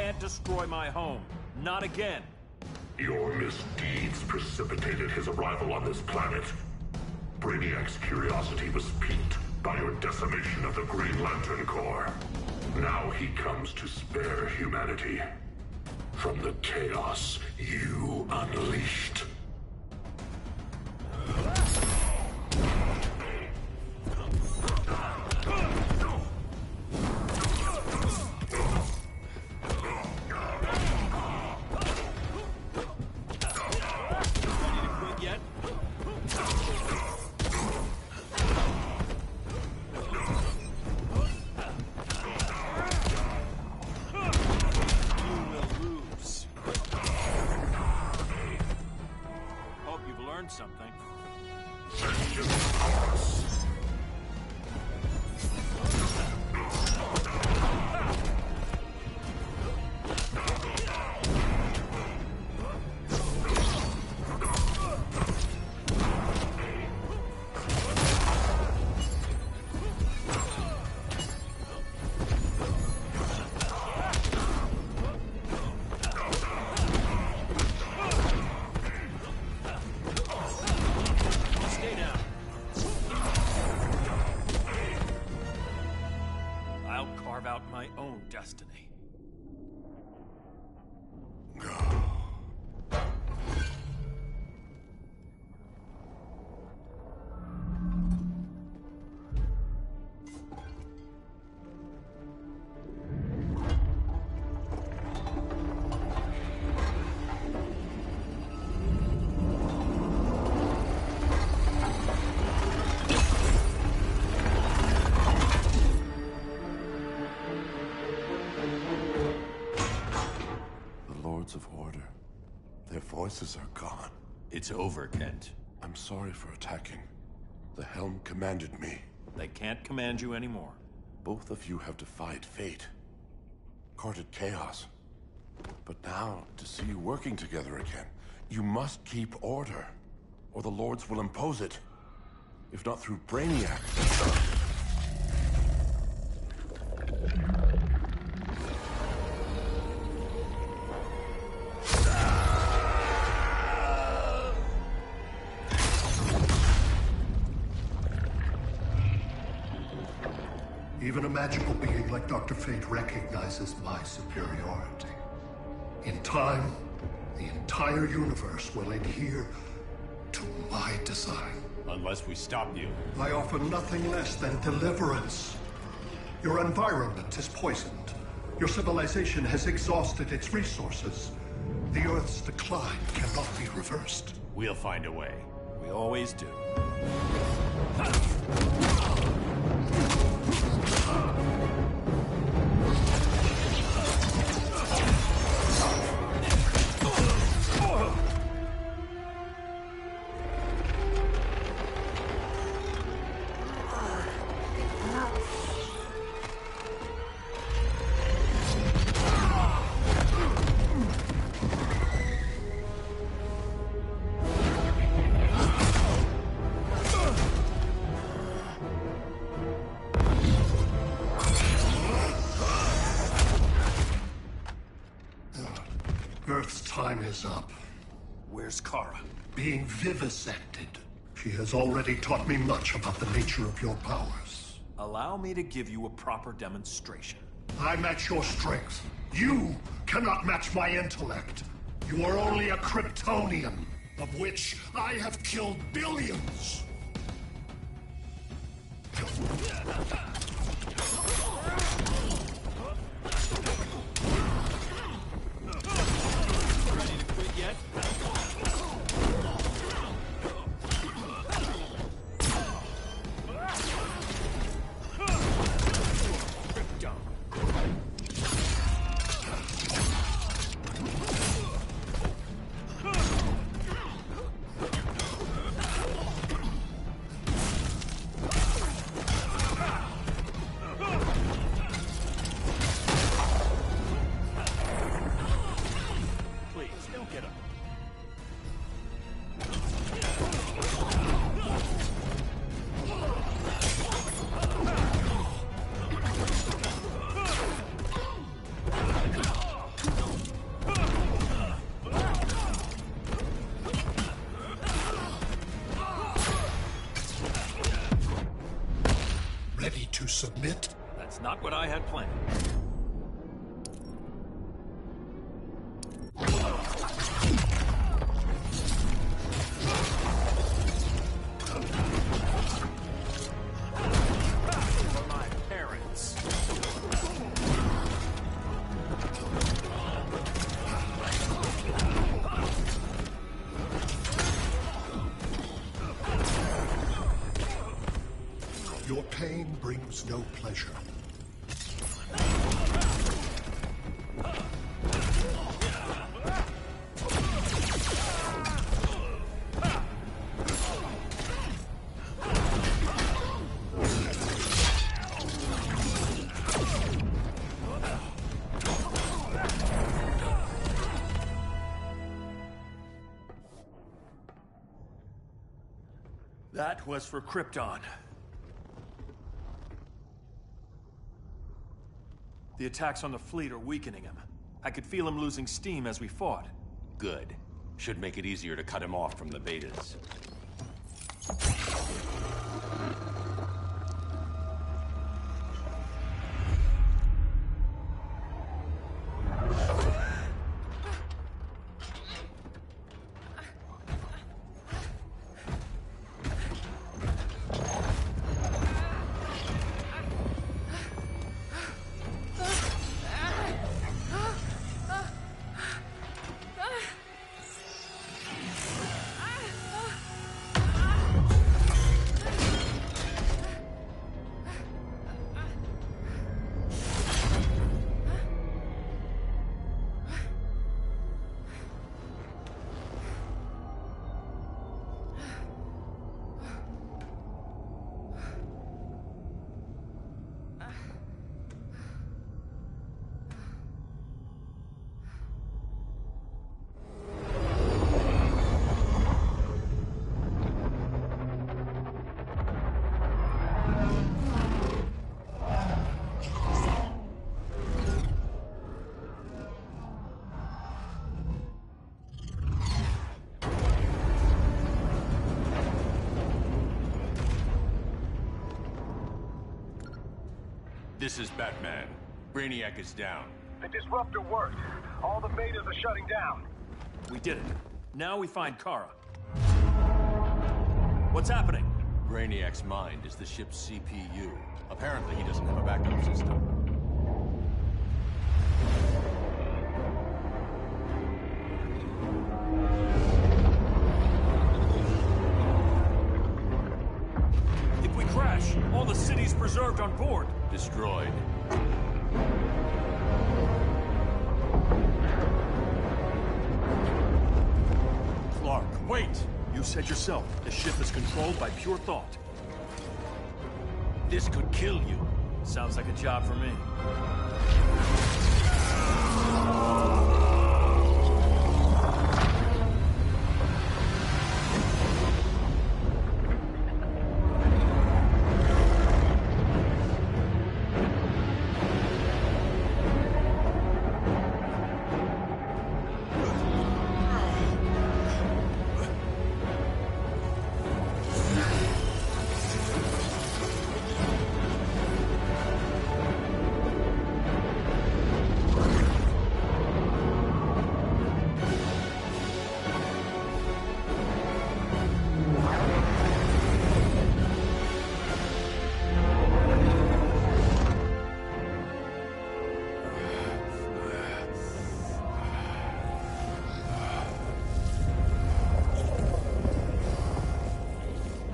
can't destroy my home. Not again. Your misdeeds precipitated his arrival on this planet. Brainiac's curiosity was piqued by your decimation of the Green Lantern Corps. Now he comes to spare humanity from the chaos you unleashed. Something. My own destiny. Of order. Their voices are gone. It's over, Kent. I'm sorry for attacking. The Helm commanded me. They can't command you anymore. Both of you have defied fate. Courted chaos. But now, to see you working together again, you must keep order, or the Lords will impose it. If not through Brainiac. Even a magical being like Dr. Fate recognizes my superiority. In time, the entire universe will adhere to my design. Unless we stop you. I offer nothing less than deliverance. Your environment is poisoned. Your civilization has exhausted its resources. The Earth's decline cannot be reversed. We'll find a way. We always do. Earth's time is up. Where's Kara? Being vivisected. She has already taught me much about the nature of your powers. Allow me to give you a proper demonstration. I match your strength. You cannot match my intellect. You are only a Kryptonian, of which I have killed billions. Ready to quit yet? That's not what I had planned. For my parents. Your pain brings no pleasure. That was for Krypton. The attacks on the fleet are weakening him. I could feel him losing steam as we fought. Good. Should make it easier to cut him off from the betas. This is Batman. Brainiac is down. The disruptor worked. All the betas are shutting down. We did it. Now we find Kara. What's happening? Brainiac's mind is the ship's CPU. Apparently he doesn't have a backup system. If we crash, all the city's preserved on board. Destroyed. Clark, wait! You said yourself, the ship is controlled by pure thought. This could kill you. Sounds like a job for me.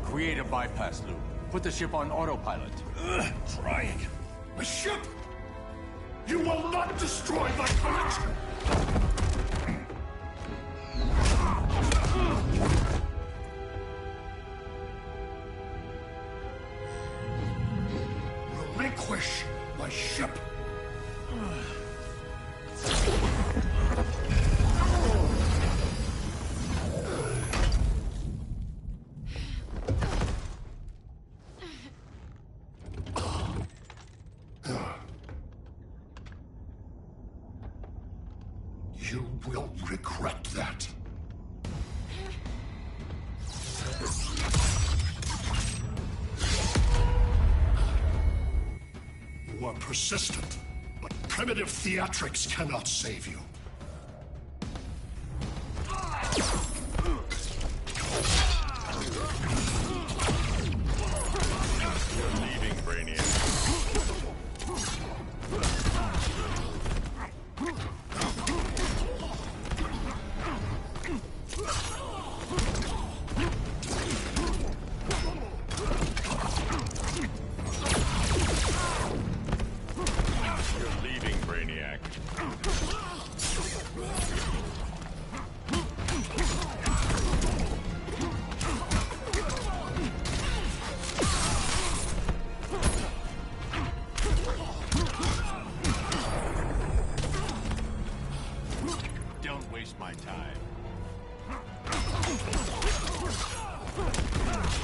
Create a bypass loop. Put the ship on autopilot. Trying. A ship! You will not destroy the planet! Relinquish my ship! You will regret that. You are persistent, but primitive theatrics cannot save you.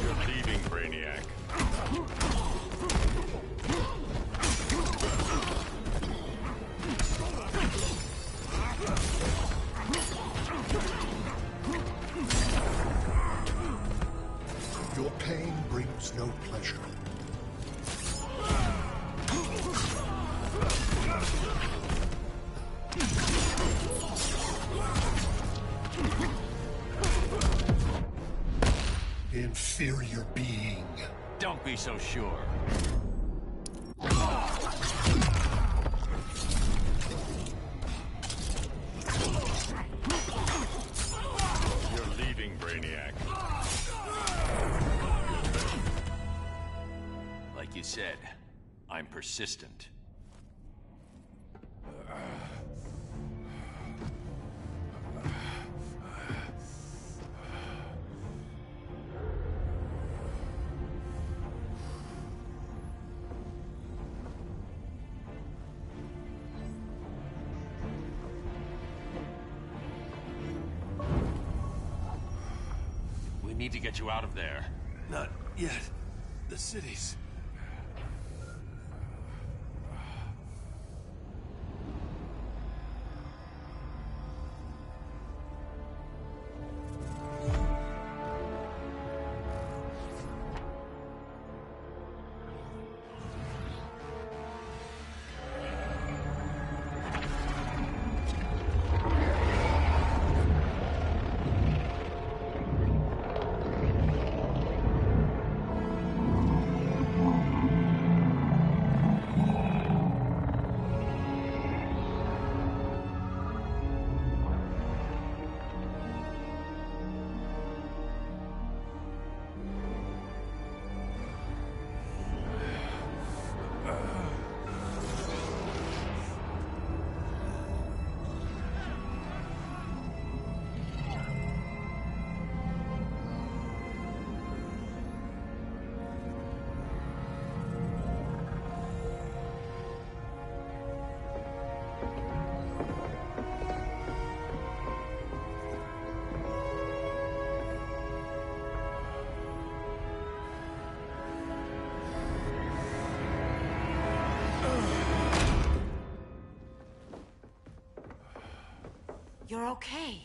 You're leaving, Brainiac. Your pain brings no pleasure. Inferior being. Don't be so sure. You're leaving, Brainiac. Like you said, I'm persistent. We need to get you out of there. Not yet. The cities. You're okay.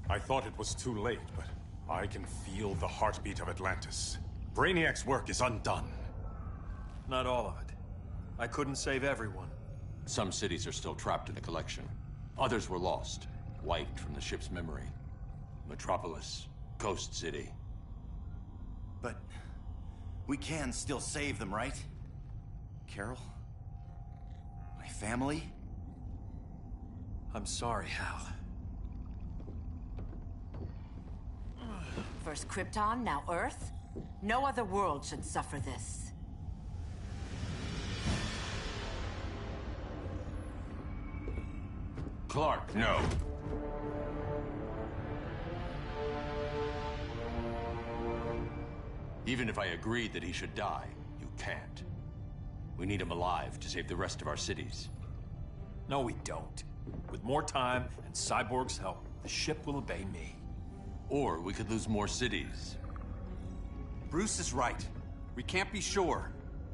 I thought it was too late, but I can feel the heartbeat of Atlantis. Brainiac's work is undone. Not all of it. I couldn't save everyone. Some cities are still trapped in the collection. Others were lost, wiped from the ship's memory. Metropolis, Coast City. But we can still save them, right? Carol? My family? I'm sorry, Hal. First Krypton, now Earth? No other world should suffer this. Clark, no. Even if I agreed that he should die, you can't. We need him alive to save the rest of our cities. No, we don't. With more time and Cyborg's help, the ship will obey me. Or we could lose more cities. Bruce is right. We can't be sure.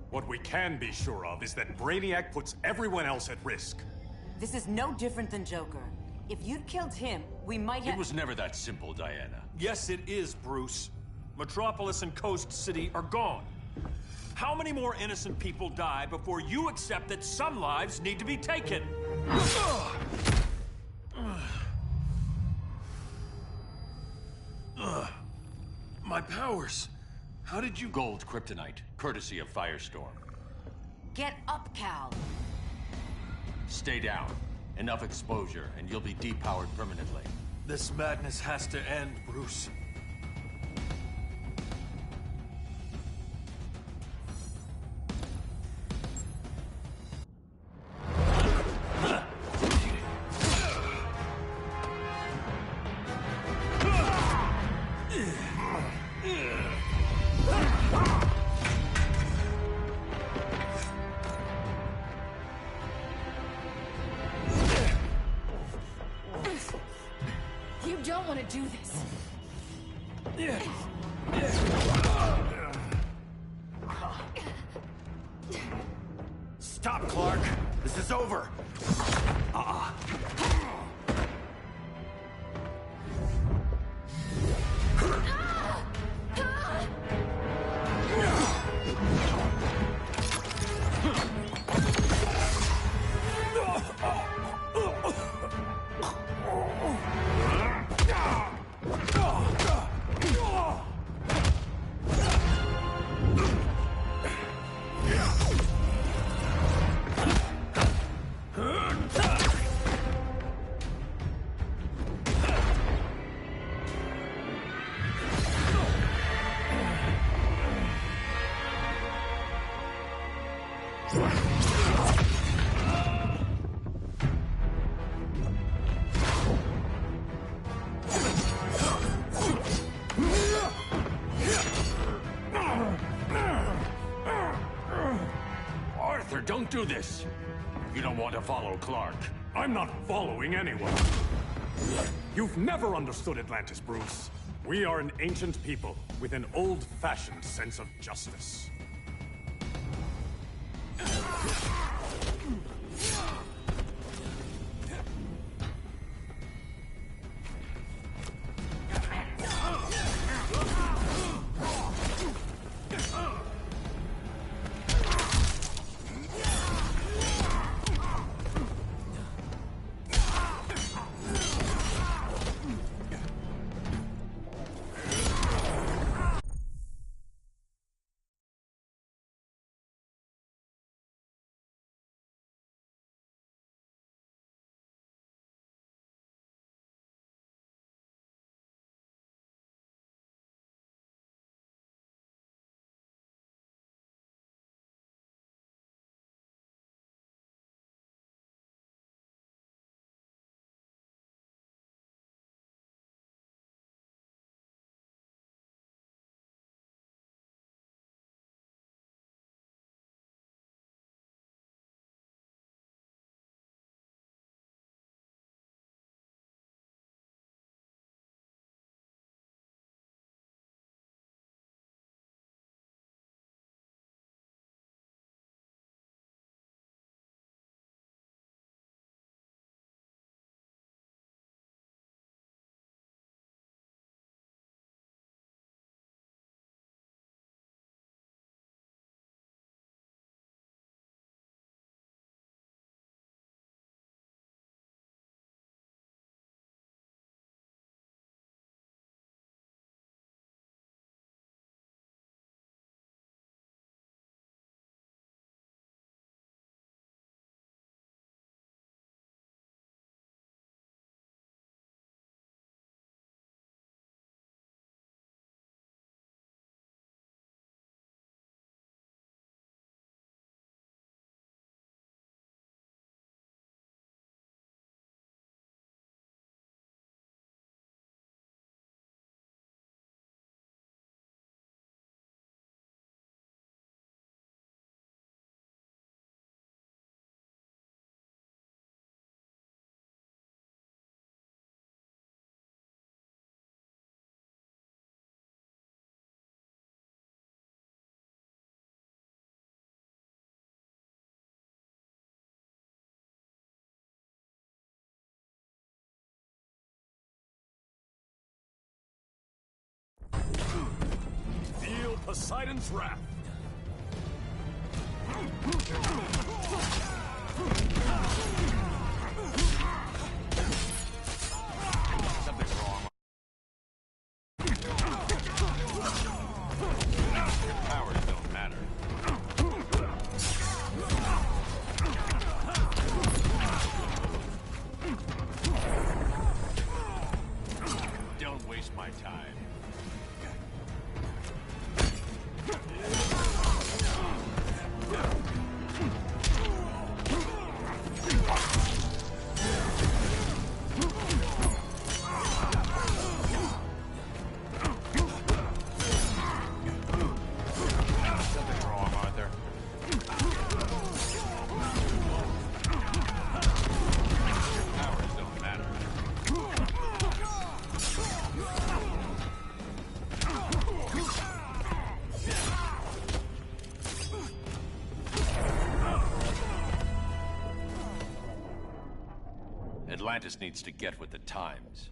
What we can be sure of is that Brainiac puts everyone else at risk. This is no different than Joker. If you'd killed him, we might have— It was never that simple, Diana. Yes, it is, Bruce. Metropolis and Coast City are gone. How many more innocent people die before you accept that some lives need to be taken? My powers. How did you... Gold kryptonite, courtesy of Firestorm. Get up, Cal. Stay down. Enough exposure, and you'll be depowered permanently. This madness has to end, Bruce. You don't want to do this. Stop, Clark. This is over. Arthur, don't do this! You don't want to follow Clark. I'm not following anyone. You've never understood Atlantis, Bruce. We are an ancient people with an old-fashioned sense of justice. Feel Poseidon's wrath. Something's wrong. Powers don't matter. Don't waste my time. Something's wrong, Arthur. Powers don't matter. Atlantis needs to get with the times.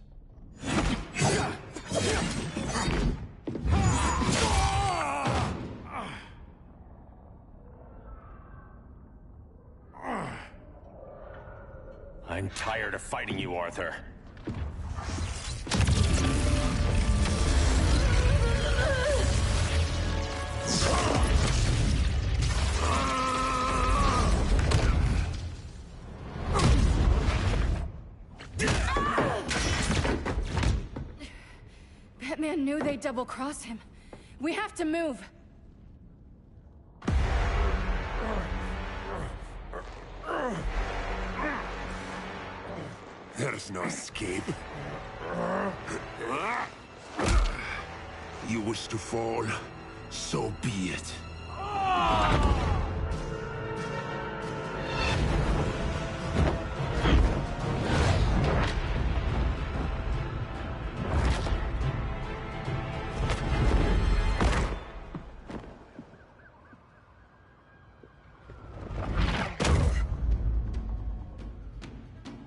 I'm tired of fighting you, Arthur. Batman knew they'd double-cross him. We have to move. There's no escape. You wish to fall, so be it.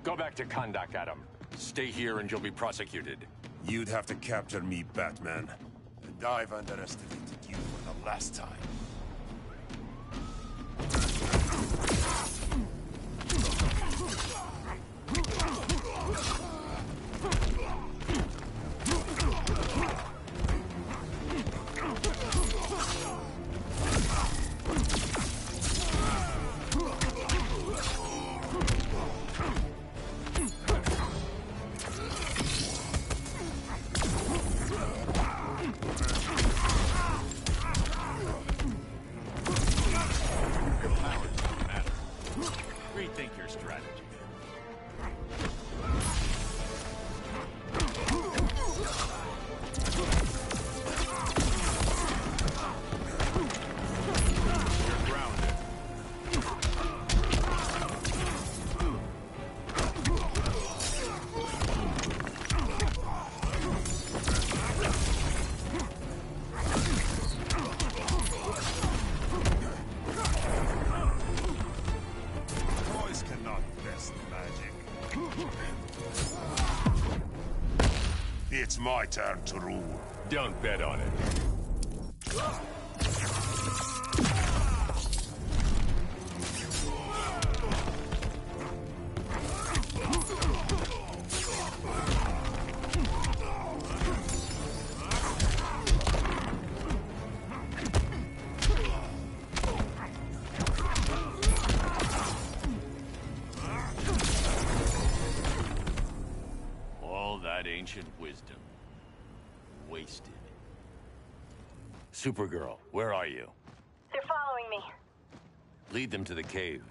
Go back to Kondak, Adam. Stay here and you'll be prosecuted. You'd have to capture me, Batman. And I've underestimated you for the last time. Rethink your strategy. You're grounded. Boys cannot best magic. It's my turn to rule. Don't bet on it. All that ancient wisdom. Wasted. Supergirl, where are you? They're following me. Lead them to the cave.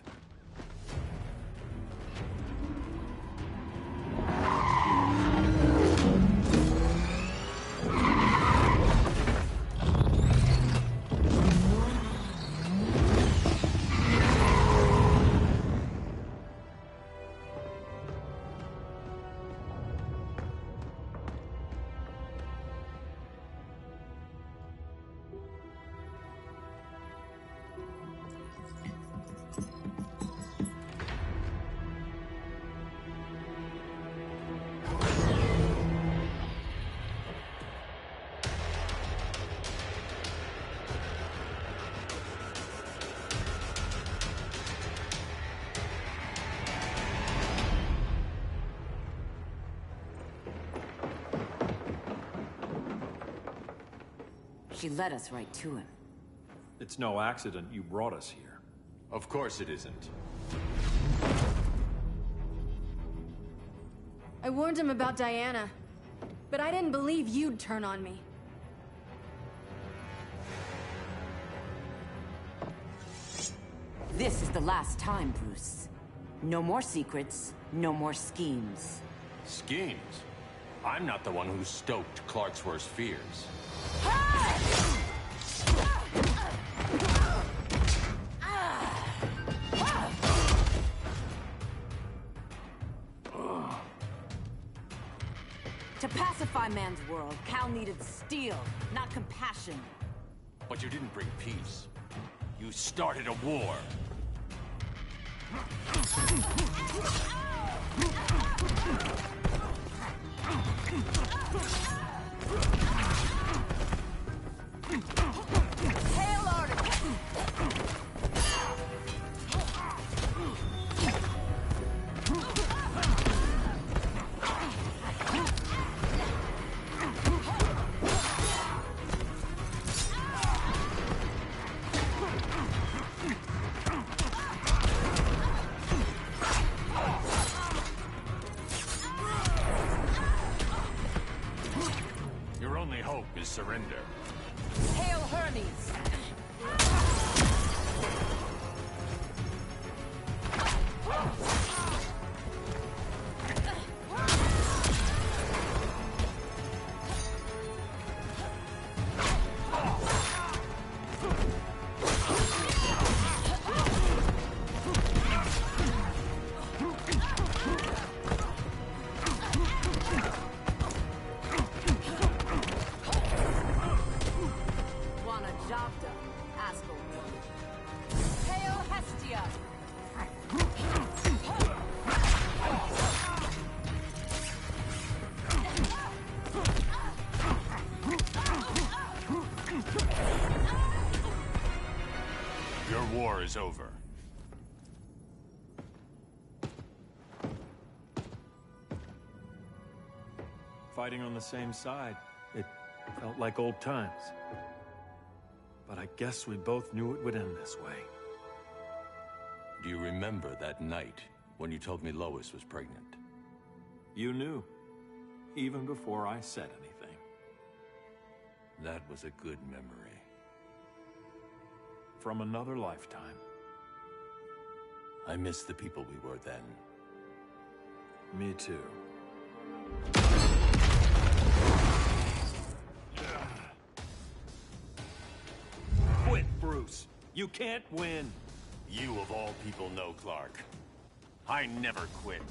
She led us right to him. It's no accident you brought us here. Of course it isn't. I warned him about Diana, but I didn't believe you'd turn on me. This is the last time, Bruce. No more secrets, no more schemes. Schemes? I'm not the one who stoked Clark's worst fears. To pacify man's world, Cal needed steel, not compassion. But you didn't bring peace. You started a war. Hail Artemis! Your only hope is surrender. Hail Hermes! Hail Hestia! Your war is over. Fighting on the same side, it felt like old times. But I guess we both knew it would end this way. Do you remember that night when you told me Lois was pregnant? You knew, even before I said anything. That was a good memory. From another lifetime. I miss the people we were then. Me too. Quit, Bruce. You can't win. You of all people know, Clark. I never quit.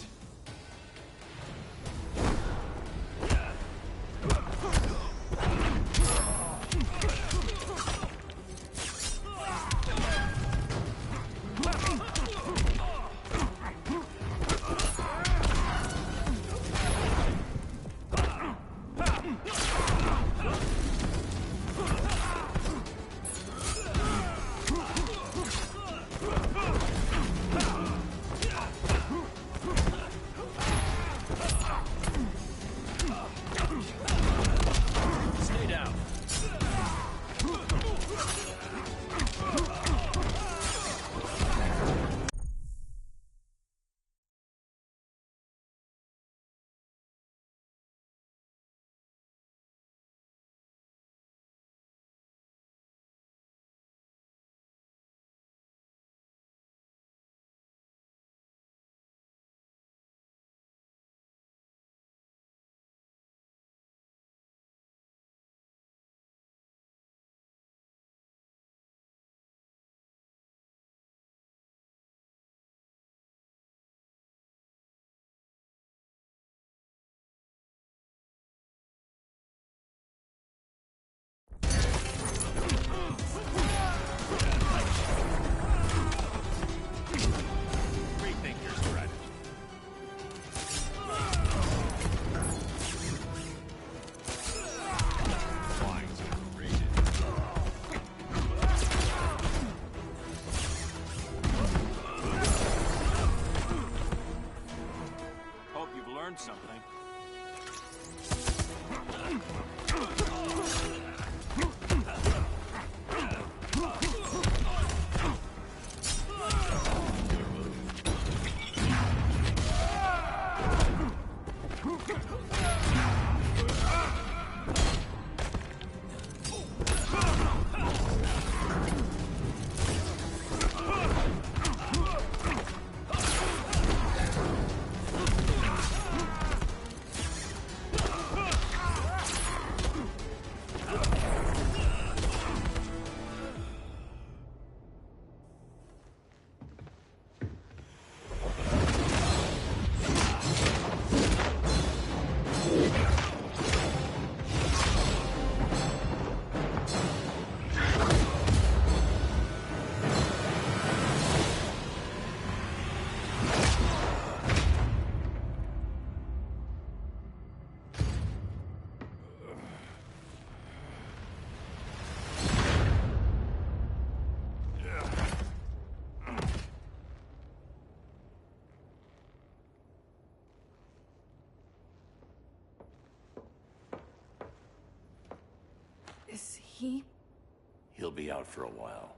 He'll be out for a while.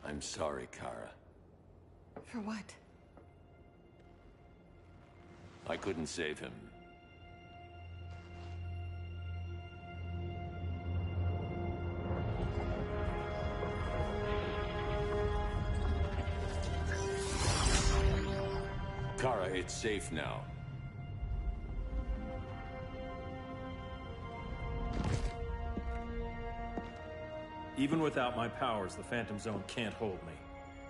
I'm sorry, Kara. For what? I couldn't save him. Kara, it's safe now. Even without my powers, the Phantom Zone can't hold me.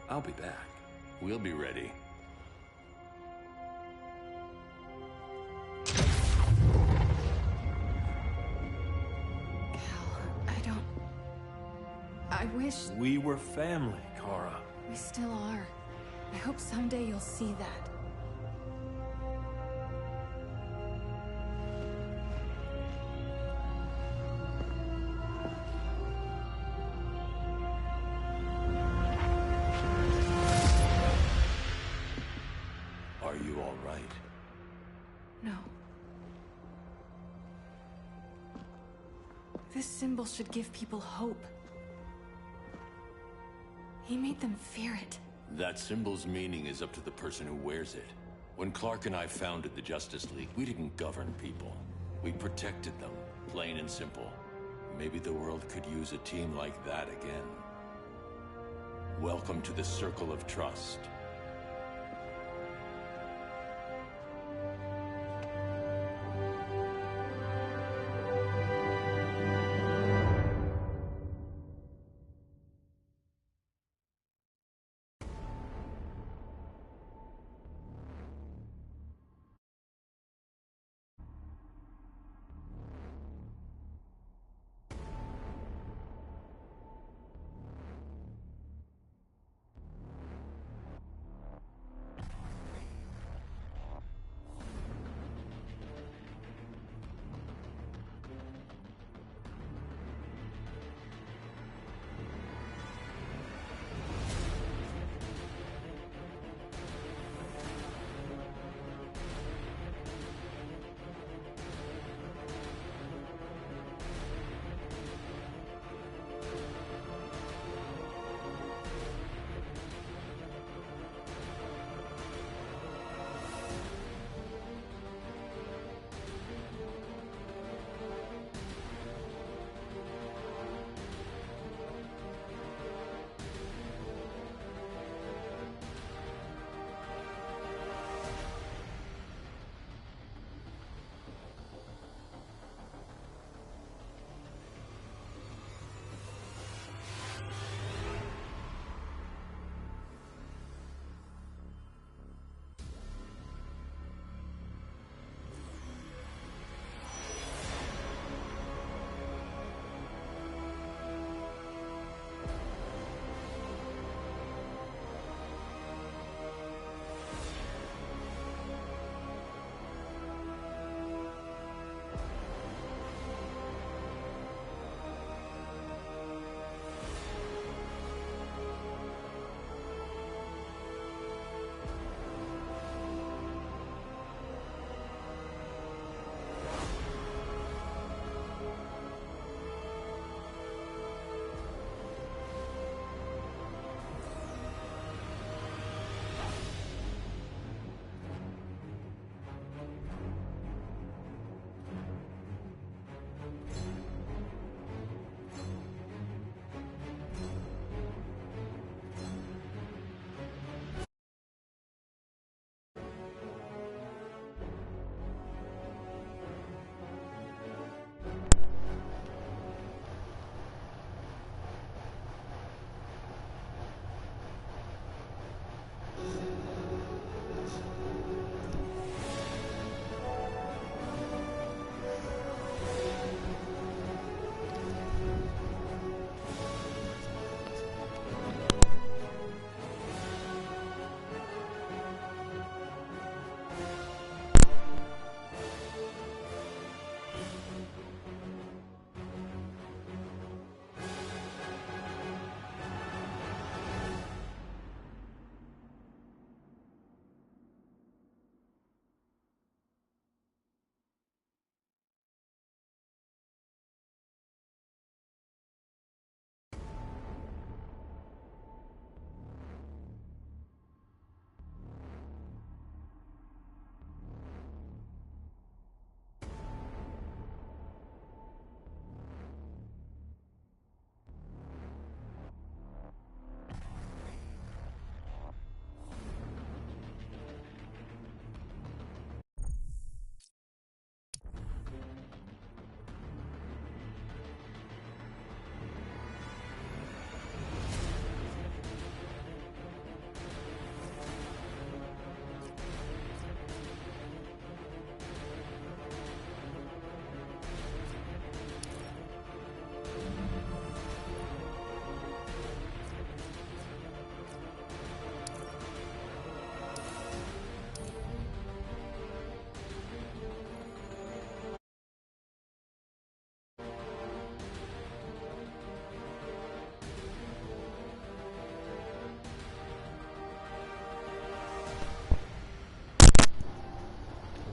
I'll be back. We'll be ready. I wish... We were family, Kara. We still are. I hope someday you'll see that. Are you all right? No. This symbol should give people hope. He made them fear it. That symbol's meaning is up to the person who wears it. When Clark and I founded the Justice League, we didn't govern people. We protected them, plain and simple. Maybe the world could use a team like that again. Welcome to the Circle of Trust.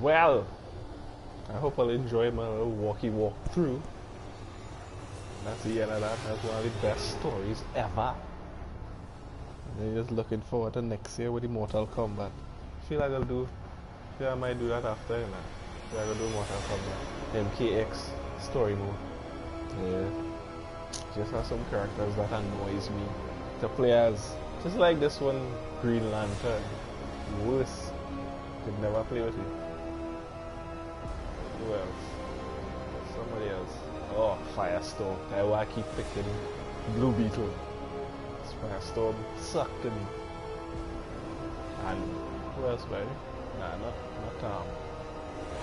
Well, I hope I'll enjoy my little walkie walk through. That's the end of that. That's one of the best stories ever. And just looking forward to next year with the Mortal Kombat. Feel like I might do that after, you know. Feel like I'll do Mortal Kombat. MKX story mode. Yeah. Just have some characters that annoys me to play as. Just like this one, Green Lantern. Worse. Could never play with it. Who else? Somebody else. Oh, Firestorm. I want to keep picking Blue Beetle. Firestorm sucking me. And who else, baby? Nah, not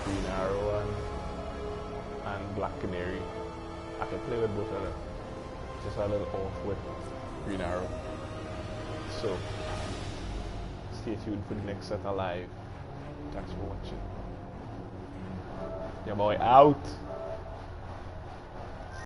Green Arrow and Black Canary. I can play with both of them. Just a little off with Green Arrow. So, stay tuned for the next set of live. Thanks for watching. Your boy out.